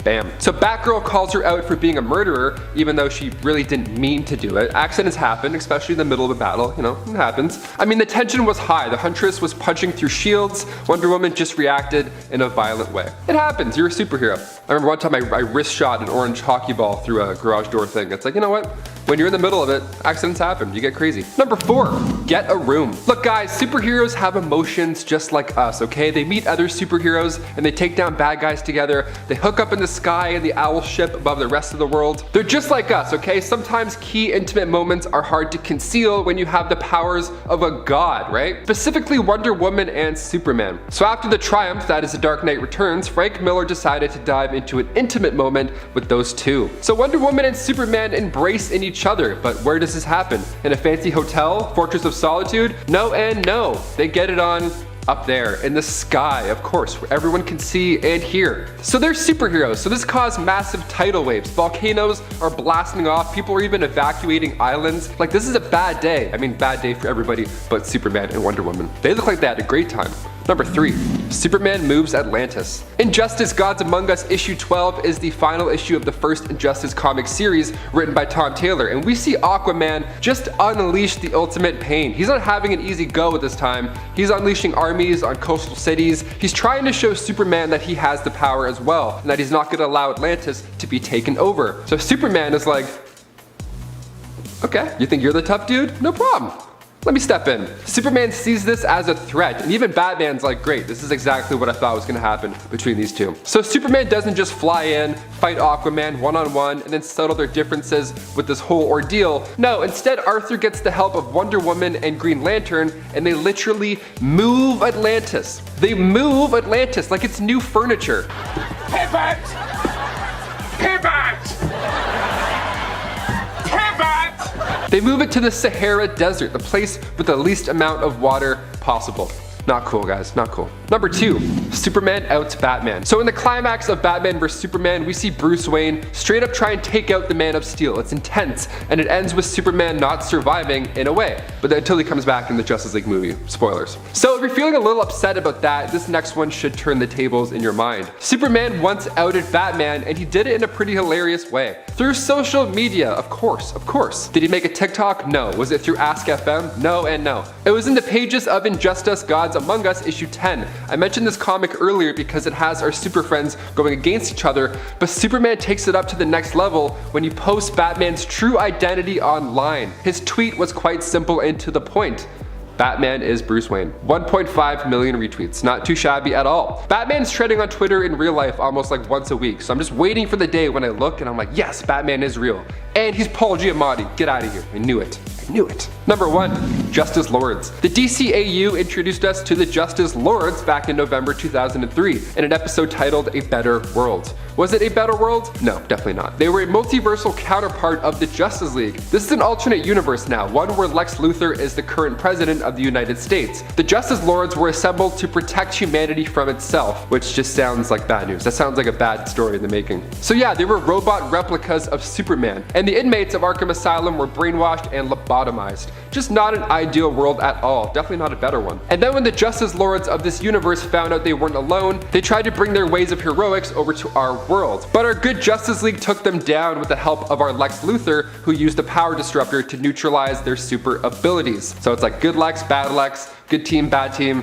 Bam. So Batgirl calls her out for being a murderer, even though she really didn't mean to do it. Accidents happen, especially in the middle of a battle, you know, it happens. I mean, the tension was high. The Huntress was punching through shields. Wonder Woman just reacted in a violent way. It happens, you're a superhero. I remember one time I wrist shot an orange hockey ball through a garage door thing. It's like, you know what? When you're in the middle of it, accidents happen, you get crazy. Number 4, get a room. Look guys, superheroes have emotions just like us, okay? They meet other superheroes and they take down bad guys together. They hook up in the sky in the owl ship above the rest of the world. They're just like us, okay? Sometimes key intimate moments are hard to conceal when you have the powers of a god, right? Specifically Wonder Woman and Superman. So after the triumph that is The Dark Knight Returns, Frank Miller decided to dive into an intimate moment with those two. So Wonder Woman and Superman embrace in each other, but where does this happen? In a fancy hotel? Fortress of Solitude? No and no. They get it on up there in the sky, of course, where everyone can see and hear. So they're superheroes, so this caused massive tidal waves. Volcanoes are blasting off, people are even evacuating islands. Like, this is a bad day. I mean, bad day for everybody but Superman and Wonder Woman. They look like they had a great time. Number 3, Superman moves Atlantis. Injustice Gods Among Us issue 12 is the final issue of the first Injustice comic series written by Tom Taylor, and we see Aquaman just unleash the ultimate pain. He's not having an easy go at this time. He's unleashing armies on coastal cities. He's trying to show Superman that he has the power as well, and that he's not going to allow Atlantis to be taken over. So Superman is like, okay, you think you're the tough dude? No problem. Let me step in. Superman sees this as a threat, and even Batman's like, great, this is exactly what I thought was gonna happen between these two. So Superman doesn't just fly in, fight Aquaman one-on-one, and then settle their differences with this whole ordeal. No, instead Arthur gets the help of Wonder Woman and Green Lantern, and they literally move Atlantis. They move Atlantis like it's new furniture. Pivot! Pivot! They move it to the Sahara Desert, the place with the least amount of water possible. Not cool, guys, not cool. Number 2, Superman outs Batman. So in the climax of Batman vs Superman, we see Bruce Wayne straight up try and take out the Man of Steel. It's intense, and it ends with Superman not surviving in a way, but then until he comes back in the Justice League movie. Spoilers. So if you're feeling a little upset about that, this next one should turn the tables in your mind. Superman once outed Batman, and he did it in a pretty hilarious way. Through social media, of course, of course. Did he make a TikTok? No. Was it through Ask FM? No and no. It was in the pages of Injustice Gods Among Us issue 10. I mentioned this comic earlier because it has our super friends going against each other, but Superman takes it up to the next level when he posts Batman's true identity online. His tweet was quite simple and to the point. Batman is Bruce Wayne. 1.5 million retweets, not too shabby at all. Batman's trending on Twitter in real life almost like once a week, so I'm just waiting for the day when I look and I'm like, yes, Batman is real. And he's Paul Giamatti, get out of here, I knew it. I knew it. Number 1, Justice Lords. The DCAU introduced us to the Justice Lords back in November 2003 in an episode titled A Better World. Was it a better world? No, definitely not. They were a multiversal counterpart of the Justice League. This is an alternate universe now, one where Lex Luthor is the current president of the United States. The Justice Lords were assembled to protect humanity from itself, which just sounds like bad news. That sounds like a bad story in the making. So yeah, they were robot replicas of Superman, and the inmates of Arkham Asylum were brainwashed and lobotomized. Just not an ideal world at all, definitely not a better one. And then when the Justice Lords of this universe found out they weren't alone, they tried to bring their ways of heroics over to our world. But our good Justice League took them down with the help of our Lex Luthor, who used the power disruptor to neutralize their super abilities. So it's like good Lex, bad Lex, good team, bad team.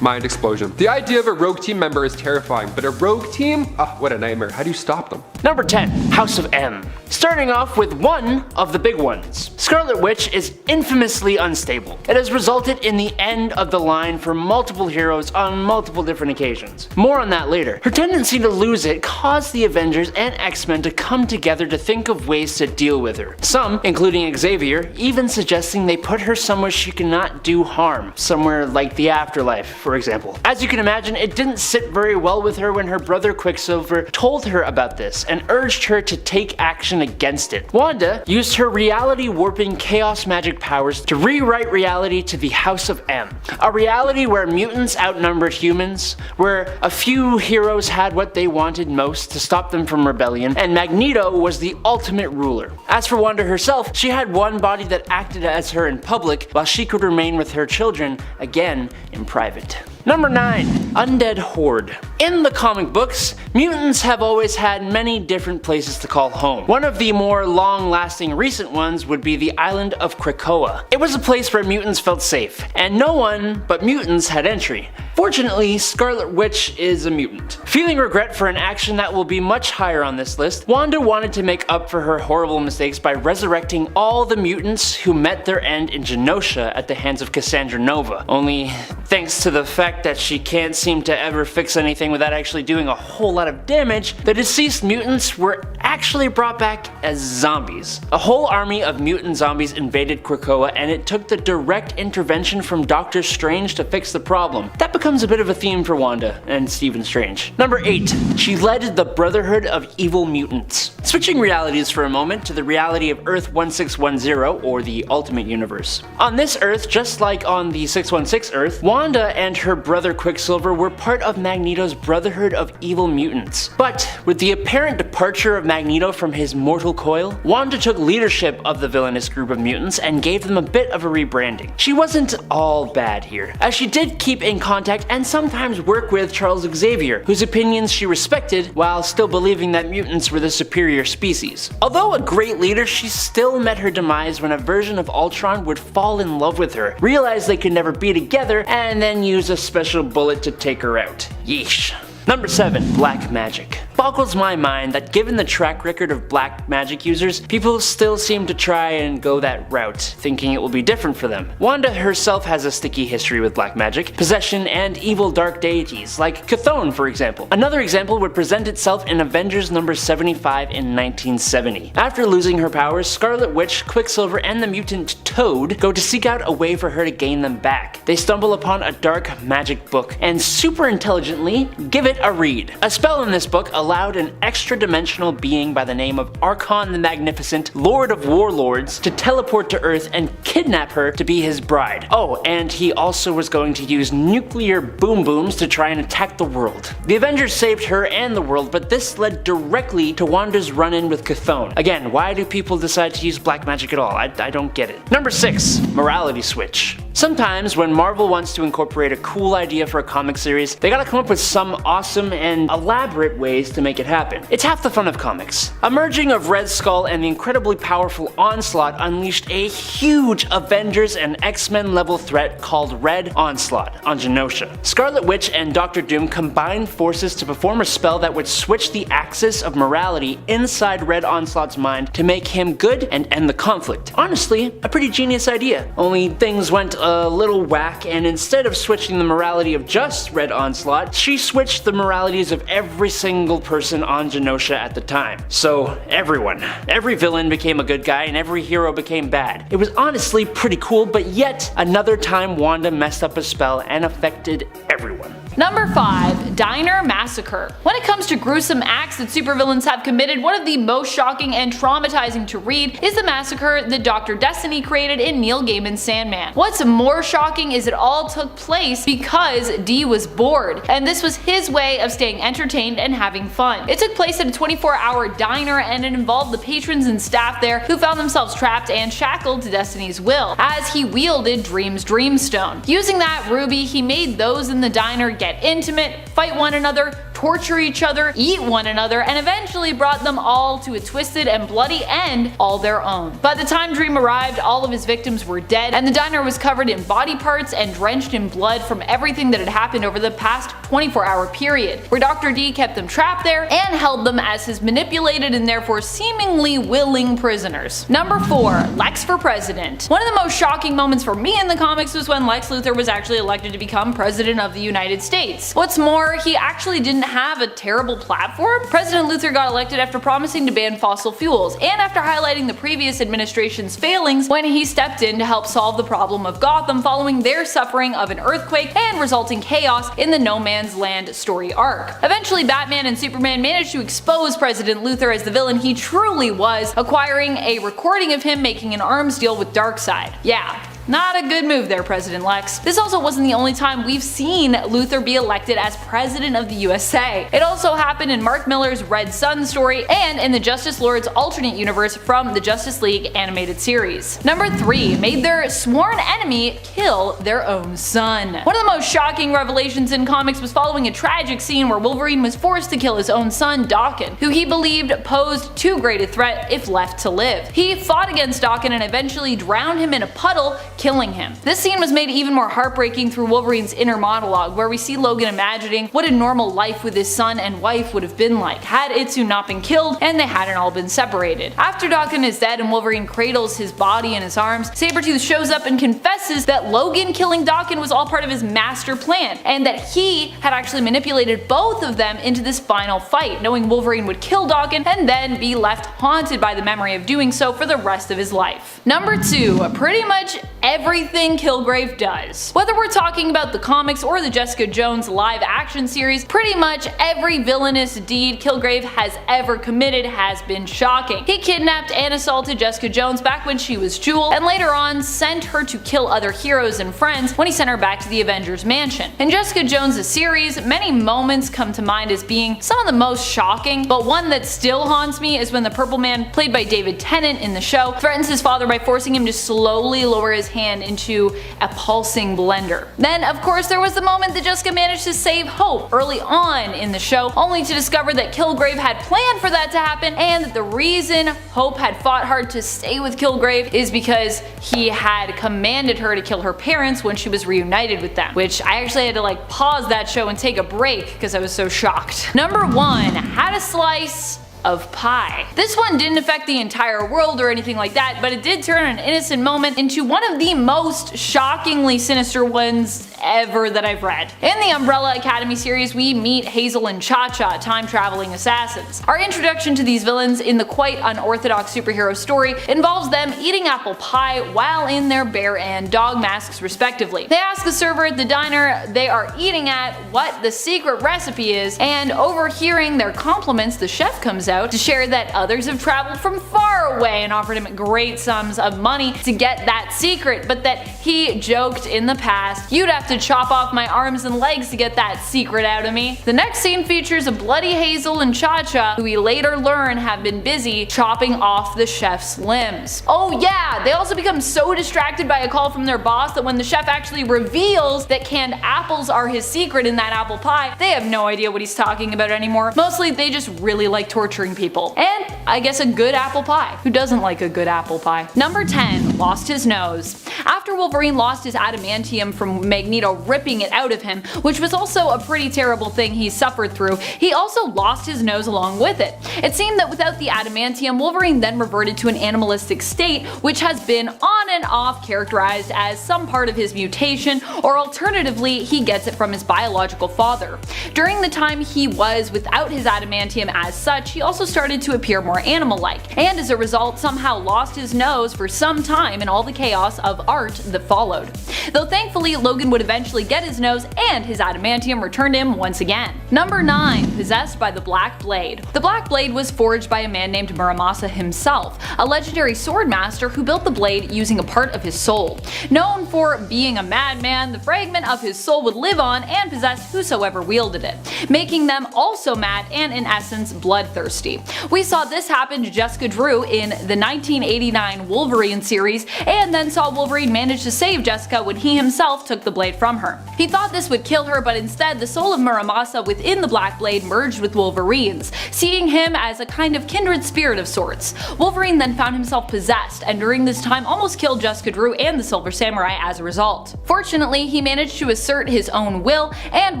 Mind explosion. The idea of a rogue team member is terrifying, but a rogue team? What a nightmare. How do you stop them? Number 10. House of M. Starting off with one of the big ones. Scarlet Witch is infamously unstable. It has resulted in the end of the line for multiple heroes on multiple different occasions. More on that later. Her tendency to lose it caused the Avengers and X-Men to come together to think of ways to deal with her. Some, including Xavier, even suggesting they put her somewhere she cannot do harm. Somewhere like the afterlife, for example. As you can imagine, it didn't sit very well with her when her brother Quicksilver told her about this and urged her to take action against it. Wanda used her reality warping chaos magic powers to rewrite reality to the House of M. A reality where mutants outnumbered humans, where a few heroes had what they wanted most to stop them from rebellion, and Magneto was the ultimate ruler. As for Wanda herself, she had one body that acted as her in public, while she could remain with her children, again in private. Number 9. Undead Horde. In the comic books, mutants have always had many different places to call home. One of the more long-lasting recent ones would be the island of Krakowa. It was a place where mutants felt safe, and no one but mutants had entry. Fortunately, Scarlet Witch is a mutant. Feeling regret for an action that will be much higher on this list, Wanda wanted to make up for her horrible mistakes by resurrecting all the mutants who met their end in Genosha at the hands of Cassandra Nova. Only, thanks to the fact that she can't seem to ever fix anything without actually doing a whole lot of damage, the deceased mutants were actually brought back as zombies. A whole army of mutant zombies invaded Krakowa, and it took the direct intervention from Doctor Strange to fix the problem. That becomes a bit of a theme for Wanda and Stephen Strange. Number 8. She led the Brotherhood of Evil Mutants. Switching realities for a moment to the reality of Earth 1610, or the Ultimate Universe. On this Earth, just like on the 616 Earth, Wanda and her brother Quicksilver were part of Magneto's Brotherhood of Evil Mutants. But with the apparent departure of Magneto from his mortal coil, Wanda took leadership of the villainous group of mutants and gave them a bit of a rebranding. She wasn't all bad here, as she did keep in contact and sometimes work with Charles Xavier, whose opinions she respected while still believing that mutants were the superior species. Although a great leader, she still met her demise when a version of Ultron would fall in love with her, realize they could never be together, and then use a special bullet to take her out. Yeesh. Number 7. Black Magic. Boggles my mind that given the track record of black magic users, people still seem to try and go that route, thinking it will be different for them. Wanda herself has a sticky history with black magic, possession, and evil dark deities, like Chthon for example. Another example would present itself in Avengers number 75 in 1970. After losing her powers, Scarlet Witch, Quicksilver, and the mutant Toad go to seek out a way for her to gain them back. They stumble upon a dark magic book, and super intelligently give it a read. A spell in this book allowed an extra-dimensional being by the name of Archon the Magnificent, Lord of Warlords, to teleport to Earth and kidnap her to be his bride. Oh, and he also was going to use nuclear boom booms to try and attack the world. The Avengers saved her and the world, but this led directly to Wanda's run-in with Chthon. Again, why do people decide to use black magic at all? I don't get it. Number 6. Morality switch. Sometimes when Marvel wants to incorporate a cool idea for a comic series, they gotta come up with some awesome and elaborate ways to make it happen. It's half the fun of comics. A merging of Red Skull and the incredibly powerful Onslaught unleashed a huge Avengers and X-Men level threat called Red Onslaught on Genosha. Scarlet Witch and Doctor Doom combined forces to perform a spell that would switch the axis of morality inside Red Onslaught's mind to make him good and end the conflict. Honestly, a pretty genius idea. Only things went a little whack, and instead of switching the morality of just Red Onslaught, she switched the moralities of every single person on Genosha at the time. So everyone. Every villain became a good guy and every hero became bad. It was honestly pretty cool, but yet another time Wanda messed up a spell and affected everyone. Number 5. Diner Massacre. When it comes to gruesome acts that supervillains have committed, one of the most shocking and traumatizing to read is the massacre that Dr. Destiny created in Neil Gaiman's Sandman. What's more shocking is it all took place because Dee was bored, and this was his way of staying entertained and having fun. It took place at a 24-hour diner, and it involved the patrons and staff there who found themselves trapped and shackled to Destiny's will as he wielded Dream's Dreamstone. Using that ruby, he made those in the diner get intimate, fight one another, torture each other, eat one another, and eventually brought them all to a twisted and bloody end all their own. By the time Dream arrived, all of his victims were dead, and the diner was covered in body parts and drenched in blood from everything that had happened over the past 24-hour period, where Dr. D kept them trapped there and held them as his manipulated and therefore seemingly willing prisoners. Number 4. Lex for president. One of the most shocking moments for me in the comics was when Lex Luthor was actually elected to become president of the United States. What's more, he actually didn't have a terrible platform. President Luthor got elected after promising to ban fossil fuels, and after highlighting the previous administration's failings when he stepped in to help solve the problem of Gotham following their suffering of an earthquake and resulting chaos in the No Man's Land story arc. Eventually, Batman and Superman managed to expose President Luthor as the villain he truly was, acquiring a recording of him making an arms deal with Darkseid. Yeah. Not a good move there, President Lex. This also wasn't the only time we've seen Luthor be elected as President of the USA. It also happened in Mark Millar's Red Sun story and in the Justice Lord's alternate universe from the Justice League animated series. Number 3. Made their sworn enemy kill their own son. One of the most shocking revelations in comics was following a tragic scene where Wolverine was forced to kill his own son, Daken, who he believed posed too great a threat if left to live. He fought against Daken and eventually drowned him in a puddle, killing him. This scene was made even more heartbreaking through Wolverine's inner monologue, where we see Logan imagining what a normal life with his son and wife would have been like had Itsu not been killed and they hadn't all been separated. After Daken is dead and Wolverine cradles his body in his arms, Sabretooth shows up and confesses that Logan killing Daken was all part of his master plan, and that he had actually manipulated both of them into this final fight, knowing Wolverine would kill Daken and then be left haunted by the memory of doing so for the rest of his life. Number 2. Pretty much everything Kilgrave does. Whether we're talking about the comics or the Jessica Jones live action series, pretty much every villainous deed Kilgrave has ever committed has been shocking. He kidnapped and assaulted Jessica Jones back when she was Jewel, and later on sent her to kill other heroes and friends when he sent her back to the Avengers mansion. In Jessica Jones' series, many moments come to mind as being some of the most shocking, but one that still haunts me is when the Purple Man, played by David Tennant in the show, threatens his father by forcing him to slowly lower his hand into a pulsing blender. Then, of course, there was the moment that Jessica managed to save Hope early on in the show, only to discover that Kilgrave had planned for that to happen, and that the reason Hope had fought hard to stay with Kilgrave is because he had commanded her to kill her parents when she was reunited with them, which I actually had to pause that show and take a break because I was so shocked. Number 1. Had a slice of pie. This one didn't affect the entire world or anything like that, but it did turn an innocent moment into one of the most shockingly sinister ones ever that I've read. In the Umbrella Academy series, we meet Hazel and Cha-Cha, time-traveling assassins. Our introduction to these villains in the quite unorthodox superhero story involves them eating apple pie while in their bear and dog masks respectively. They ask the server at the diner they are eating at what the secret recipe is, and overhearing their compliments, the chef comes out to share that others have traveled from far away and offered him great sums of money to get that secret, but that he joked in the past, "You'd have to chop off my arms and legs to get that secret out of me." The next scene features a bloody Hazel and Cha-Cha, who we later learn have been busy chopping off the chef's limbs. Oh yeah, they also become so distracted by a call from their boss that when the chef actually reveals that canned apples are his secret in that apple pie, they have no idea what he's talking about anymore. Mostly they just really like torturing people. And I guess a good apple pie. Who doesn't like a good apple pie? Number 10. Lost his nose. After Wolverine lost his adamantium from Magneto ripping it out of him, which was also a pretty terrible thing he suffered through, he also lost his nose along with it. It seemed that without the adamantium, Wolverine then reverted to an animalistic state, which has been on and off characterized as some part of his mutation, or alternatively he gets it from his biological father. During the time he was without his adamantium as such, he also started to appear more animal-like, and as a result somehow lost his nose for some time in all the chaos of art that followed. Though thankfully Logan would eventually get his nose and his adamantium returned him once again. Number 9. Possessed by the Black Blade. The Black Blade was forged by a man named Muramasa himself, a legendary sword master who built the blade using a part of his soul. Known for being a madman, the fragment of his soul would live on and possess whosoever wielded it, making them also mad and in essence bloodthirsty. We saw this happen to Jessica Drew in the 1989 Wolverine series memories, and then saw Wolverine manage to save Jessica when he himself took the blade from her. He thought this would kill her, but instead the soul of Muramasa within the Black Blade merged with Wolverine's, seeing him as a kind of kindred spirit of sorts. Wolverine then found himself possessed, and during this time almost killed Jessica Drew and the Silver Samurai as a result. Fortunately, he managed to assert his own will and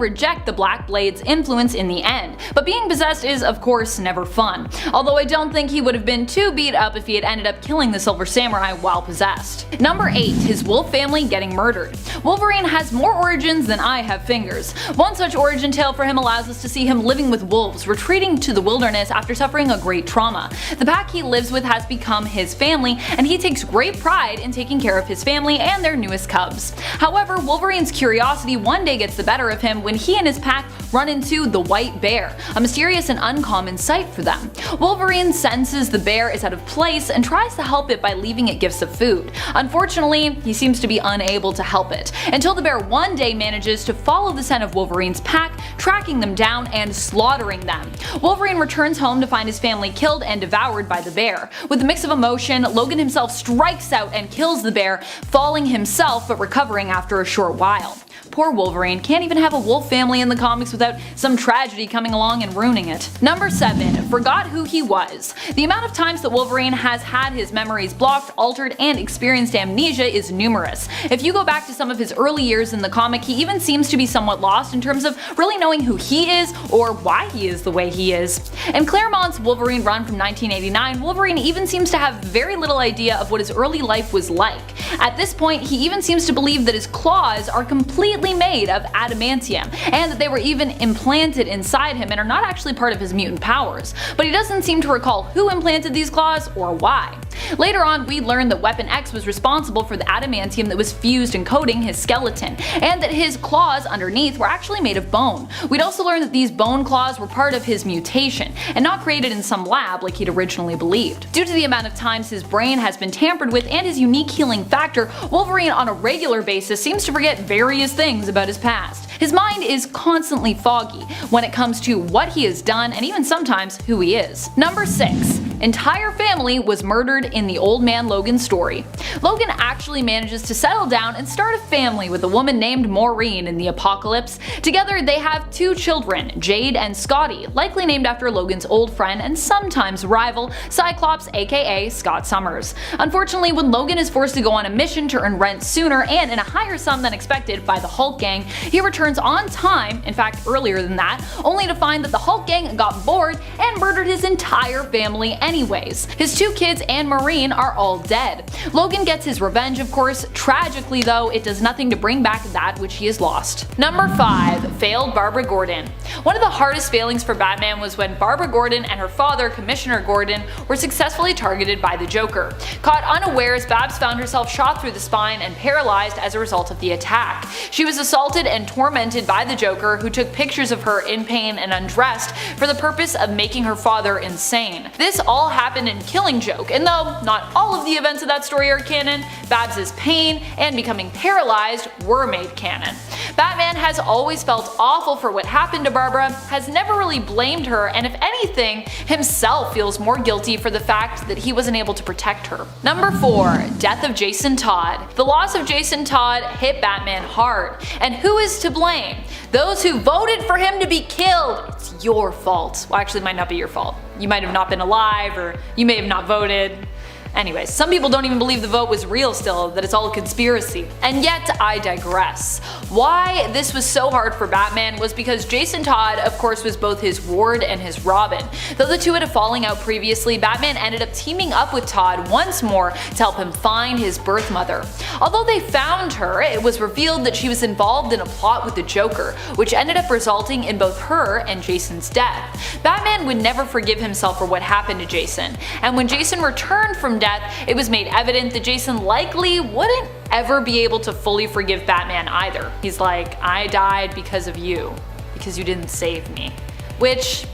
reject the Black Blade's influence in the end, but being possessed is of course never fun, although I don't think he would have been too beat up if he had ended up killing the Silver Samurai while possessed. Number 8. His wolf family getting murdered. Wolverine has more origins than I have fingers. One such origin tale for him allows us to see him living with wolves, retreating to the wilderness after suffering a great trauma. The pack he lives with has become his family, and he takes great pride in taking care of his family and their newest cubs. However, Wolverine's curiosity one day gets the better of him when he and his pack run into the White Bear, a mysterious and uncommon sight for them. Wolverine senses the bear is out of place and tries to help it by leaving it gifts of food. Unfortunately, he seems to be unable to help it, until the bear one day manages to follow the scent of Wolverine's pack, tracking them down and slaughtering them. Wolverine returns home to find his family killed and devoured by the bear. With a mix of emotion, Logan himself strikes out and kills the bear, falling himself but recovering after a short while. Poor Wolverine can't even have a wolf family in the comics without some tragedy coming along and ruining it. Number 7. Forgot who he was. The amount of times that Wolverine has had his memories blocked, altered, and experienced amnesia is numerous. If you go back to some of his early years in the comic, he even seems to be somewhat lost in terms of really knowing who he is or why he is the way he is. In Claremont's Wolverine run from 1989, Wolverine even seems to have very little idea of what his early life was like. At this point, he even seems to believe that his claws are completely made of adamantium, and that they were even implanted inside him and are not actually part of his mutant powers, but he doesn't seem to recall who implanted these claws or why. Later on, we learn that Weapon X was responsible for the adamantium that was fused and coating his skeleton, and that his claws underneath were actually made of bone. We'd also learn that these bone claws were part of his mutation, and not created in some lab like he'd originally believed. Due to the amount of times his brain has been tampered with and his unique healing factor, Wolverine on a regular basis seems to forget various things about his past. His mind is constantly foggy when it comes to what he has done and even sometimes who he is. Number 6. Entire family was murdered in the Old Man Logan story. Logan actually manages to settle down and start a family with a woman named Maureen in the Apocalypse. Together they have 2 children, Jade and Scotty, likely named after Logan's old friend and sometimes rival, Cyclops aka Scott Summers. Unfortunately, when Logan is forced to go on a mission to earn rent sooner and in a higher sum than expected by the Hulk gang, he returns on time, in fact earlier than that, only to find that the Hulk gang got bored and murdered his entire family anyways. His 2 kids and Maureen are all dead. Logan gets his revenge, of course. Tragically though, it does nothing to bring back that which he has lost. Number 5. Failed Barbara Gordon. One of the hardest failings for Batman was when Barbara Gordon and her father, Commissioner Gordon, were successfully targeted by the Joker. Caught unawares, Babs found herself shot through the spine and paralyzed as a result of the attack. She was assaulted and tormented by the Joker, who took pictures of her in pain and undressed for the purpose of making her father insane. This all happened in Killing Joke, and though not all of the events of that story are canon, Babs' pain and becoming paralyzed were made canon. Batman has always felt awful for what happened to Barbara, has never really blamed her, and if anything, himself feels more guilty for the fact that he wasn't able to protect her. Number 4. Death of Jason Todd. The loss of Jason Todd hit Batman hard, and who is to blame? Those who voted for him to be killed. It's your fault. Well, actually, it might not be your fault. You might have not been alive, or you may have not voted. Anyways, some people don't even believe the vote was real still, that it's all a conspiracy. And yet, I digress. Why this was so hard for Batman was because Jason Todd, of course, was both his ward and his Robin. Though the two had a falling out previously, Batman ended up teaming up with Todd once more to help him find his birth mother. Although they found her, it was revealed that she was involved in a plot with the Joker, which ended up resulting in both her and Jason's death. Batman would never forgive himself for what happened to Jason, and when Jason returned from death, it was made evident that Jason likely wouldn't ever be able to fully forgive Batman either. He's like, I died because of you, because you didn't save me. Which,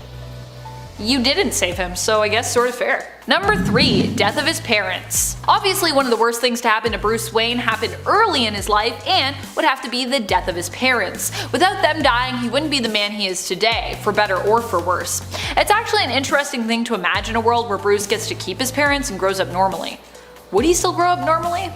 you didn't save him, so I guess sort of fair. Number 3. Death of his parents. Obviously one of the worst things to happen to Bruce Wayne happened early in his life and would have to be the death of his parents. Without them dying, he wouldn't be the man he is today, for better or for worse. It's actually an interesting thing to imagine a world where Bruce gets to keep his parents and grows up normally. Would he still grow up normally?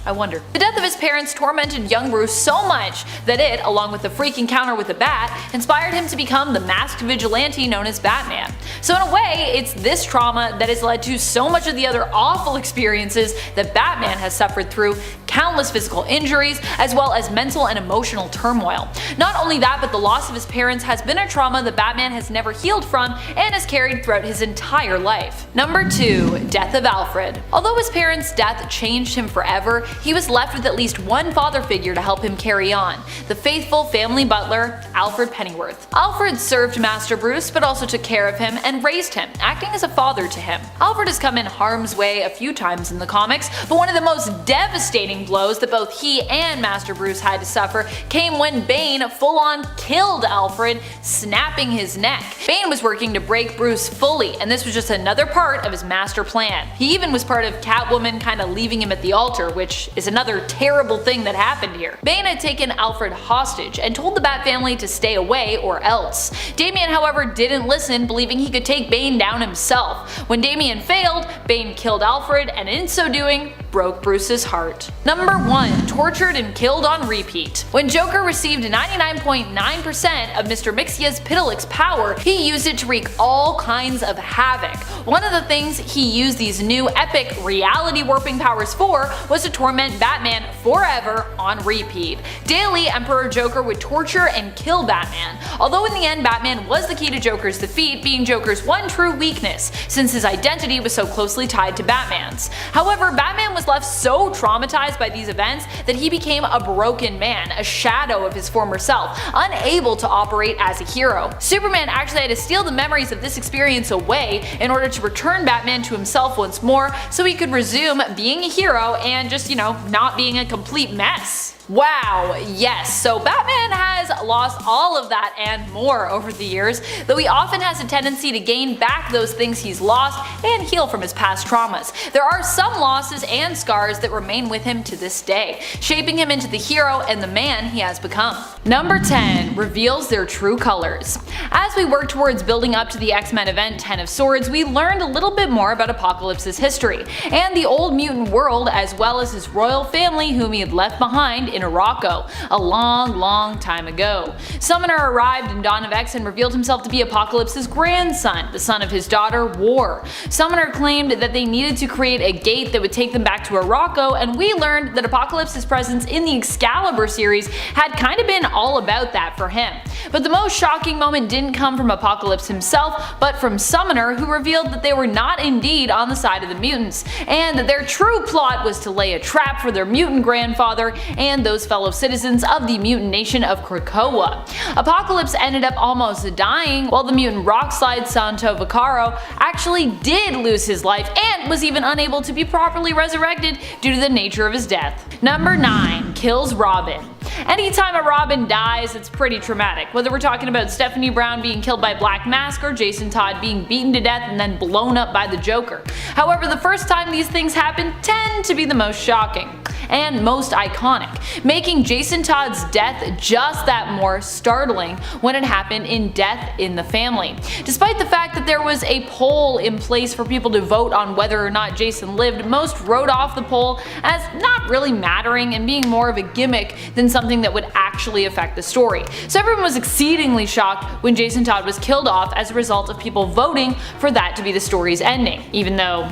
I wonder. The death of his parents tormented young Bruce so much that it, along with the freak encounter with the bat, inspired him to become the masked vigilante known as Batman. So in a way, it's this trauma that has led to so much of the other awful experiences that Batman has suffered through, countless physical injuries, as well as mental and emotional turmoil. Not only that, but the loss of his parents has been a trauma that Batman has never healed from and has carried throughout his entire life. Number 2. Death of Alfred. Although his parents' death changed him forever, he was left with at least one father figure to help him carry on, the faithful family butler, Alfred Pennyworth. Alfred served Master Bruce, but also took care of him and raised him, acting as a father to him. Alfred has come in harm's way a few times in the comics, but one of the most devastating blows that both he and Master Bruce had to suffer came when Bane full-on killed Alfred, snapping his neck. Bane was working to break Bruce fully, and this was just another part of his master plan. He even was part of Catwoman kinda leaving him at the altar, which is another terrible thing that happened here. Bane had taken Alfred hostage and told the Bat family to stay away or else. Damian, however, didn't listen, believing he could take Bane down himself. When Damian failed, Bane killed Alfred, and in so doing, broke Bruce's heart. Number 1. Tortured and killed on repeat. When Joker received 99.9% of Mr. Mixia's Pitilix power, he used it to wreak all kinds of havoc. One of the things he used these new epic reality warping powers for was to torment Batman forever on repeat. Daily, Emperor Joker would torture and kill Batman, although in the end Batman was the key to Joker's defeat, being Joker's one true weakness, since his identity was so closely tied to Batman's. However, Batman was left so traumatized by these events that he became a broken man, a shadow of his former self, unable to operate as a hero. Superman actually had to steal the memories of this experience away in order to return Batman to himself once more so he could resume being a hero and just, not being a complete mess. Wow, yes, so Batman has lost all of that and more over the years, though he often has a tendency to gain back those things he's lost and heal from his past traumas. There are some losses and scars that remain with him to this day, shaping him into the hero and the man he has become. Number 10. Reveals their true colors. As we work towards building up to the X-Men event 10 of Swords, we learned a little bit more about Apocalypse's history, and the old mutant world, as well as his royal family whom he had left behind in Morocco, a long time ago. Summoner arrived in Dawn of X and revealed himself to be Apocalypse's grandson, the son of his daughter, War. Summoner claimed that they needed to create a gate that would take them back to Morocco, and we learned that Apocalypse's presence in the Excalibur series had kind of been all about that for him. But the most shocking moment didn't come from Apocalypse himself, but from Summoner, who revealed that they were not indeed on the side of the mutants, and that their true plot was to lay a trap for their mutant grandfather and those fellow citizens of the mutant nation of Krakowa. Apocalypse ended up almost dying, while the mutant rockslide Santo Vaccaro actually did lose his life and was even unable to be properly resurrected due to the nature of his death. Number 9. Kills Robin. Anytime a Robin dies, it's pretty traumatic, whether we're talking about Stephanie Brown being killed by Black Mask or Jason Todd being beaten to death and then blown up by the Joker. However, the first time these things happen tend to be the most shocking and most iconic, making Jason Todd's death just that more startling when it happened in Death in the Family. Despite the fact that there was a poll in place for people to vote on whether or not Jason lived, most wrote off the poll as not really mattering and being more of a gimmick than something that would actually affect the story. So everyone was exceedingly shocked when Jason Todd was killed off as a result of people voting for that to be the story's ending, even though,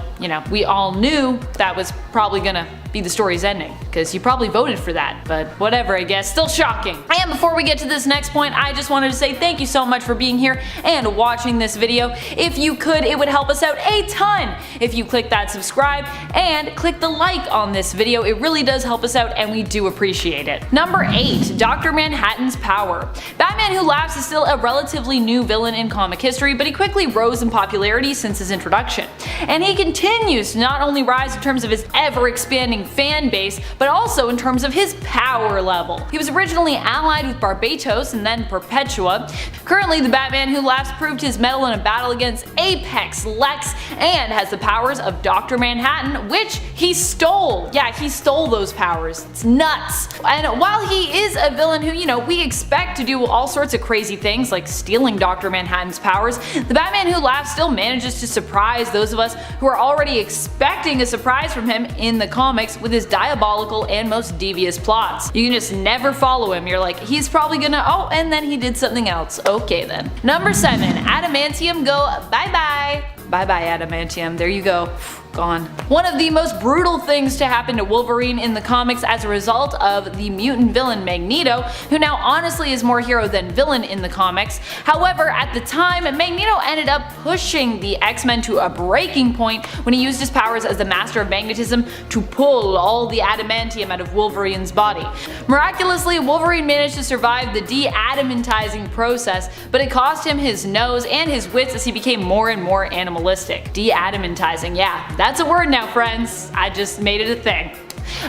we all knew that was probably gonna be the story's ending, because you probably voted for that, but whatever, I guess. Still shocking. And before we get to this next point, I just wanted to say thank you so much for being here and watching this video. If you could, it would help us out a ton if you click that subscribe and click the like on this video. It really does help us out and we do appreciate it. Number 8. Dr. Manhattan's power. Batman Who Laughs is still a relatively new villain in comic history, but he quickly rose in popularity since his introduction. And he continues to not only rise in terms of his ever-expanding fan base, but also in terms of his power level. He was originally allied with Barbatos and then Perpetua. Currently, the Batman Who Laughs proved his mettle in a battle against Apex, Lex, and has the powers of Dr. Manhattan, which he stole. Yeah, he stole those powers. It's nuts. And while he is a villain who, we expect to do all sorts of crazy things like stealing Dr. Manhattan's powers, the Batman Who Laughs still manages to surprise those of us us who are already expecting a surprise from him in the comics with his diabolical and most devious plots. You can just never follow him. You're like, he's probably gonna, oh, and then he did something else. Okay then. Number 7, Adamantium go bye-bye. Bye-bye, Adamantium. There you go. Gone. One of the most brutal things to happen to Wolverine in the comics as a result of the mutant villain Magneto, who now honestly is more hero than villain in the comics. However, at the time, Magneto ended up pushing the X-Men to a breaking point when he used his powers as the Master of Magnetism to pull all the adamantium out of Wolverine's body. Miraculously, Wolverine managed to survive the de-adamantizing process, but it cost him his nose and his wits as he became more and more animalistic. De-adamantizing, yeah. That's a word now, friends. I just made it a thing.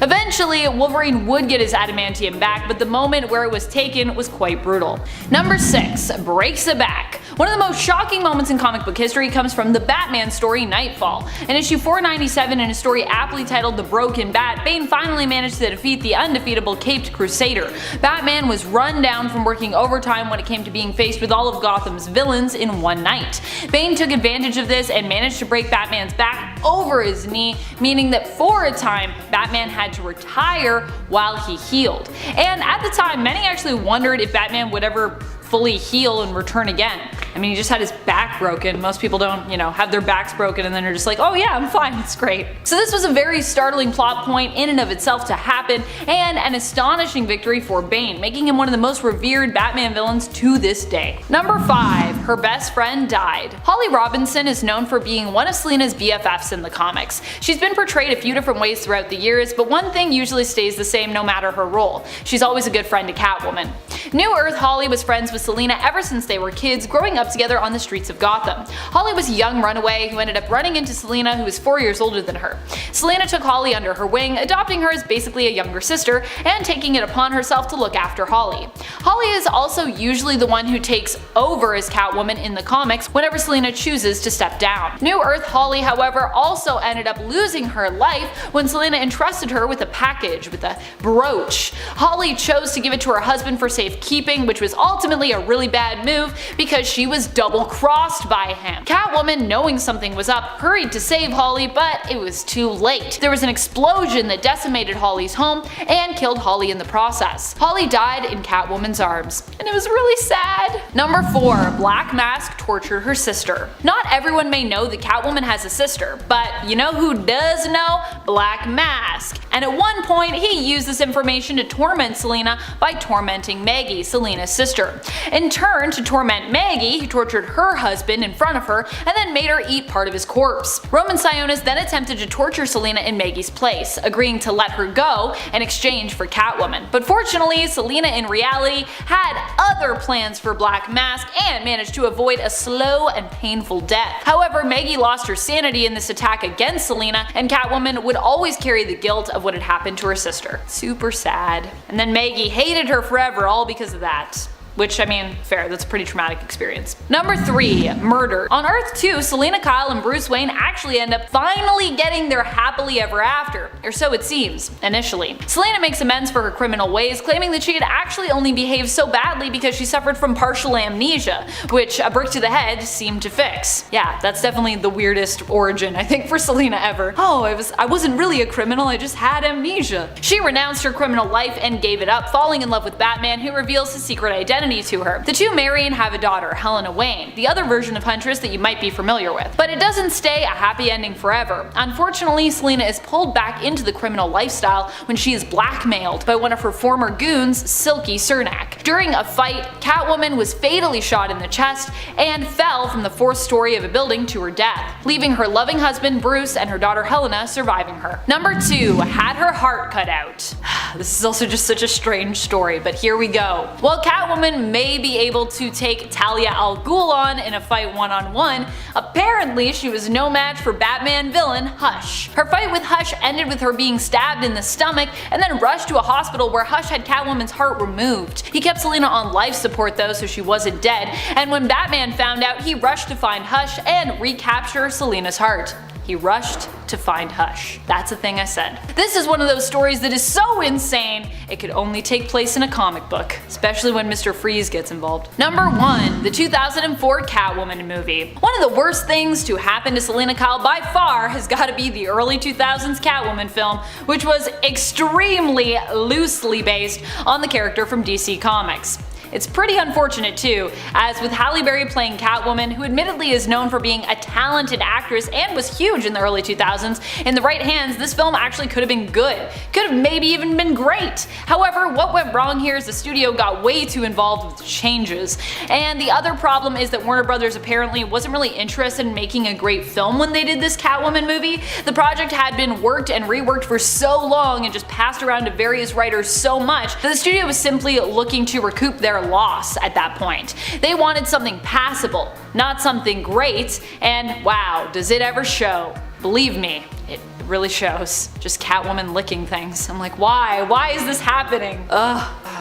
Eventually, Wolverine would get his adamantium back, but the moment where it was taken was quite brutal. Number 6, breaks a back. One of the most shocking moments in comic book history comes from the Batman story Nightfall. In issue 497, in a story aptly titled The Broken Bat, Bane finally managed to defeat the undefeatable Caped Crusader. Batman was run down from working overtime when it came to being faced with all of Gotham's villains in one night. Bane took advantage of this and managed to break Batman's back over his knee, meaning that for a time, Batman had to retire while he healed. And at the time, many actually wondered if Batman would ever fully heal and return again. I mean, he just had his back broken. Most people don't, have their backs broken and then are just like, oh yeah, I'm fine, it's great. So this was a very startling plot point in and of itself to happen, and an astonishing victory for Bane, making him one of the most revered Batman villains to this day. Number 5, her best friend died. Holly Robinson is known for being one of Selena's BFFs in the comics. She's been portrayed a few different ways throughout the years, but one thing usually stays the same no matter her role. She's always a good friend to Catwoman. New Earth Holly was friends with Selena ever since they were kids, growing up together on the streets of Gotham. Holly was a young runaway who ended up running into Selena, who was 4 years older than her. Selena took Holly under her wing, adopting her as basically a younger sister, and taking it upon herself to look after Holly. Holly is also usually the one who takes over as Catwoman in the comics whenever Selena chooses to step down. New Earth Holly, however, also ended up losing her life when Selena entrusted her with a package, with a brooch. Holly chose to give it to her husband for safekeeping, which was ultimately a really bad move because she was double-crossed by him. Catwoman, knowing something was up, hurried to save Holly, but it was too late. There was an explosion that decimated Holly's home and killed Holly in the process. Holly died in Catwoman's arms, and it was really sad. Number 4, Black Mask tortured her sister. Not everyone may know that Catwoman has a sister, but you know who does know? Black Mask. And at one point, he used this information to torment Selena by tormenting Maggie, Selena's sister. In turn, to torment Maggie, he tortured her husband in front of her and then made her eat part of his corpse. Roman Sionis then attempted to torture Selena in Maggie's place, agreeing to let her go in exchange for Catwoman. But fortunately, Selena in reality had other plans for Black Mask and managed to avoid a slow and painful death. However, Maggie lost her sanity in this attack against Selena, and Catwoman would always carry the guilt of what had happened to her sister. Super sad. And then Maggie hated her forever, all because of that. Which, I mean, fair, that's a pretty traumatic experience. Number 3, murder. On Earth 2, Selena Kyle and Bruce Wayne actually end up finally getting their happily ever after, or so it seems, initially. Selena makes amends for her criminal ways, claiming that she had actually only behaved so badly because she suffered from partial amnesia, which a brick to the head seemed to fix. Yeah, that's definitely the weirdest origin, I think, for Selena ever. Oh, I wasn't really a criminal, I just had amnesia. She renounced her criminal life and gave it up, falling in love with Batman, who reveals his secret identity to her. The two marry and have a daughter, Helena Wayne, the other version of Huntress that you might be familiar with. But it doesn't stay a happy ending forever. Unfortunately, Selena is pulled back into the criminal lifestyle when she is blackmailed by one of her former goons, Silky Cernak. During a fight, Catwoman was fatally shot in the chest and fell from the 4th story of a building to her death, leaving her loving husband Bruce and her daughter Helena surviving her. Number 2, had her heart cut out. This is also just such a strange story, but here we go. While Catwoman may be able to take Talia al Ghul on in a fight one-on-one, apparently she was no match for Batman villain Hush. Her fight with Hush ended with her being stabbed in the stomach and then rushed to a hospital where Hush had Catwoman's heart removed. He kept Selena on life support though, so she wasn't dead, and when Batman found out, he rushed to find Hush and recapture Selena's heart. He rushed to find Hush. That's a thing I said. This is one of those stories that is so insane, it could only take place in a comic book, especially when Mr. Freeze gets involved. Number 1. The 2004 Catwoman movie. One of the worst things to happen to Selena Kyle by far has got to be the early 2000s Catwoman film, which was extremely loosely based on the character from DC Comics. It's pretty unfortunate too, as with Halle Berry playing Catwoman, who admittedly is known for being a talented actress and was huge in the early 2000s, in the right hands this film actually could have been good. Could have maybe even been great. However, what went wrong here is the studio got way too involved with the changes. And the other problem is that Warner Brothers apparently wasn't really interested in making a great film when they did this Catwoman movie. The project had been worked and reworked for so long and just passed around to various writers so much that the studio was simply looking to recoup their loss at that point. They wanted something passable, not something great, and wow, does it ever show. Believe me, it really shows. Just Catwoman licking things. I'm like, why? Why is this happening?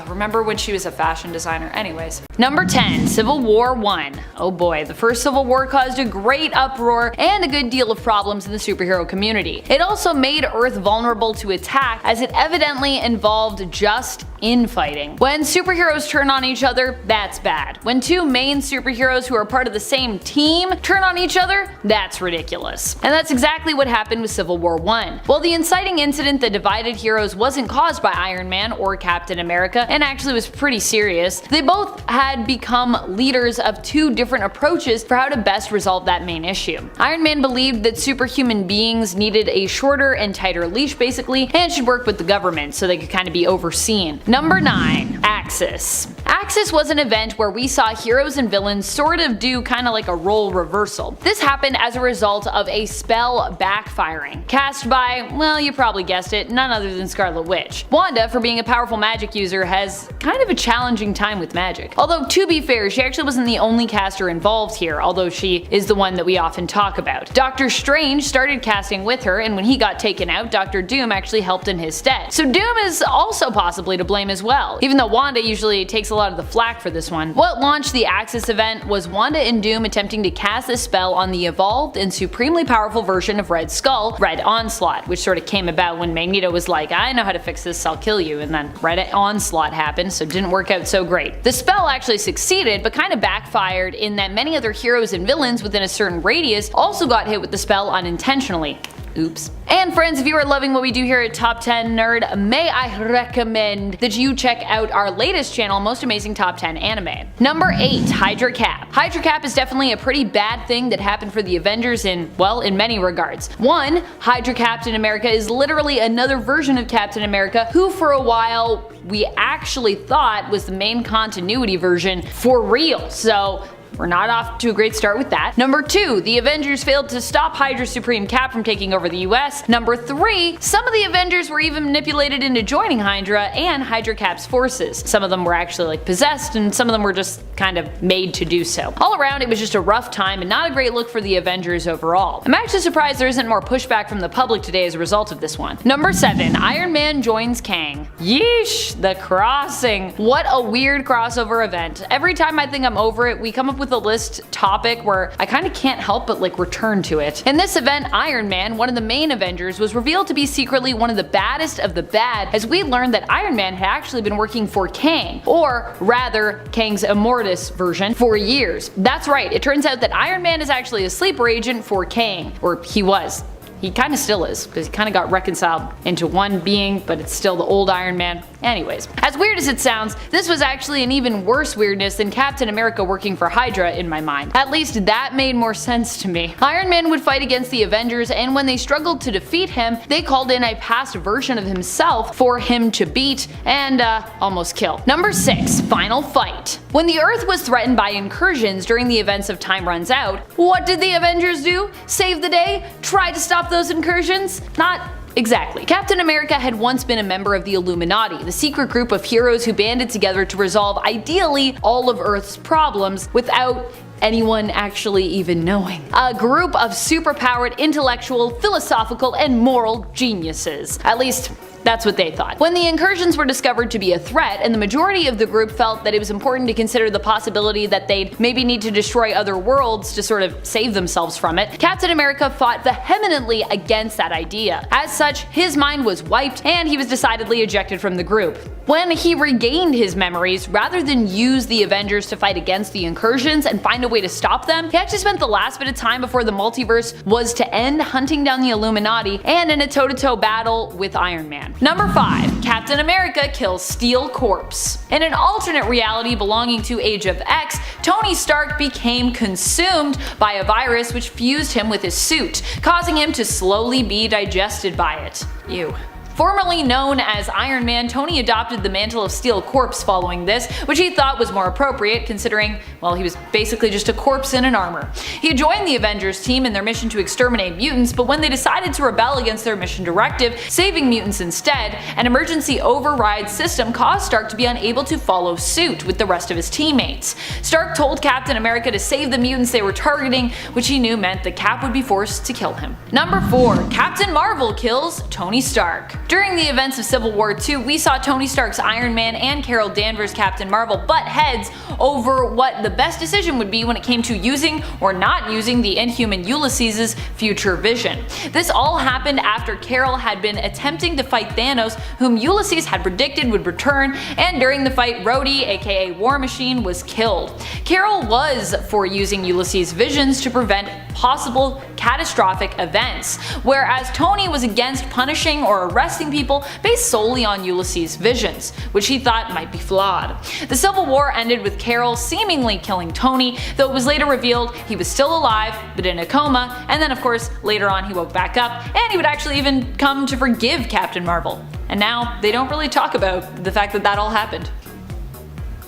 Remember when she was a fashion designer? Anyways. Number 10. Civil War I. Oh boy, the first Civil War caused a great uproar and a good deal of problems in the superhero community. It also made Earth vulnerable to attack, as it evidently involved just infighting. When superheroes turn on each other, that's bad. When two main superheroes who are part of the same team turn on each other, that's ridiculous. And that's exactly what happened with Civil War I. Well, the inciting incident that divided heroes wasn't caused by Iron Man or Captain America, and actually was pretty serious. They both had become leaders of two different approaches for how to best resolve that main issue. Iron Man believed that superhuman beings needed a shorter and tighter leash basically, and should work with the government so they could kind of be overseen. Number 9. Axis. Axis was an event where we saw heroes and villains sort of do kind of like a role reversal. This happened as a result of a spell backfiring, cast by, well, you probably guessed it, none other than Scarlet Witch. Wanda, for being a powerful magic user, has kind of a challenging time with magic. Although, to be fair, she actually wasn't the only caster involved here, although she is the one that we often talk about. Doctor Strange started casting with her, and when he got taken out, Doctor Doom actually helped in his stead. So Doom is also possibly to blame as well, even though Wanda usually takes a lot of the flack for this one. What launched the Axis event was Wanda and Doom attempting to cast this spell on the evolved and supremely powerful version of Red Skull, Red Onslaught, which sort of came about when Magneto was like, I know how to fix this, I'll kill you, and then Red Onslaught happened, so it didn't work out so great. The spell actually succeeded, but kind of backfired in that many other heroes and villains within a certain radius also got hit with the spell unintentionally. Oops. And friends, if you are loving what we do here at Top 10 Nerd, may I recommend that you check out our latest channel, Most Amazing Top 10 Anime. Number 8. Hydra Cap. Hydra Cap is definitely a pretty bad thing that happened for the Avengers in, well, in many regards. One, Hydra Captain America is literally another version of Captain America who for a while we actually thought was the main continuity version for real. So we're not off to a great start with that. Number 2, the Avengers failed to stop Hydra's Supreme Cap from taking over the US. Number 3, some of the Avengers were even manipulated into joining Hydra and Hydra Cap's forces. Some of them were actually like possessed, and some of them were just kind of made to do so. All around, it was just a rough time and not a great look for the Avengers overall. I'm actually surprised there isn't more pushback from the public today as a result of this one. Number 7, Iron Man joins Kang. Yeesh, the crossing. What a weird crossover event. Every time I think I'm over it, we come up with a list topic where I kind of can't help but like return to it. In this event, Iron Man, one of the main Avengers, was revealed to be secretly one of the baddest of the bad, as we learned that Iron Man had actually been working for Kang, or rather Kang's Immortus version, for years. That's right, it turns out that Iron Man is actually a sleeper agent for Kang, or he was. He kind of still is, because he kind of got reconciled into one being, but it's still the old Iron Man. Anyways, as weird as it sounds, this was actually an even worse weirdness than Captain America working for Hydra in my mind. At least that made more sense to me. Iron Man would fight against the Avengers, and when they struggled to defeat him, they called in a past version of himself for him to beat and almost kill. Number 6, Final Fight. When the Earth was threatened by incursions during the events of Time Runs Out, what did the Avengers do? Save the day? Try to stop those incursions? Not exactly. Captain America had once been a member of the Illuminati, the secret group of heroes who banded together to resolve ideally all of Earth's problems without anyone actually even knowing. A group of superpowered intellectual, philosophical, and moral geniuses. At least That's what they thought. When the incursions were discovered to be a threat, and the majority of the group felt that it was important to consider the possibility that they'd maybe need to destroy other worlds to sort of save themselves from it, Captain America fought vehemently against that idea. As such, his mind was wiped and he was decidedly ejected from the group. When he regained his memories, rather than use the Avengers to fight against the incursions and find a way to stop them, he actually spent the last bit of time before the multiverse was to end hunting down the Illuminati and in a toe-to-toe battle with Iron Man. Number 5. Captain America kills Steel Corpse. In an alternate reality belonging to Age of X, Tony Stark became consumed by a virus which fused him with his suit, causing him to slowly be digested by it. Ew. Formerly known as Iron Man, Tony adopted the mantle of Steel Corpse following this, which he thought was more appropriate considering, well, he was basically just a corpse in an armor. He joined the Avengers team in their mission to exterminate mutants, but when they decided to rebel against their mission directive, saving mutants instead, an emergency override system caused Stark to be unable to follow suit with the rest of his teammates. Stark told Captain America to save the mutants they were targeting, which he knew meant that Cap would be forced to kill him. Number 4. Captain Marvel kills Tony Stark. During the events of Civil War II, we saw Tony Stark's Iron Man and Carol Danvers' Captain Marvel butt heads over what the best decision would be when it came to using or not using the Inhuman Ulysses' future vision. This all happened after Carol had been attempting to fight Thanos, whom Ulysses had predicted would return, and during the fight Rhodey, aka War Machine, was killed. Carol was for using Ulysses' visions to prevent possible catastrophic events, whereas Tony was against punishing or arresting people based solely on Ulysses' visions, which he thought might be flawed. The Civil War ended with Carol seemingly killing Tony, though it was later revealed he was still alive but in a coma, and then of course later on he woke back up and he would actually even come to forgive Captain Marvel. And now they don't really talk about the fact that that all happened.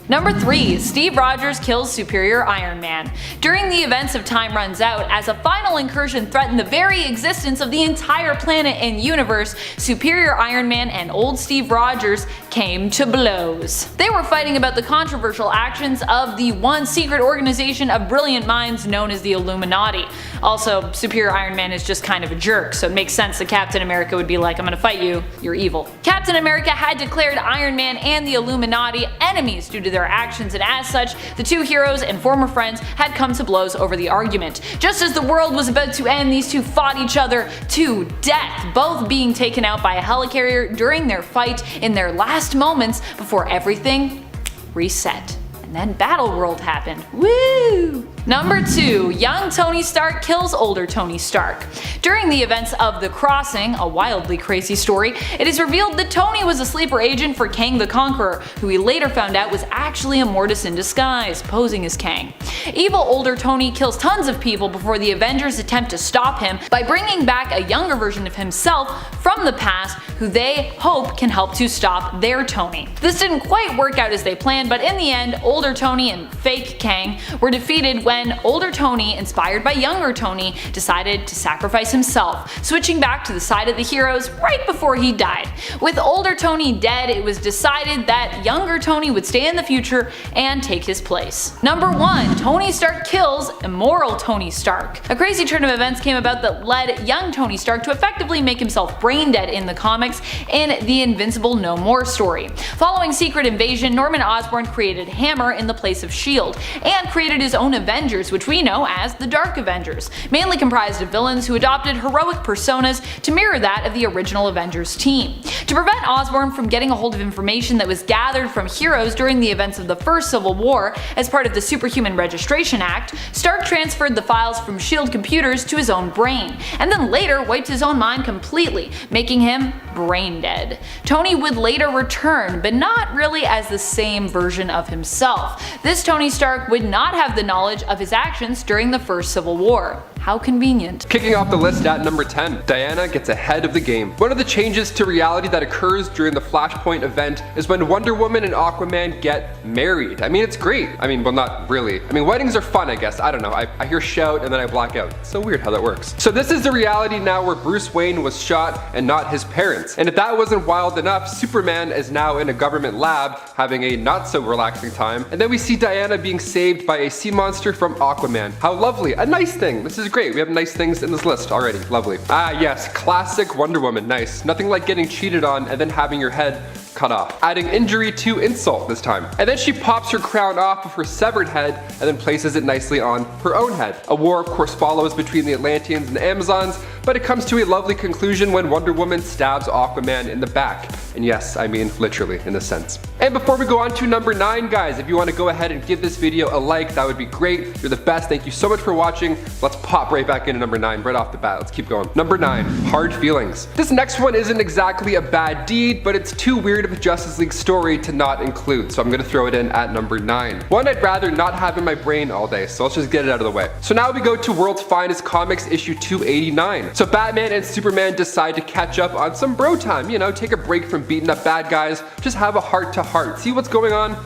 Number 3. Steve Rogers kills Superior Iron Man. During the events of Time Runs Out, as a final incursion threatened the very existence of the entire planet and universe, Superior Iron Man and old Steve Rogers came to blows. They were fighting about the controversial actions of the one secret organization of brilliant minds known as the Illuminati. Also, Superior Iron Man is just kind of a jerk, so it makes sense that Captain America would be like, I'm gonna fight you, you're evil. Captain America had declared Iron Man and the Illuminati enemies due to their actions, and as such, the two heroes and former friends had come to blows over the argument. Just as the world was about to end, these two fought each other to death, both being taken out by a helicarrier during their fight in their last moments before everything reset. And then Battle World happened. Woo! Number 2. Young Tony Stark kills older Tony Stark. During the events of The Crossing, a wildly crazy story, it is revealed that Tony was a sleeper agent for Kang the Conqueror, who he later found out was actually a Mortis in disguise, posing as Kang. Evil older Tony kills tons of people before the Avengers attempt to stop him by bringing back a younger version of himself from the past who they hope can help to stop their Tony. This didn't quite work out as they planned, but in the end, older Tony and fake Kang were defeated when older Tony, inspired by younger Tony, decided to sacrifice himself, switching back to the side of the heroes right before he died. With older Tony dead, it was decided that younger Tony would stay in the future and take his place. Number 1. Tony Stark kills immoral Tony Stark. A crazy turn of events came about that led young Tony Stark to effectively make himself brain dead in the comics in the Invincible No More story. Following Secret Invasion, Norman Osborn created Hammer in the place of S.H.I.E.L.D. and created his own Avengers, which we know as the Dark Avengers, mainly comprised of villains who adopted heroic personas to mirror that of the original Avengers team. To prevent Osborn from getting a hold of information that was gathered from heroes during the events of the first Civil War as part of the Superhuman Registration Act, Stark transferred the files from S.H.I.E.L.D. computers to his own brain, and then later wiped his own mind completely, making him brain dead. Tony would later return, but not really as the same version of himself. This Tony Stark would not have the knowledge of his actions during the first Civil War. How convenient. Kicking off the list at number 10, Diana gets ahead of the game. One of the changes to reality that occurs during the Flashpoint event is when Wonder Woman and Aquaman get married. I mean, it's great. I mean, well, not really. I mean, weddings are fun, I guess. I don't know. I hear shout and then I black out. It's so weird how that works. So this is the reality now where Bruce Wayne was shot and not his parents. And if that wasn't wild enough, Superman is now in a government lab having a not so relaxing time. And then we see Diana being saved by a sea monster from Aquaman. How lovely. A nice thing. This is great. We have nice things in this list already. Lovely. Ah, yes, classic Wonder Woman. Nice. Nothing like getting cheated on and then having your head cut off. Adding injury to insult this time. And then she pops her crown off of her severed head and then places it nicely on her own head. A war, of course, follows between the Atlanteans and the Amazons, but it comes to a lovely conclusion when Wonder Woman stabs Aquaman in the back. And yes, I mean literally in a sense. And before we go on to number 9, guys, if you want to go ahead and give this video a like, that would be great. You're the best. Thank you so much for watching. Let's pop right back into number 9 right off the bat. Let's keep going. Number 9, hard feelings. This next one isn't exactly a bad deed, but it's too weird of a Justice League story to not include, so I'm gonna throw it in at number 9. One I'd rather not have in my brain all day, so let's just get it out of the way. So now we go to World's Finest Comics issue 289. So Batman and Superman decide to catch up on some bro time, you know, take a break from beating up bad guys, just have a heart-to-heart, see what's going on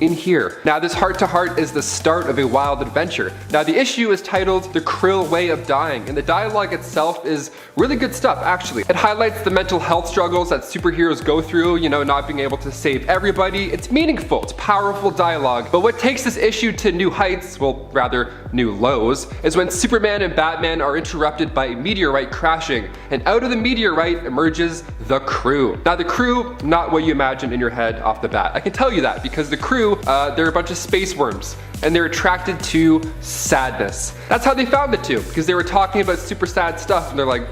in here. Now this heart-to-heart is the start of a wild adventure. Now the issue is titled The Cruel Way of Dying, and the dialogue itself is really good stuff actually. It highlights the mental health struggles that superheroes go through, you know, not being able to save everybody. It's meaningful, it's powerful dialogue, but what takes this issue to new heights, well rather new lows, is when Superman and Batman are interrupted by a meteorite crashing, and out of the meteorite emerges the Crew. Now the Crew, not what you imagine in your head off the bat. I can tell you that because the Crew, they're a bunch of space worms, and they're attracted to sadness. That's how they found the two, because they were talking about super sad stuff, and they're like,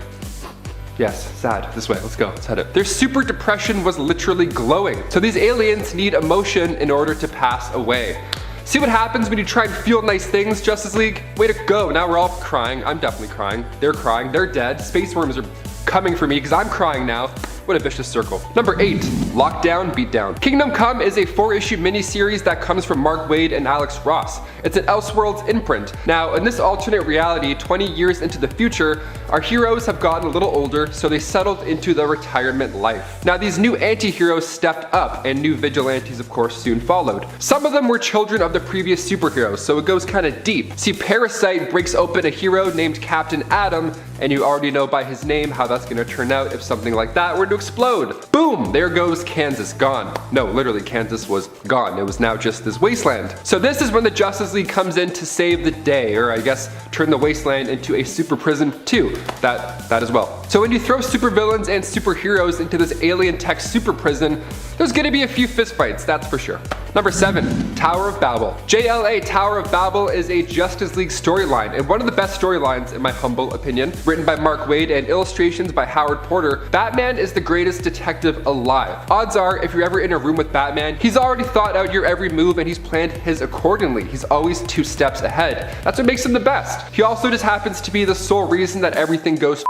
yes, sad, this way, let's go, let's head it. Their super depression was literally glowing. So these aliens need emotion in order to pass away. See what happens when you try and feel nice things, Justice League? Way to go, now we're all crying. I'm definitely crying. They're dead. Space worms are coming for me because I'm crying now. What a vicious circle. Number 8, Lockdown Beatdown. Kingdom Come is a 4-issue miniseries that comes from Mark Waid and Alex Ross. It's an Elseworlds imprint. Now, in this alternate reality, 20 years into the future, our heroes have gotten a little older, so they settled into the retirement life. Now, these new anti-heroes stepped up, and new vigilantes, of course, soon followed. Some of them were children of the previous superheroes, so it goes kind of deep. See, Parasite breaks open a hero named Captain Atom, and you already know by his name how that's gonna turn out if something like that were to explode. Boom! There goes Kansas, gone. No, literally, Kansas was gone. It was now just this wasteland. So this is when the Justice League comes in to save the day, or I guess turn the wasteland into a super prison too. That as well. So when you throw supervillains and superheroes into this alien tech super prison, there's gonna be a few fistfights, that's for sure. Number 7, Tower of Babel. JLA Tower of Babel is a Justice League storyline, and one of the best storylines in my humble opinion. Written by Mark Waid and illustrations by Howard Porter, Batman is the greatest detective alive. Odds are, if you're ever in a room with Batman, he's already thought out your every move and he's planned his accordingly. He's always 2 steps ahead. That's what makes him the best. He also just happens to be the sole reason that everything goes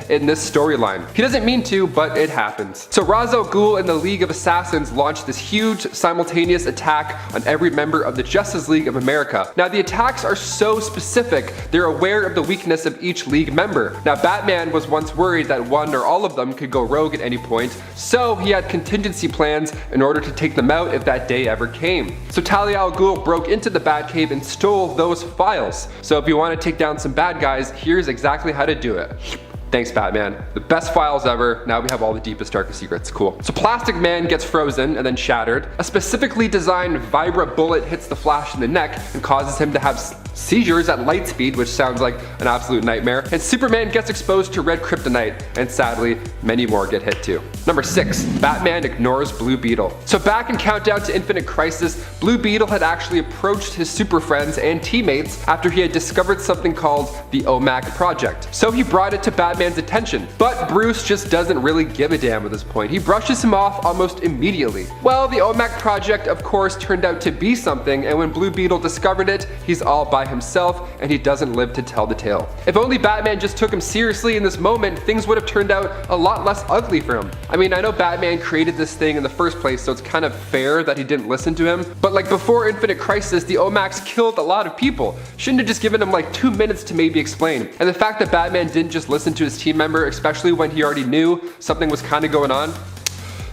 in this storyline. He doesn't mean to, but it happens. So Ra's al Ghul and the League of Assassins launched this huge simultaneous attack on every member of the Justice League of America. Now the attacks are so specific, they're aware of the weakness of each League member. Now Batman was once worried that one or all of them could go rogue at any point, so he had contingency plans in order to take them out if that day ever came. So Talia al Ghul broke into the Batcave and stole those files. So if you want to take down some bad guys, here's exactly how to do it. Thanks, Batman. The best files ever. Now we have all the deepest, darkest secrets. Cool. So Plastic Man gets frozen and then shattered. A specifically designed Vibra bullet hits the Flash in the neck and causes him to have seizures at light speed, which sounds like an absolute nightmare. And Superman gets exposed to red kryptonite, and sadly, many more get hit too. Number 6, Batman ignores Blue Beetle. So back in Countdown to Infinite Crisis, Blue Beetle had actually approached his super friends and teammates after he had discovered something called the OMAC Project. So he brought it to Batman's attention, but Bruce just doesn't really give a damn at this point. He brushes him off almost immediately. Well, the OMAC Project of course turned out to be something, and when Blue Beetle discovered it, he's all by himself and he doesn't live to tell the tale. If only Batman just took him seriously in this moment, things would have turned out a lot less ugly for him. I mean, I know Batman created this thing in the first place, so it's kind of fair that he didn't listen to him, but like before Infinite Crisis, the OMACs killed a lot of people. Shouldn't have just given him like 2 minutes to maybe explain. And the fact that Batman didn't just listen to his team member, especially when he already knew something was kind of going on,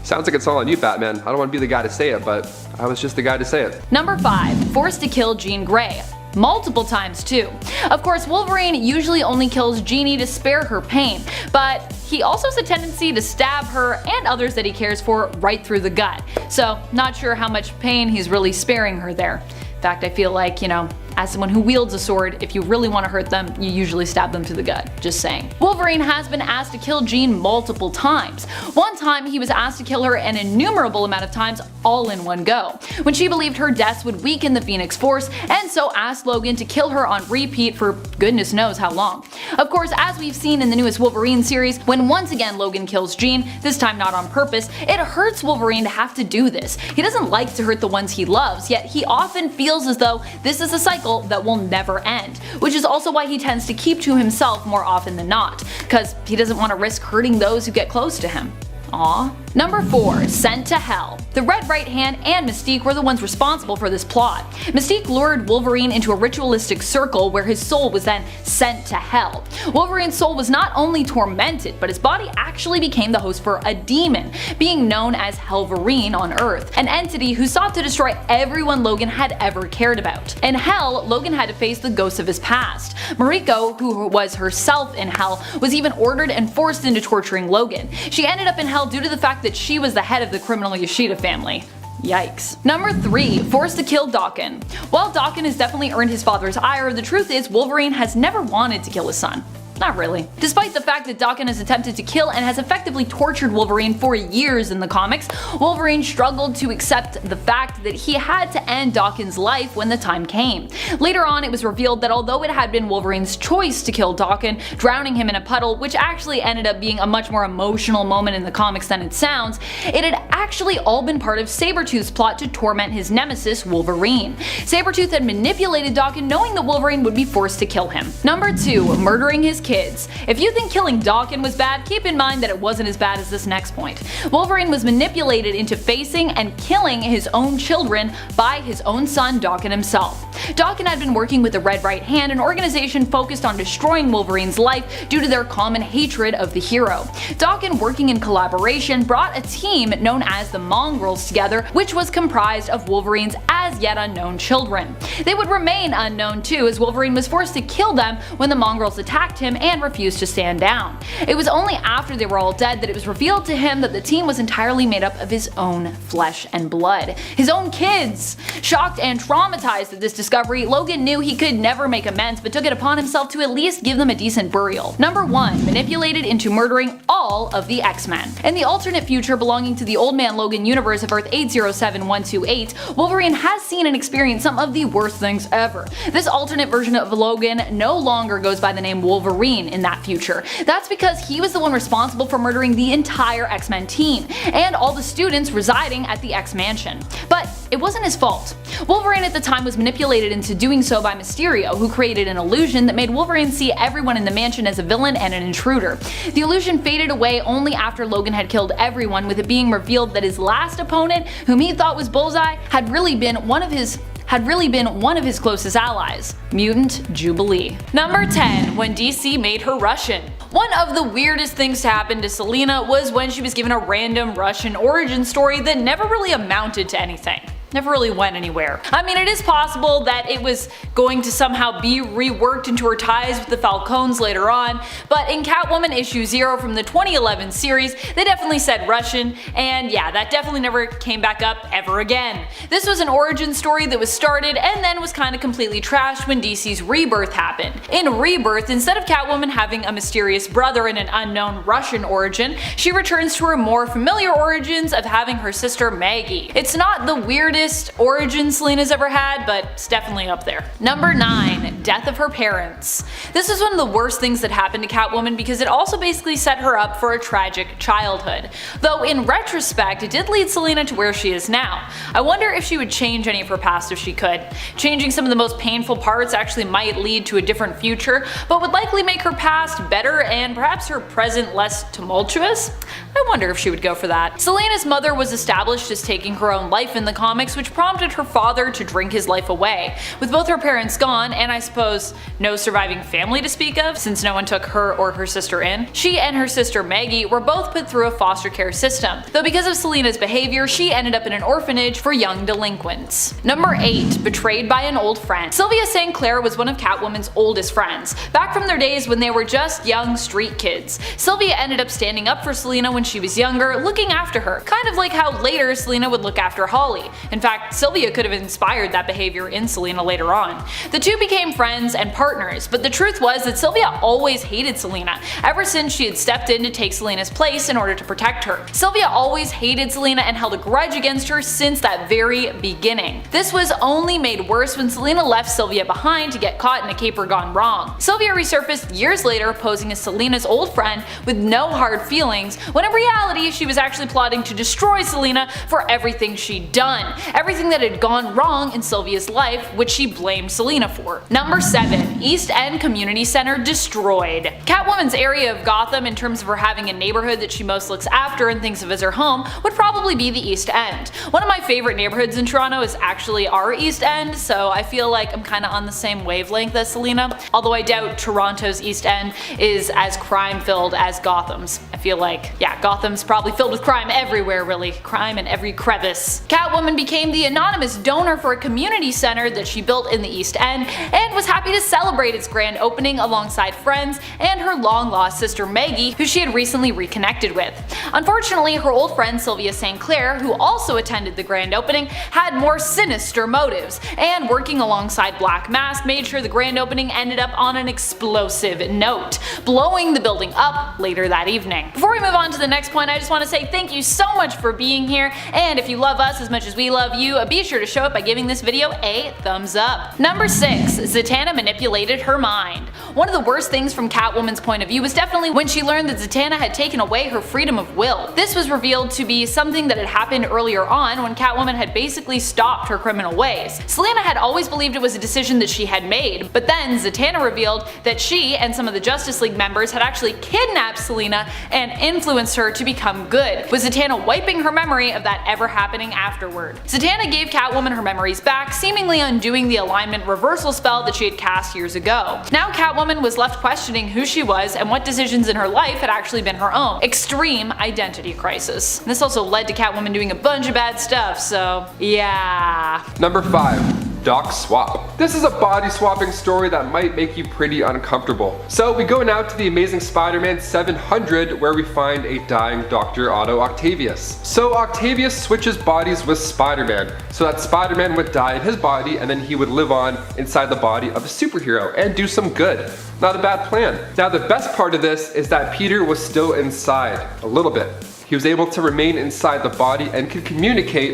sounds like it's all on you, Batman. I don't want to be the guy to say it, but I was just the guy to say it. Number 5, forced to kill Jean Grey. Multiple times too. Of course, Wolverine usually only kills Jeannie to spare her pain, but he also has a tendency to stab her and others that he cares for right through the gut. So not sure how much pain he's really sparing her there. In fact, I feel like, you know, As someone who wields a sword, if you really want to hurt them, you usually stab them to the gut. Just saying. Wolverine has been asked to kill Jean multiple times. One time he was asked to kill her an innumerable amount of times all in one go, when she believed her deaths would weaken the Phoenix Force, and so asked Logan to kill her on repeat for goodness knows how long. Of course, as we've seen in the newest Wolverine series, when once again Logan kills Jean, this time not on purpose, it hurts Wolverine to have to do this. He doesn't like to hurt the ones he loves, yet he often feels as though this is a cycle that will never end, which is also why he tends to keep to himself more often than not, because he doesn't want to risk hurting those who get close to him. Aww. Number 4. Sent to Hell. The Red Right Hand and Mystique were the ones responsible for this plot. Mystique lured Wolverine into a ritualistic circle where his soul was then sent to hell. Wolverine's soul was not only tormented, but his body actually became the host for a demon, being known as Helverine on Earth, an entity who sought to destroy everyone Logan had ever cared about. In Hell, Logan had to face the ghosts of his past. Mariko, who was herself in Hell, was even ordered and forced into torturing Logan. She ended up in Hell due to the fact that she was the head of the criminal Yoshida family. Yikes. Number 3. Forced to kill Daken. While Daken has definitely earned his father's ire, the truth is Wolverine has never wanted to kill his son. Not really. Despite the fact that Daken has attempted to kill and has effectively tortured Wolverine for years in the comics, Wolverine struggled to accept the fact that he had to end Daken's life when the time came. Later on, it was revealed that although it had been Wolverine's choice to kill Daken, drowning him in a puddle, which actually ended up being a much more emotional moment in the comics than it sounds, it had actually all been part of Sabretooth's plot to torment his nemesis, Wolverine. Sabretooth had manipulated Daken knowing that Wolverine would be forced to kill him. Number 2. Murdering his kids. If you think killing Daken was bad, keep in mind that it wasn't as bad as this next point. Wolverine was manipulated into facing and killing his own children by his own son Daken himself. Daken had been working with the Red Right Hand, an organization focused on destroying Wolverine's life due to their common hatred of the hero. Daken, working in collaboration, brought a team known as the Mongrels together, which was comprised of Wolverine's as yet unknown children. They would remain unknown too, as Wolverine was forced to kill them when the Mongrels attacked him and refused to stand down. It was only after they were all dead that it was revealed to him that the team was entirely made up of his own flesh and blood. His own kids! Shocked and traumatized at this discovery, Logan knew he could never make amends, but took it upon himself to at least give them a decent burial. Number 1. Manipulated into murdering all of the X-Men. In the alternate future belonging to the Old Man Logan universe of Earth 807128, Wolverine has seen and experienced some of the worst things ever. This alternate version of Logan no longer goes by the name Wolverine in that future. That's because he was the one responsible for murdering the entire X-Men team, and all the students residing at the X-Mansion. But it wasn't his fault. Wolverine at the time was manipulated into doing so by Mysterio, who created an illusion that made Wolverine see everyone in the mansion as a villain and an intruder. The illusion faded away only after Logan had killed everyone, with it being revealed that his last opponent, whom he thought was Bullseye, had really been one of his closest allies, Mutant Jubilee. Number 10. When DC made her Russian. One of the weirdest things to happen to Selena was when she was given a random Russian origin story that never really amounted to anything. Never really went anywhere. I mean, it is possible that it was going to somehow be reworked into her ties with the Falcons later on, but in Catwoman issue 0 from the 2011 series, they definitely said Russian, and yeah, that definitely never came back up ever again. This was an origin story that was started and then was kind of completely trashed when DC's Rebirth happened. In Rebirth, instead of Catwoman having a mysterious brother and an unknown Russian origin, she returns to her more familiar origins of having her sister Maggie. It's not the weirdest origin Selena's ever had, but it's definitely up there. Number 9. Death of her parents. This is one of the worst things that happened to Catwoman because it also basically set her up for a tragic childhood. Though in retrospect, it did lead Selena to where she is now. I wonder if she would change any of her past if she could. Changing some of the most painful parts actually might lead to a different future, but would likely make her past better and perhaps her present less tumultuous. I wonder if she would go for that. Selena's mother was established as taking her own life in the comics, which prompted her father to drink his life away. With both her parents gone, and I suppose no surviving family to speak of, since no one took her or her sister in. She and her sister Maggie were both put through a foster care system, though because of Selena's behavior, she ended up in an orphanage for young delinquents. Number 8. Betrayed by an old friend. Sylvia St. Clair was one of Catwoman's oldest friends, back from their days when they were just young street kids. Sylvia ended up standing up for Selena when she was younger, looking after her, kind of like how later Selena would look after Holly. In fact, Sylvia could have inspired that behavior in Selena later on. The two became friends and partners, but the truth was that Sylvia always hated Selena, ever since she had stepped in to take Selena's place in order to protect her. Sylvia always hated Selena and held a grudge against her since that very beginning. This was only made worse when Selena left Sylvia behind to get caught in a caper gone wrong. Sylvia resurfaced years later posing as Selena's old friend with no hard feelings, when in reality she was actually plotting to destroy Selena for everything she'd done, everything that had gone wrong in Sylvia's life, which she blamed Selena for. Number 7. East End Community Center destroyed. Catwoman's area of Gotham, in terms of her having a neighborhood that she most looks after and thinks of as her home, would probably be the East End. One of my favorite neighborhoods in Toronto is actually our East End, so I feel like I'm kinda on the same wavelength as Selena, although I doubt Toronto's East End is as crime filled as Gotham's. I feel like, yeah, Gotham's probably filled with crime everywhere really, crime in every crevice. Catwoman became the anonymous donor for a community center that she built in the East End, and was happy to celebrate its grand opening alongside friends and her long lost sister Maggie, who she had recently reconnected with. Unfortunately, her old friend Sylvia St. Clair, who also attended the grand opening, had more sinister motives, and working alongside Black Mask made sure the grand opening ended up on an explosive note, blowing the building up later that evening. Before we move on to the next point, I just want to say thank you so much for being here, and if you love us as much as we love you, be sure to show it by giving this video a thumbs up. Number 6. Zatanna manipulated her mind. One of the worst things from Catwoman's point of view was definitely when she learned that Zatanna had taken away her freedom of will. This was revealed to be something that had happened earlier on when Catwoman had basically stopped her criminal ways. Selena had always believed it was a decision that she had made, but then Zatanna revealed that she and some of the Justice League members had actually kidnapped Selena and influenced her to become good, with Zatanna wiping her memory of that ever happening afterward. Zatanna gave Catwoman her memories back, seemingly undoing the alignment reversal spell that she had cast years ago. Now Catwoman was left questioning who she was and what decisions in her life had actually been her own. Extreme identity crisis. This also led to Catwoman doing a bunch of bad stuff, so yeah. Number 5. Doc Swap. This is a body swapping story that might make you pretty uncomfortable. So we go now to the Amazing Spider-Man 700, where we find a dying Dr. Otto Octavius. So Octavius switches bodies with Spider-Man, so that Spider-Man would die in his body and then he would live on inside the body of a superhero and do some good. Not a bad plan. Now the best part of this is that Peter was still inside, a little bit. He was able to remain inside the body and could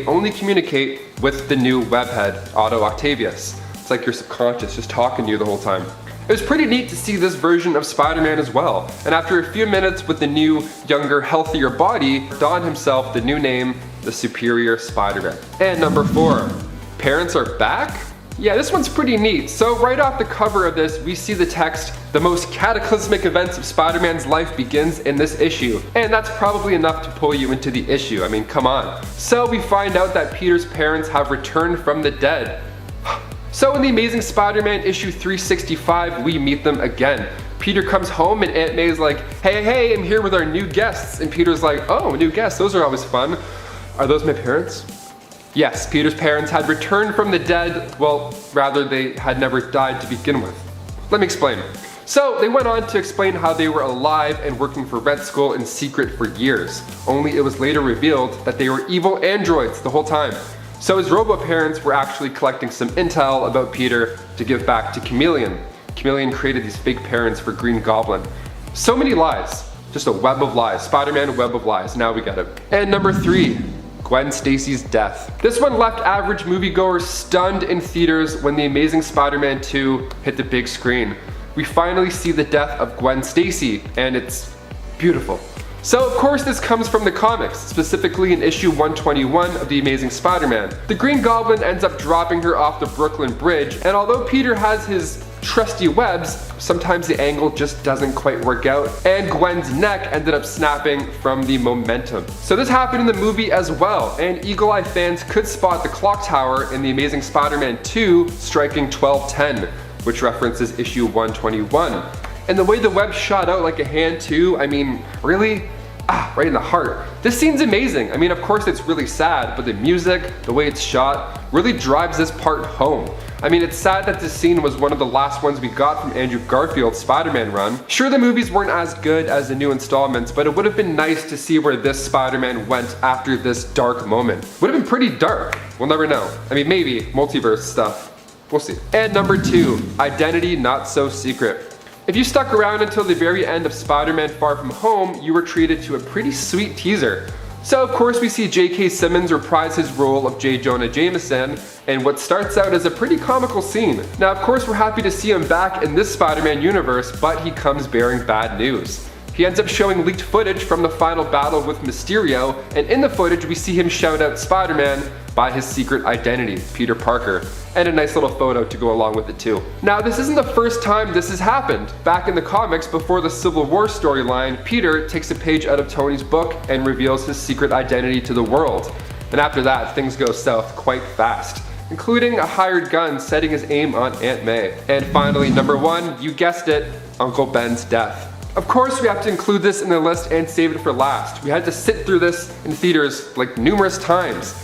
only communicate with the new webhead, Otto Octavius. It's like your subconscious just talking to you the whole time. It was pretty neat to see this version of Spider-Man as well, and after a few minutes with the new, younger, healthier body, donned himself the new name, the Superior Spider-Man. And number 4, parents are back? Yeah, this one's pretty neat. So right off the cover of this, we see the text, "The most cataclysmic events of Spider-Man's life begins in this issue." And that's probably enough to pull you into the issue. I mean, come on. So we find out that Peter's parents have returned from the dead. So in the Amazing Spider-Man issue 365, we meet them again. Peter comes home and Aunt May's like, hey, I'm here with our new guests. And Peter's like, oh, new guests, those are always fun. Are those my parents? Yes, Peter's parents had returned from the dead, well, rather they had never died to begin with. Let me explain. So they went on to explain how they were alive and working for Red Skull in secret for years, only it was later revealed that they were evil androids the whole time. So his robo-parents were actually collecting some intel about Peter to give back to Chameleon. Chameleon created these fake parents for Green Goblin. So many lies, just a web of lies, Spider-Man web of lies, now we get it. And number 3. Gwen Stacy's death. This one left average moviegoers stunned in theaters when The Amazing Spider-Man 2 hit the big screen. We finally see the death of Gwen Stacy, and it's beautiful. So of course this comes from the comics, specifically in issue 121 of The Amazing Spider-Man. The Green Goblin ends up dropping her off the Brooklyn Bridge, and although Peter has his trusty webs, sometimes the angle just doesn't quite work out, and Gwen's neck ended up snapping from the momentum. So this happened in the movie as well, and Eagle Eye fans could spot the clock tower in The Amazing Spider-Man 2 striking 12:10. which references issue 121. And the way the web shot out like a hand too, I mean, really? Right in the heart. This scene's amazing. I mean, of course it's really sad, but the music, the way it's shot, really drives this part home. I mean, it's sad that this scene was one of the last ones we got from Andrew Garfield's Spider-Man run. Sure, the movies weren't as good as the new installments, but it would have been nice to see where this Spider-Man went after this dark moment. Would have been pretty dark. We'll never know. I mean, maybe multiverse stuff. We'll see. And number 2, identity not so secret. If you stuck around until the very end of Spider-Man Far From Home, you were treated to a pretty sweet teaser. So of course we see J.K. Simmons reprise his role of J. Jonah Jameson in what starts out as a pretty comical scene. Now of course we're happy to see him back in this Spider-Man universe, but he comes bearing bad news. He ends up showing leaked footage from the final battle with Mysterio, and in the footage we see him shout out Spider-Man by his secret identity, Peter Parker, and a nice little photo to go along with it too. Now this isn't the first time this has happened. Back in the comics before the Civil War storyline, Peter takes a page out of Tony's book and reveals his secret identity to the world. And after that, things go south quite fast, including a hired gun setting his aim on Aunt May. And finally, number 1, you guessed it, Uncle Ben's death. Of course we have to include this in the list and save it for last. We had to sit through this in theaters like numerous times.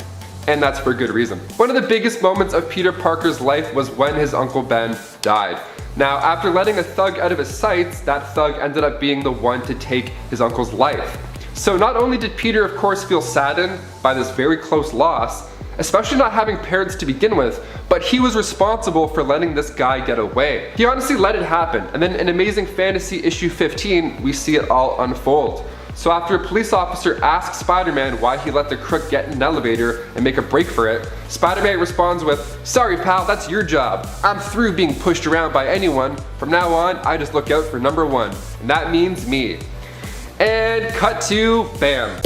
And that's for good reason. One of the biggest moments of Peter Parker's life was when his Uncle Ben died. Now, after letting a thug out of his sights, that thug ended up being the one to take his uncle's life. So not only did Peter of course feel saddened by this very close loss, especially not having parents to begin with, but he was responsible for letting this guy get away. He honestly let it happen, and then in Amazing Fantasy issue 15, we see it all unfold. So after a police officer asks Spider-Man why he let the crook get in an elevator and make a break for it, Spider-Man responds with, "Sorry pal, that's your job. I'm through being pushed around by anyone. From now on, I just look out for number 1, and that means me." And cut to bam.